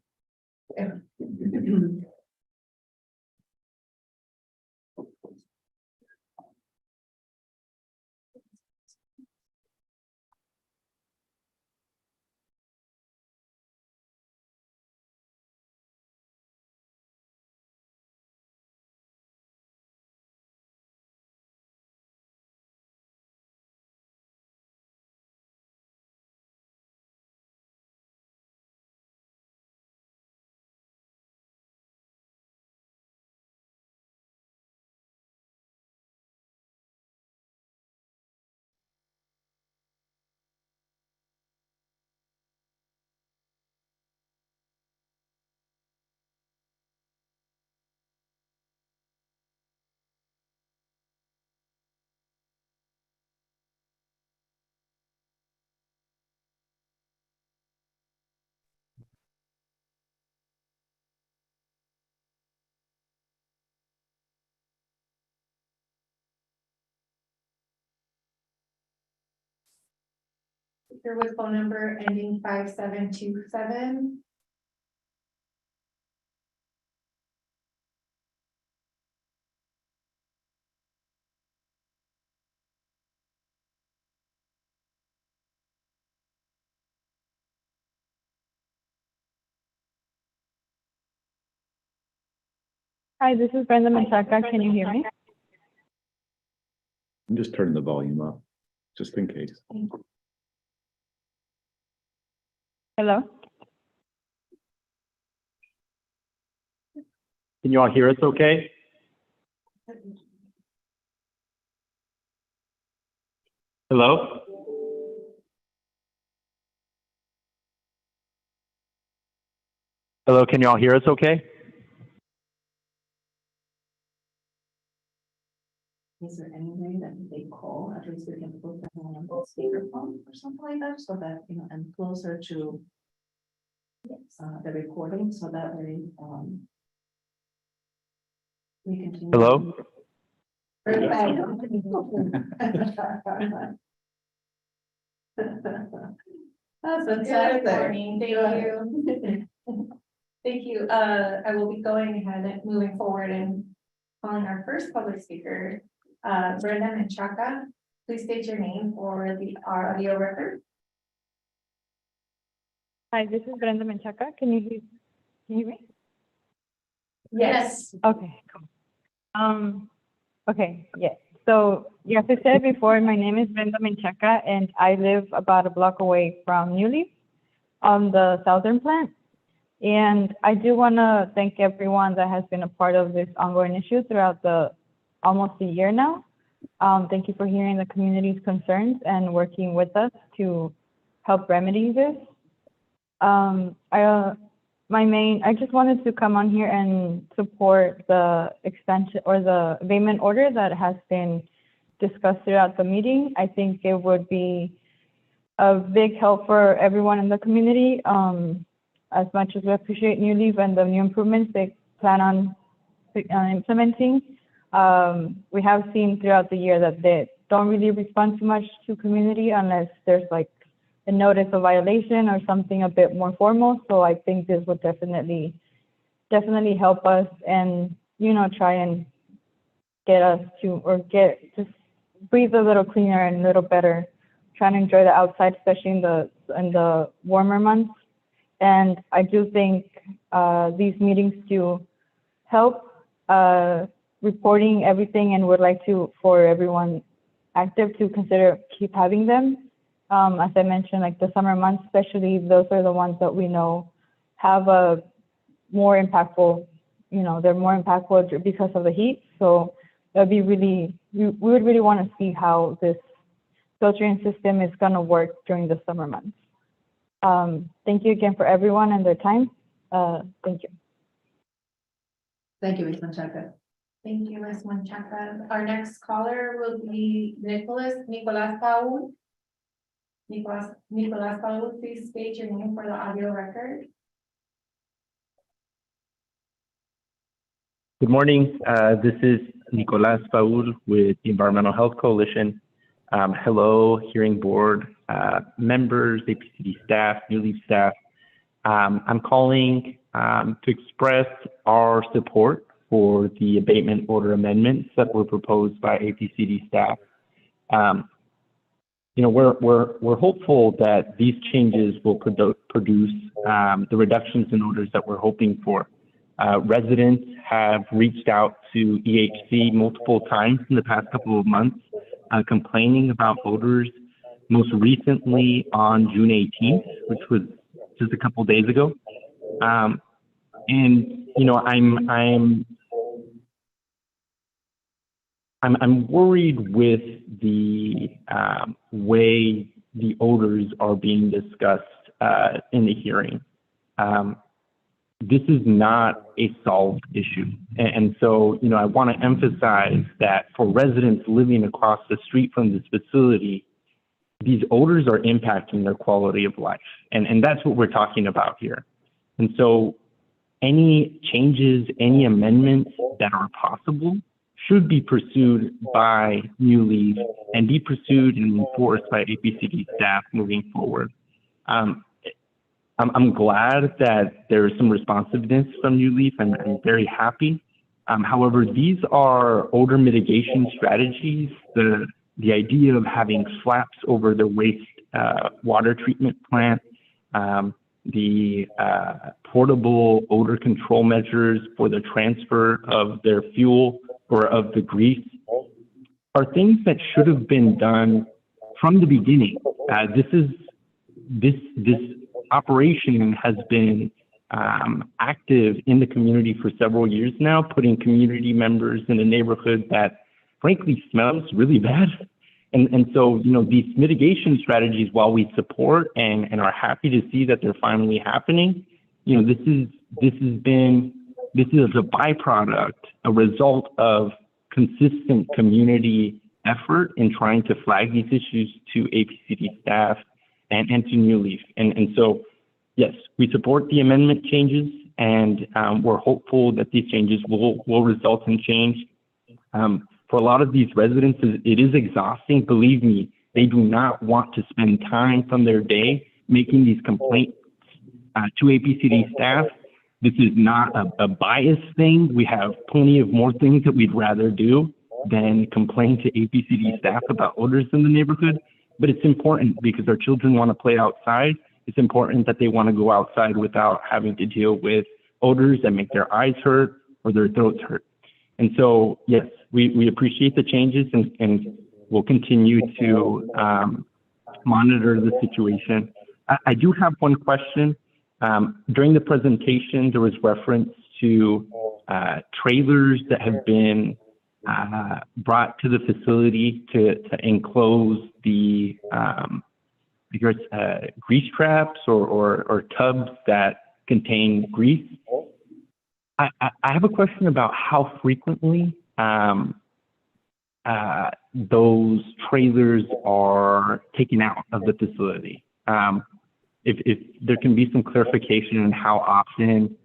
Here with phone number ending 5727. Hi, this is Brenda Menchaca. Can you hear me? I'm just turning the volume up, just in case. Hello? Can you all hear us okay? Hello? Hello, can you all hear us okay? Is there any way that they call, at least we can put them on a speakerphone or something like that, so that, you know, and closer to the recording, so that way, we continue. Hello? That's fantastic. Good morning, thank you. Thank you, I will be going ahead and moving forward and calling our first public speaker, Brenda Menchaca. Please state your name for our audio record. Hi, this is Brenda Menchaca. Can you hear me? Yes. Okay, cool. Okay, yes. So, as I said before, my name is Brenda Menchaca, and I live about a block away from New Leaf on the southern plant. And I do want to thank everyone that has been a part of this ongoing issue throughout the almost a year now. Thank you for hearing the community's concerns and working with us to help remedy this. I just wanted to come on here and support the extension or the abatement order that has been discussed throughout the meeting. I think it would be a big help for everyone in the community. As much as we appreciate New Leaf and the new improvements they plan on implementing, we have seen throughout the year that they don't really respond too much to community unless there's like a notice of violation or something a bit more formal. So I think this would definitely help us and, you know, try and get us to, or just breathe a little cleaner and a little better, trying to enjoy the outside, especially in the warmer months. And I do think these meetings do help reporting everything, and would like to, for everyone active, to consider keep having them. As I mentioned, like the summer months, especially, those are the ones that we know have a more impactful, you know, they're more impactful because of the heat. So that'd be really, we would really want to see how this filtering system is going to work during the summer months. Thank you again for everyone and their time. Thank you. Thank you, Ms. Menchaca. Thank you, Ms. Menchaca. Our next caller will be Nicolas Paul. Nicolas Paul, please state your name for the audio record. Good morning. This is Nicolas Paul with the Environmental Health Coalition. Hello, hearing board members, APCD staff, New Leaf staff. I'm calling to express our support for the abatement order amendments that were proposed by APCD staff. You know, we're hopeful that these changes will produce the reductions in odors that we're hoping for. Residents have reached out to EHC multiple times in the past couple of months, complaining about odors, most recently on June 18th, which was just a couple days ago. And you know, I'm worried with the way the odors are being discussed in the hearing. This is not a solved issue. And so, you know, I want to emphasize that for residents living across the street from this facility, these odors are impacting their quality of life. And that's what we're talking about here. And so any changes, any amendments that are possible should be pursued by New Leaf and be pursued and enforced by APCD staff moving forward. I'm glad that there is some responsiveness from New Leaf, and I'm very happy. However, these are odor mitigation strategies. The idea of having flaps over the waste water treatment plant, the portable odor control measures for the transfer of their fuel or of the grease are things that should have been done from the beginning. This operation has been active in the community for several years now, putting community members in a neighborhood that frankly smells really bad. And so, you know, these mitigation strategies, while we support and are happy to see that they're finally happening, you know, this is a byproduct, a result of consistent community effort in trying to flag these issues to APCD staff and to New Leaf. And so, yes, we support the amendment changes, and we're hopeful that these changes will result in change. For a lot of these residents, it is exhausting. Believe me, they do not want to spend time from their day making these complaints to APCD staff. This is not a biased thing. We have plenty of more things that we'd rather do than complain to APCD staff about odors in the neighborhood. But it's important because our children want to play outside. It's important that they want to go outside without having to deal with odors that make their eyes hurt or their throats hurt. And so, yes, we appreciate the changes, and we'll continue to monitor the situation. I do have one question. During the presentation, there was reference to trailers that have been brought to the facility to enclose the because grease traps or tubs that contain grease. I have a question about how frequently those trailers are taken out of the facility. If there can be some clarification on how often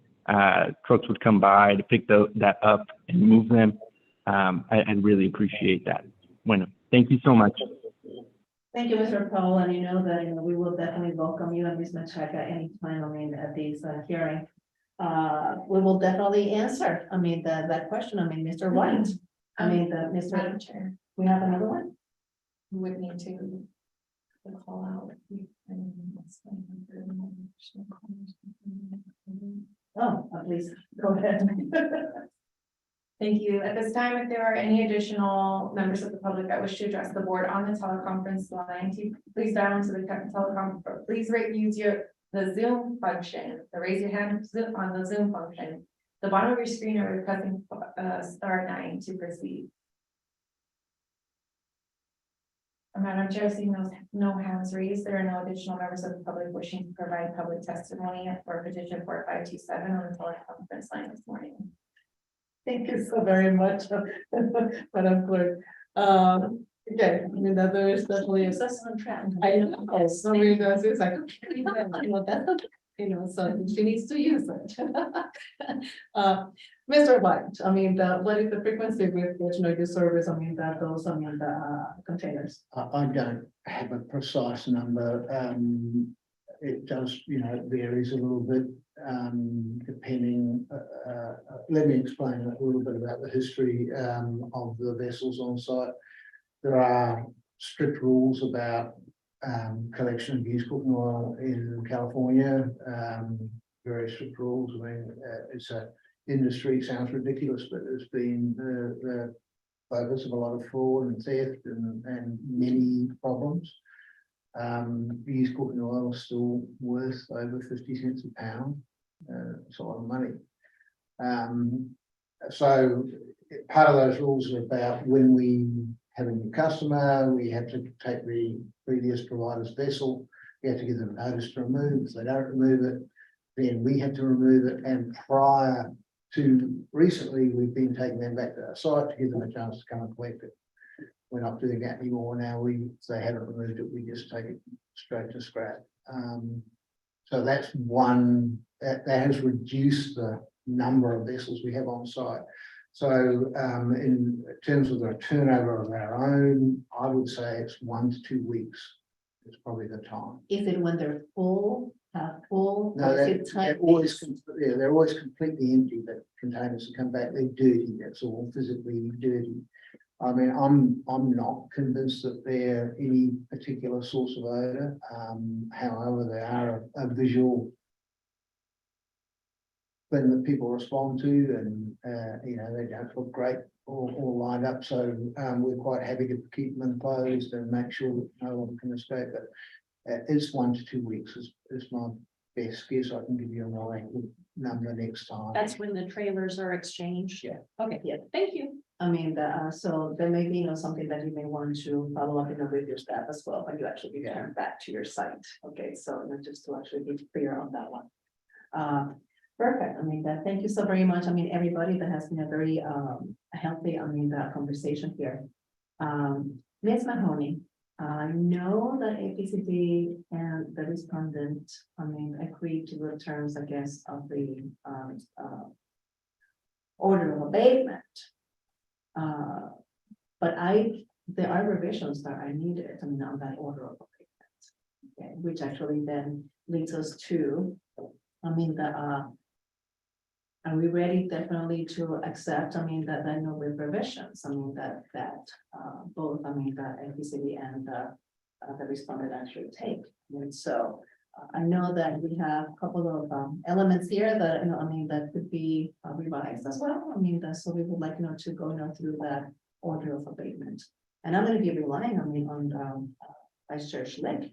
trucks would come by to pick that up and move them, I'd really appreciate that. Bueno, thank you so much. Thank you, Mr. Paul, and you know that, we will definitely welcome you and Ms. Machaca anytime, at this hearing. We will definitely answer, that question, Mr. White. Madam Mr. Chair, We have another one? we would need to call out. Oh, please, go ahead. Thank you. At this time, if there are any additional members of the public that wish to address the board on the teleconference line, please dial into the telecom, or please use the Zoom function, the raise your hand on the Zoom function. The bottom of your screen, or pressing *9 to proceed. Madam Chair, seeing no hands raised, there are no additional members of the public wishing to provide public testimony for petition 4527 on the teleconference line this morning. Thank you so very much, Madam Clerk. Okay, that there is definitely a On track. I know, it's like, that's, so she needs to use it. Mr. White, what is the frequency with which you service, those, the containers? I don't have a precise number. It does, it varies a little bit, depending. Let me explain a little bit about the history of the vessels on site. There are strict rules about collection of used cooking oil in California. Very strict rules. It's a industry, sounds ridiculous, but it's been the focus of a lot of fraud and theft and many problems. Used cooking oil is still worth over 50 cents a pound. It's a lot of money. So part of those rules are about when we have a new customer, we have to take the previous provider's vessel, we have to give them notice to remove. If they don't remove it, then we have to remove it. And prior to recently, we've been taking them back to our site to give them a chance to come and collect it. We're not doing that anymore now. If they haven't removed it, we just take it straight to scrap. So that's one that has reduced the number of vessels we have on site. So in terms of the turnover of our own, I would say it's 1 to 2 weeks. It's probably the time. Is it when they're full, full? No, or is it they're tight? always, they're always completely empty. The containers that come back, they're dirty. That's all, physically dirty. I'm not convinced that they're any particular source of odor. However, they are a visual thing that people respond to, and they don't look great all lined up. So we're quite happy to keep them enclosed and make sure that no one can escape. But it's 1 to 2 weeks is my best guess. I can give you a more accurate number next time. That's when the trailers are exchanged? Yeah. Okay, Yeah. thank you. So there may be, something that you may want to follow up, with your staff as well, when you actually return back to your site. Okay, so just to actually be clear on that one. Perfect. Thank you so very much. Everybody, that has been a very healthy, conversation here. Ms. Mahoney, I know that APCD and the respondent, agreed to the terms, I guess, of the order of abatement. But there are revisions that are needed, on that order of abatement. Okay, which actually then leads us to, are we ready definitely to accept, that I know with revisions, that both, the APCD and the respondent actually take. And so I know that we have a couple of elements here that, that could be revised as well. So we would like, to go, through that order of abatement. And I'm going to be relying, on Vice Chair Schlick,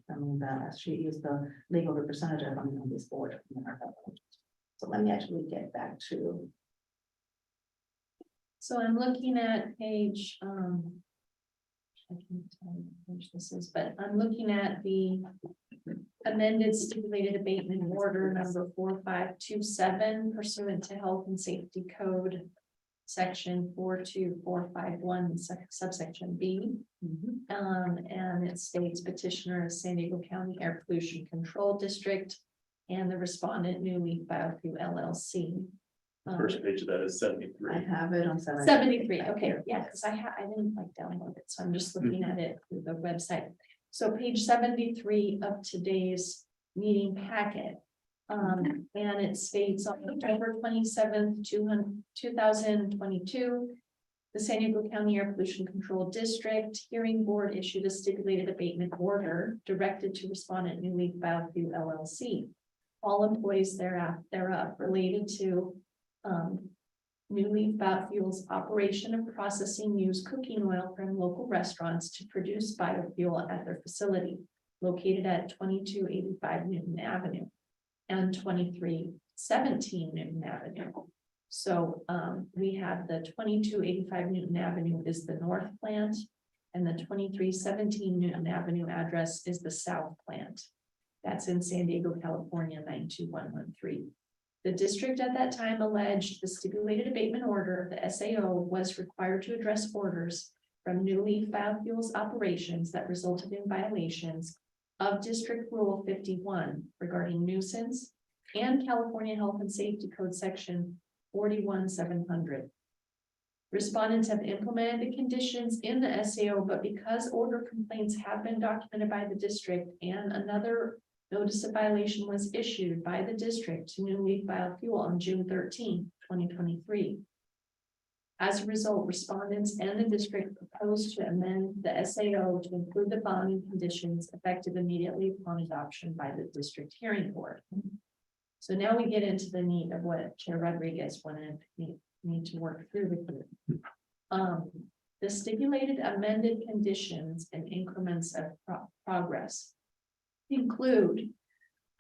as she is the legal representative on this board. So let me actually get back to. So I'm looking at page, can't tell you which this is, but I'm looking at the amended stipulated abatement order number 4527 pursuant to Health and Safety Code section 42451 subsection B. And it states petitioner is San Diego County Air Pollution Control District and the respondent New Leaf Biofuel LLC. First page of that is I 73. have it on 73, okay, yeah, because I didn't like download it, so I'm just looking at it through the website. So page 73 of today's meeting packet. And it states on October 27th, 2022. The San Diego County Air Pollution Control District Hearing Board issued a stipulated abatement order directed to respondent New Leaf Biofuel LLC. All employees thereof related to New Leaf Biofuel's operation of processing used cooking oil from local restaurants to produce biofuel at their facility located at 2285 Newton Avenue and 2317 Newton Avenue. So we have the 2285 Newton Avenue is the north plant and the 2317 Newton Avenue address is the south plant. That's in San Diego, California, 92113. The district at that time alleged the stipulated abatement order, the SAO, was required to address orders from New Leaf Biofuels operations that resulted in violations of District Rule 51 regarding nuisance and California Health and Safety Code section 41700. Respondents have implemented the conditions in the SAO, but because order complaints have been documented by the district and another notice of violation was issued by the district to New Leaf Biofuel on June 13, 2023. As a result, respondents and the district proposed to amend the SAO to include the following conditions effective immediately upon adoption by the district hearing board. So now we get into the meat of what Chair Rodriguez wanted me to work through with you. The stipulated amended conditions and increments of progress include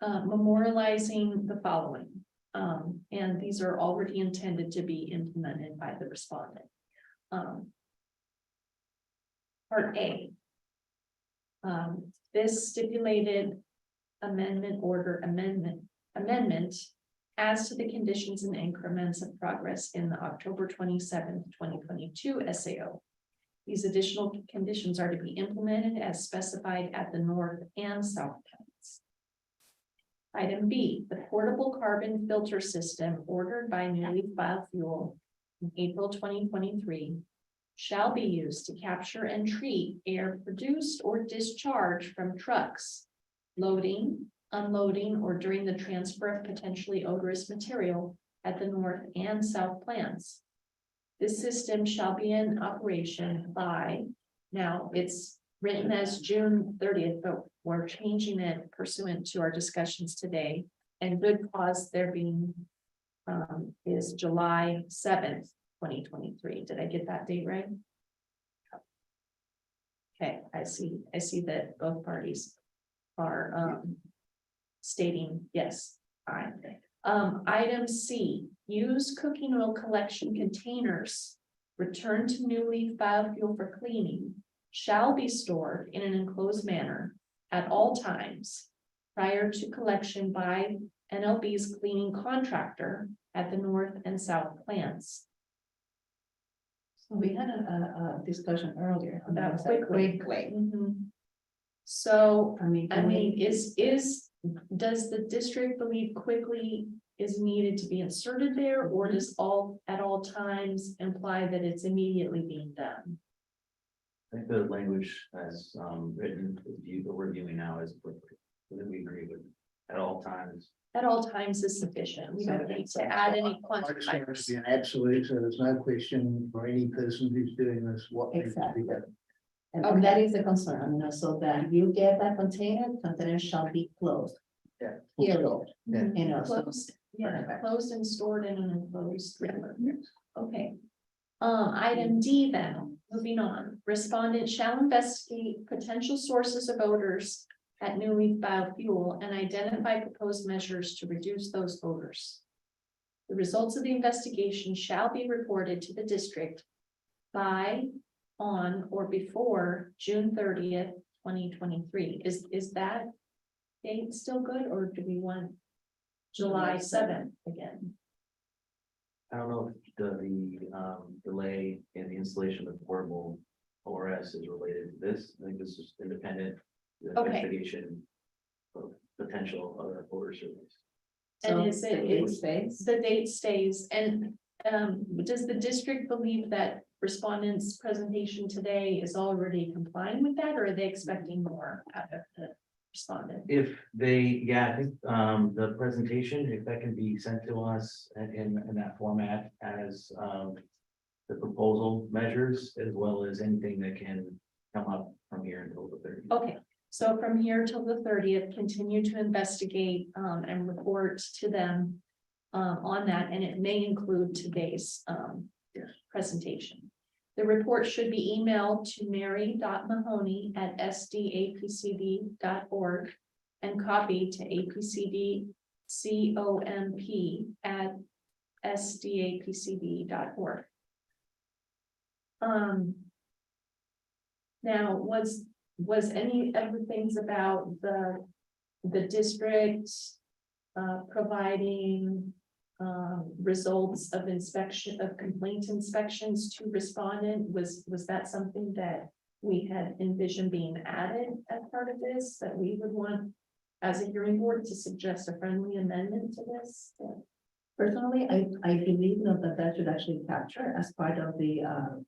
memorializing the following, and these are already intended to be implemented by the respondent. Part A, this stipulated amendment as to the conditions and increments of progress in the October 27th, 2022 SAO. These additional conditions are to be implemented as specified at the north and south plants. Item B, the portable carbon filter system ordered by New Leaf Biofuel in April 2023 shall be used to capture and treat air produced or discharged from trucks, loading, unloading, or during the transfer of potentially odorous material at the north and south plants. This system shall be in operation by, now it's written as June 30th, but we're changing it pursuant to our discussions today. And good cause there being is July 7th, 2023. Did I get that date right? Okay, I see that both parties are stating yes. Fine. Item C, used cooking oil collection containers returned to New Leaf Biofuel for cleaning shall be stored in an enclosed manner at all times prior to collection by NLB's cleaning contractor at the north and south plants. So we had a discussion earlier About about quickly. So I mean, does the district believe quickly is needed to be inserted there, or does at all times imply that it's immediately being done? I think the language as written, the we're viewing now is that we agree with at all times. At all times is sufficient. We don't need to add any I understand it to quantifiers. be an absolute, so there's no question for any person who's doing this, what needs to be Exactly. done. and that is the concern, you know, so that you get that container shall be closed. Yeah. Period. Yeah. You know, so Closed, yeah, closed and stored in an enclosed. Okay. Item D then, moving on, respondent shall investigate potential sources of odors at New Leaf Biofuel and identify proposed measures to reduce those odors. The results of the investigation shall be reported to the district by on or before June 30th, 2023. Is that date still good, or do we want July 7th again? I don't know if the delay in the installation of portable ORS is related to this. I think this is independent Okay. investigation of potential other order surveys. And So is it- the date stays? The date stays, and does the district believe that respondents' presentation today is already complying with that, or are they expecting more out of the respondent? If they, yeah, I think the presentation, if that can be sent to us in that format as the proposal measures, as well as anything that can come up from here until the 30th. Okay, so from here till the 30th, continue to investigate and report to them on that, and it may include today's presentation. The report should be emailed to mary.mahoney@sdapcd.org and copied to apcdcomp@sdapcd.org. Now, was any of the things about the district providing results of inspection, of complaint inspections to respondent, was that something that we had envisioned being added as part of this, that we would want as a hearing board to suggest a friendly amendment to this? Personally, I believe that should actually capture as part of the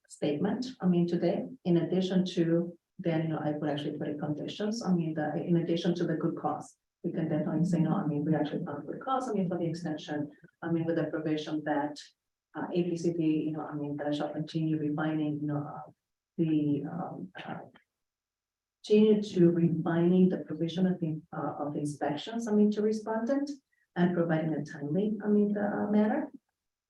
statement, today, in addition to, then, I would actually put in conditions, in addition to the good cause. We can definitely say, no, we actually found good cause, for the extension, with the provision that APCD, that shall continue refining, continue to refining the provision of the inspections, to respondent, and providing a timely, manner.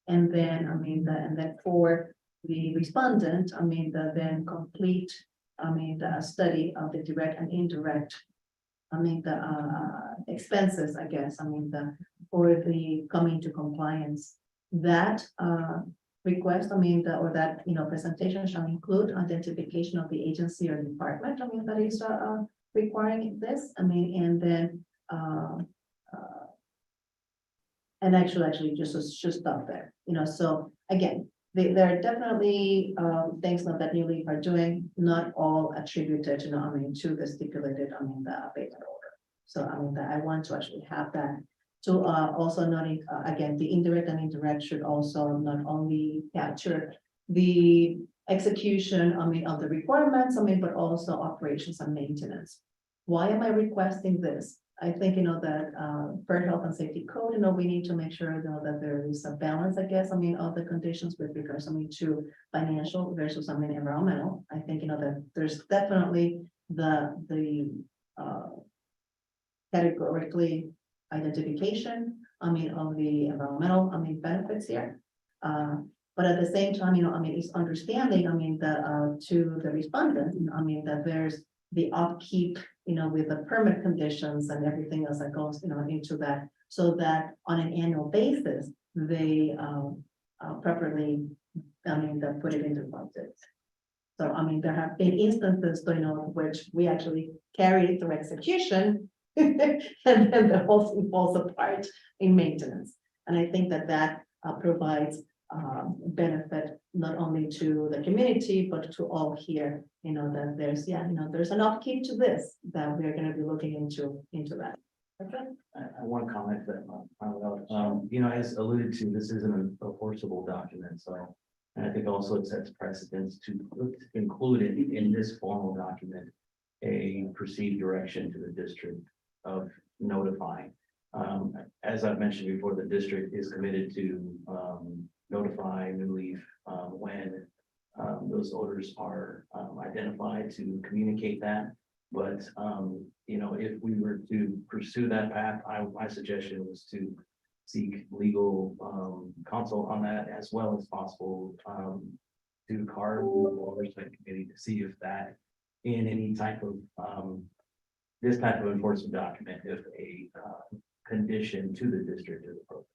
And then, and then for the respondent, the then complete, the study of the direct and indirect, the expenses, I guess, for the coming to compliance. That request, or that, presentation shall include identification of the agency or department, that is requiring this, and then, and actually just stop there, so again, there are definitely things that New Leaf are doing, not all attributed, to the stipulated, the abatement order. So that I want to actually have that to also not, again, the indirect and indirect should also not only capture the execution, of the requirements, but also operations and maintenance. Why am I requesting this? I think, that per health and safety code, we need to make sure, that there is a balance, I guess, of the conditions with regards, to financial versus, environmental. I think, that there's definitely the categorically identification, of the environmental, benefits here. But at the same time, it's understanding, that to the respondent, that there's the upkeep, with the permit conditions and everything else that goes, into that, so that on an annual basis, they properly, that put it into budget. So, there have been instances, which we actually carried it through execution, and then the whole thing falls apart in maintenance. And I think that provides benefit not only to the community, but to all here, that there's, there's an upkeep to this, that we're going to be looking into that. Okay. I want to comment that, as alluded to, this isn't a forcible document, so. And I think also it sets precedence to include in this formal document, a perceived direction to the district of notifying. As I've mentioned before, the district is committed to notify New Leaf when those odors are identified, to communicate that. But if we were to pursue that path, my suggestion was to seek legal counsel on that, as well as possible to CARB oversight committee, to see if that in any type of this type of enforcement document, if a condition to the district is appropriate.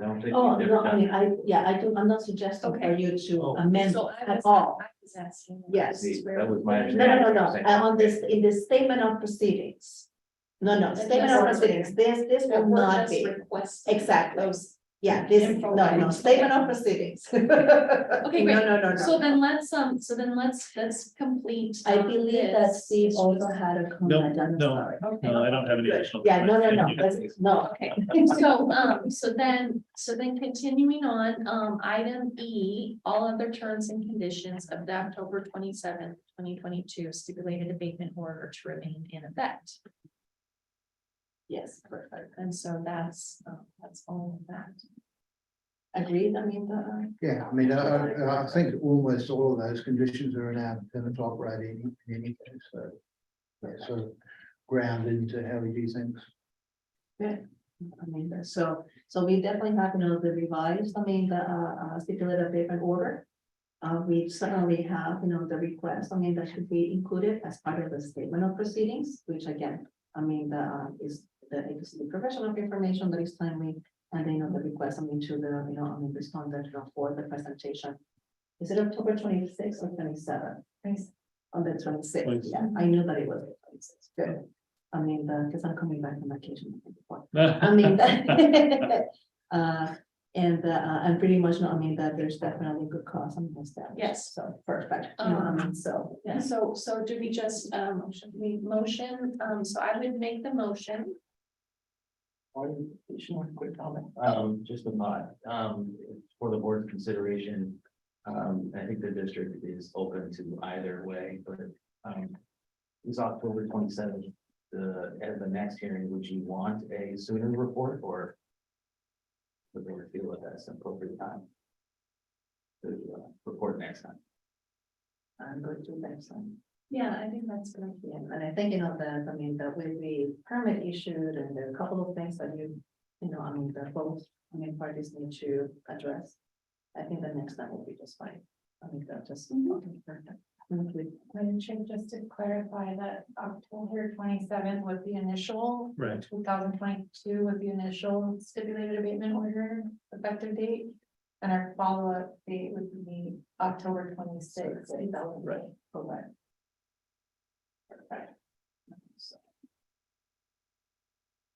I don't think Oh, we've no, ever I done mean, that. I do, I'm not suggesting for Okay. you to Oh. amend So I at was, all. I was asking. Yes. See, that was my No, no, no, no, understanding. on this, in the statement of proceedings. No, no, statement of proceedings, this That will we're not just be, requesting exactly. those. Yeah, this, Info no, items. statement of proceedings. Okay, No, great. no, no, So no. then let's complete. I believe that this. Steve It's also just- had a comment. I'm no. sorry. Okay. No, I don't have any Good. additional. Yeah, no, no, no, comments. that's- no. Okay, so then continuing on, item E, all other terms and conditions of the October 27th, 2022 stipulated abatement order to remain in effect. Yes, perfect. And so that's all of that. Agreed, I mean, Yeah, I mean, I think almost all of those conditions are in our permit to operate in any case, so. That's sort of ground into how we do things. I mean, so we definitely have, the revised, the stipulated abatement order. We certainly have, the request, that should be included as part of the statement of proceedings, which again, is the APCD professional information that is timely. And then, the request, to the, respondent for the presentation. Is it October 26th or 27th? On the 26th, yeah, I knew that it was the 26th, good. Because I'm coming back from vacation. And pretty much, that there's definitely good cause on this. Yes. So perfect, so, Yeah, so do we just, should we motion, so I would make the motion. One additional quick comment, just a thought, for the board's consideration. I think the district is open to either way, but, it's October 27th. At the next hearing, would you want a sooner report or? Would they feel that that's an appropriate time? To report next time? I'm going to next time. Yeah, I think that's good. Yeah, and I think, that, that with the permit issued and there are a couple of things that the both, parties need to address. I think the next time will be just fine. I think that just. Perfect. Madam Chair, just to clarify that October 27th was the initial. Right. 2022 was the initial stipulated abatement order effective date. And our follow-up date would be October 26th. Right. Correct.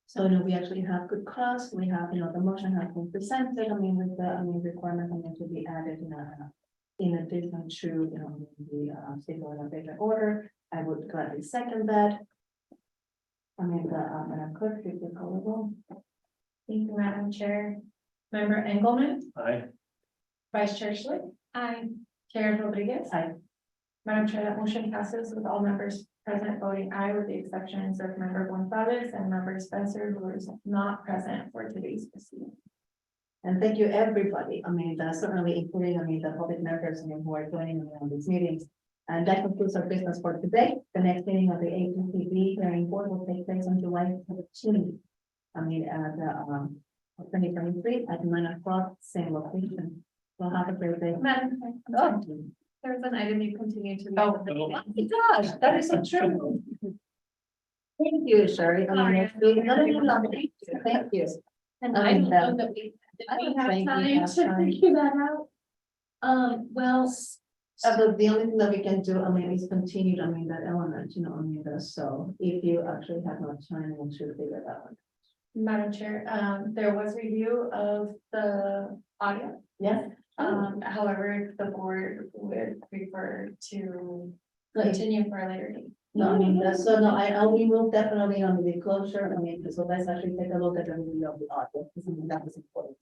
So, we actually have good cause, we have, the motion has been presented, with the, requirement, to be added in addition to, the stipulated abatement order, I would gladly second that. Madam Clerk, if you call the roll. Thank you, Madam Chair. Member Engelmann, Aye. Vice Chair Schlick. Aye. Chair Rodriguez. Aye. Madam Chair, that motion passes with all members present voting aye, with the exceptions of Member Gonzalez and Member Spencer, who is not present for today's proceeding. And thank you, everybody. Certainly including, the public members who are joining me on these meetings. And that concludes our business for today. The next meeting of the APCD hearing board will take place on July 13th. At 2023 at 9 o'clock, same location. We'll have a great day. Madam Chair, there's an item you continue to. Oh my gosh, that is so true. Thank you, Sherry. Thank you. And I don't know that we, did I we don't have think we time have to time. figure that out? Well, The only thing that we can do, is continue, that element, so if you actually have no time, we should figure that out. Madam Chair, there was review of the audio. Yes. However, the board would prefer to continue for a later date. No, so no, we will definitely on the closure, so let's actually take a look at the review of the audio, because that was important.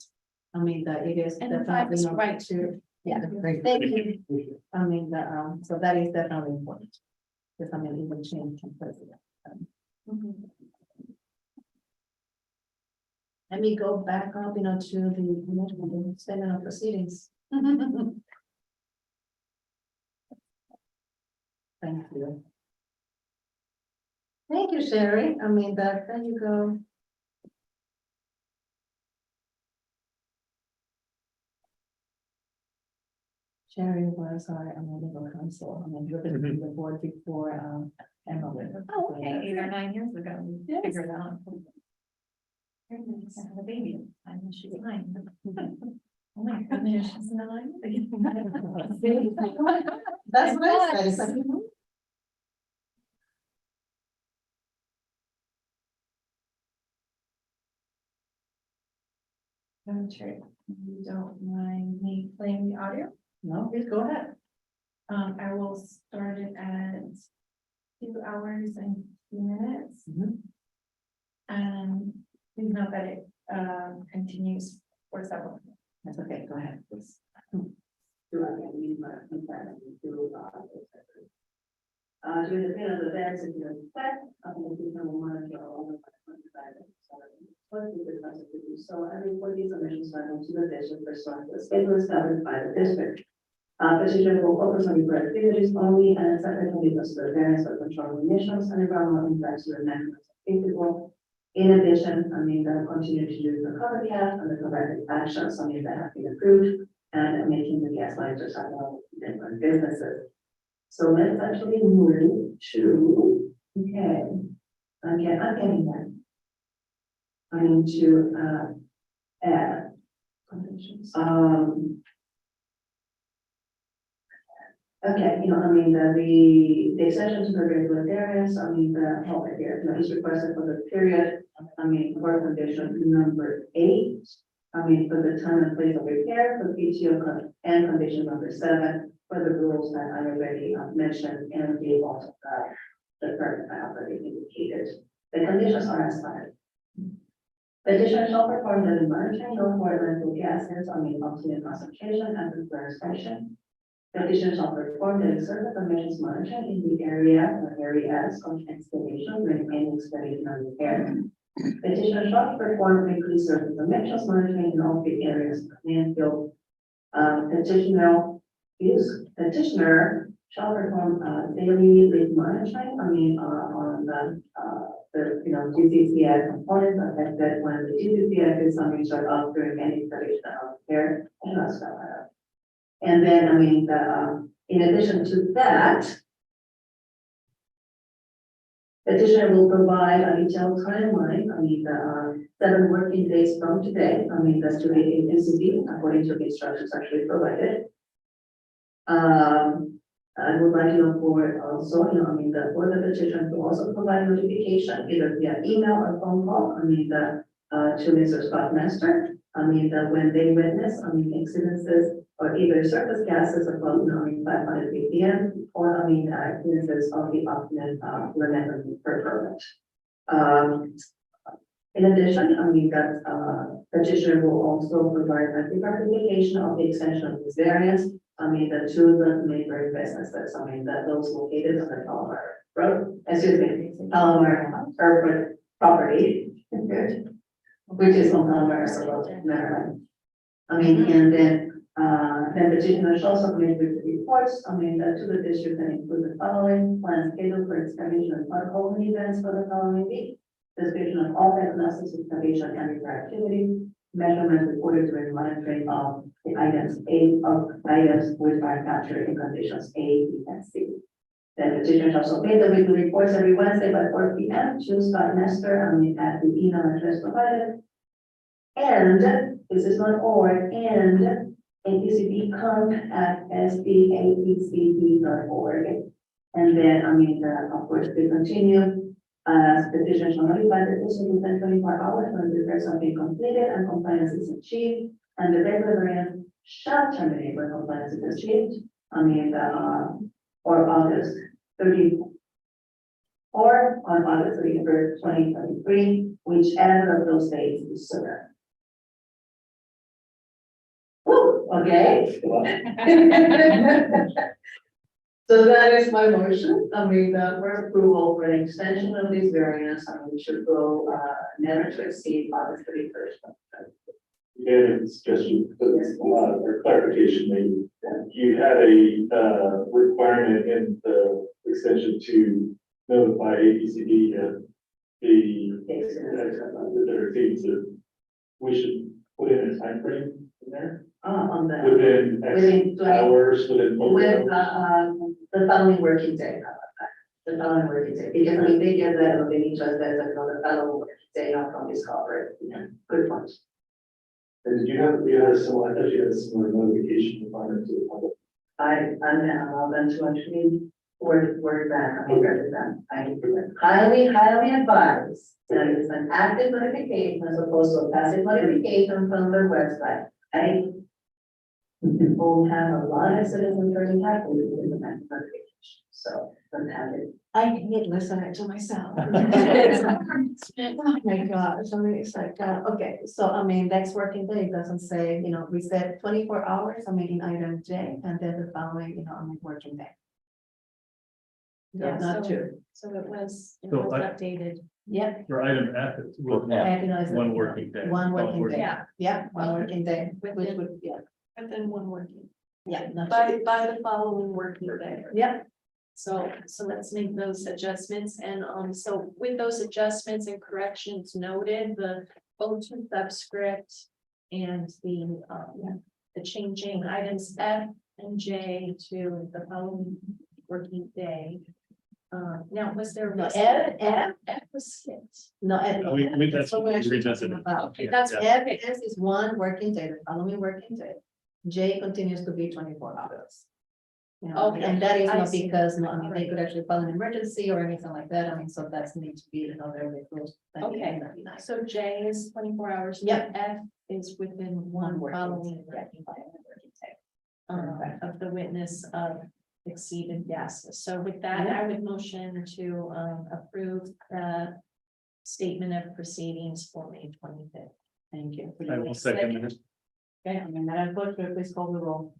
That it is And if I definitely was not right. to, yeah, Thank thank you. you. So that is definitely important. Because even change from president. Let me go back up, to the statement of proceedings. Thank you. Thank you, Sherry. There you go. Sherry was our legal counsel. You're going to be the board before Emily. Oh, okay, 8 or 9 years ago, we figured it out. I have a baby. I know she's mine. Oh my goodness, she's 9. That's what I said. I'm sure you don't mind me playing the audio. No, please go ahead. I will start it at 2 hours and 2 minutes. Mhm. And please note that it continues for several. That's okay, go ahead, please. During the period of events, if you expect, the people will monitor all the. So I report these omissions to the district pursuant to the schedule established by the district. Petitioner will focus on the activities only and separately list the variance of controlling emissions and environmental impacts to the mechanism feasible. In addition, continue to use the cover cap and the corrective actions, that have been approved and making the gas lines or sidewalk different businesses. So let's actually move to, okay, I'm getting there. I need to, add. Okay, the extension to the regular variance, the help here, is requested for the period, for condition number 8. For the time and place of repair, for PTO and condition number 7, for the rules that I already mentioned and the also the permit I already indicated. The conditions are as follows. Petitioner shall perform the monitoring of water and gases, optimal concentration and repair station. Petitioner shall perform the surface emissions monitoring in the area or areas of excavation, remaining excavation and repair. Petitioner shall perform increased surface emissions monitoring in all 3 areas of the landfill. Petitioner shall perform daily leak monitoring, on the GCCI components affected when the GCCI is something shut off during any installation of repair and that's not that. And then, in addition to that, petitioner will provide a detailed timeline, 7 working days from today, that's to the APCD, according to the instructions actually provided. I would like to know for also, for the petition to also provide notification either via email or phone call, to Mr. Scott Master, that when they witness, incidences or either surface gases above 500 ppm or, incidences of the optimum limit per permit. In addition, that petitioner will also provide a clarification of the extension of this variance. The 2 the neighboring businesses, that those located on the Palomar Road, Palomar Urban property, which is on Palomar Road, Maryland. And then petitioner shall also submit the reports, that to the district that include the following: plan schedule for excavation and pothole events for the following week, description of all diagnostics, excavation and repair activity, measurements reported during monitoring of the items which are captured in conditions A, B, and C. Then petitioner shall submit the weekly reports every Wednesday by 4 p.m. to Scott Nestor, at the email address provided. And this is not or, and apcd@sbapcd.org. And then, of course, we continue. Petitioner shall notify the district within 24 hours when the repairs have been completed and compliance is achieved, and the regular variance shall terminate when compliance is achieved. Or August 30, or on August 31st, 2023, whichever of those days is sooner. Woo, okay. So that is my motion. For approval for an extension of these variants, we should go never to exceed August 31st. Yeah, it's just for clarification, you had a requirement in the extension to notify APCD that their fees that we should put in a time frame in there On the within X within 20 hours, within with the following working day. The following working day, because I mean, they get that, or they need just that, another following working day, not from this cover, good point. And you had a similar, I thought you had a similar notification requirement to the public. I'm now going to actually word that, I highly advise that it's an active notification as opposed to a passive notification from the website. I people have a lot of citizens already have with the notification, so don't have it. I hate listening to myself. Oh my gosh, I mean, it's like, okay, so I mean, next working day doesn't say, you know, we said 24 hours, I mean, in item J, and then the following, you know, I mean, working day. Yeah, Not so- two. So it was So I- updated. Yep. For item F, it's Yeah. one working day. One working day. Yeah. Yeah, one working day, which Within- would, yeah, Within one working. yeah, not By two. the following working day. Yeah, So let's make those adjustments and so with those adjustments and corrections noted, the both subscript. And the changing items F and J to the following working day. Now, was there? no, F was skipped. no, F. That's what we're actually revisited. talking about. Okay, that's, Yeah. okay, S is one working day, the following working day. J continues to be 24 hours. You know, Okay, and that is I not see. because, no, I mean, they could actually file an emergency or anything like that, I mean, so that's need to be, you know, very close. Okay. That'd be nice. so J is 24 hours. Yep. F is within one working following day. working day. Of the witness of exceeded gases. So with that, I would motion to approve the statement of proceedings for May 25th. Thank you. I will second it. Okay, I mean, Madam Clerk, will you please call the roll.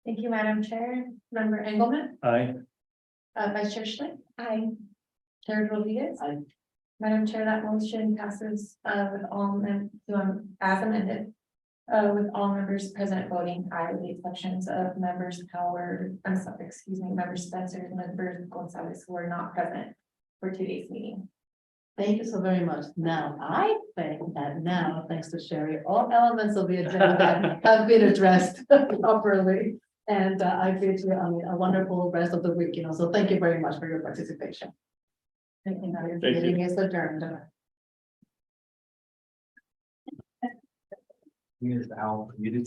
Thank you, Madam Chair. Member Engelmann, Aye. Vice Chair Schlick. Aye. Chair Rodriguez. Aye. Madam Chair, that motion passes with all as amended. With all members present voting aye, with the exceptions of members Howard, I'm sorry, excuse me, members Spencer and members Gonzalez who are not present for today's meeting. Thank you so very much. Now, I think that now, thanks to Sherry, all elements of the agenda have been addressed properly. And I bid you, I mean, a wonderful rest of the week, you know, so thank you very much for your participation. Thank you. you. Meeting is adjourned. Here's Al, you did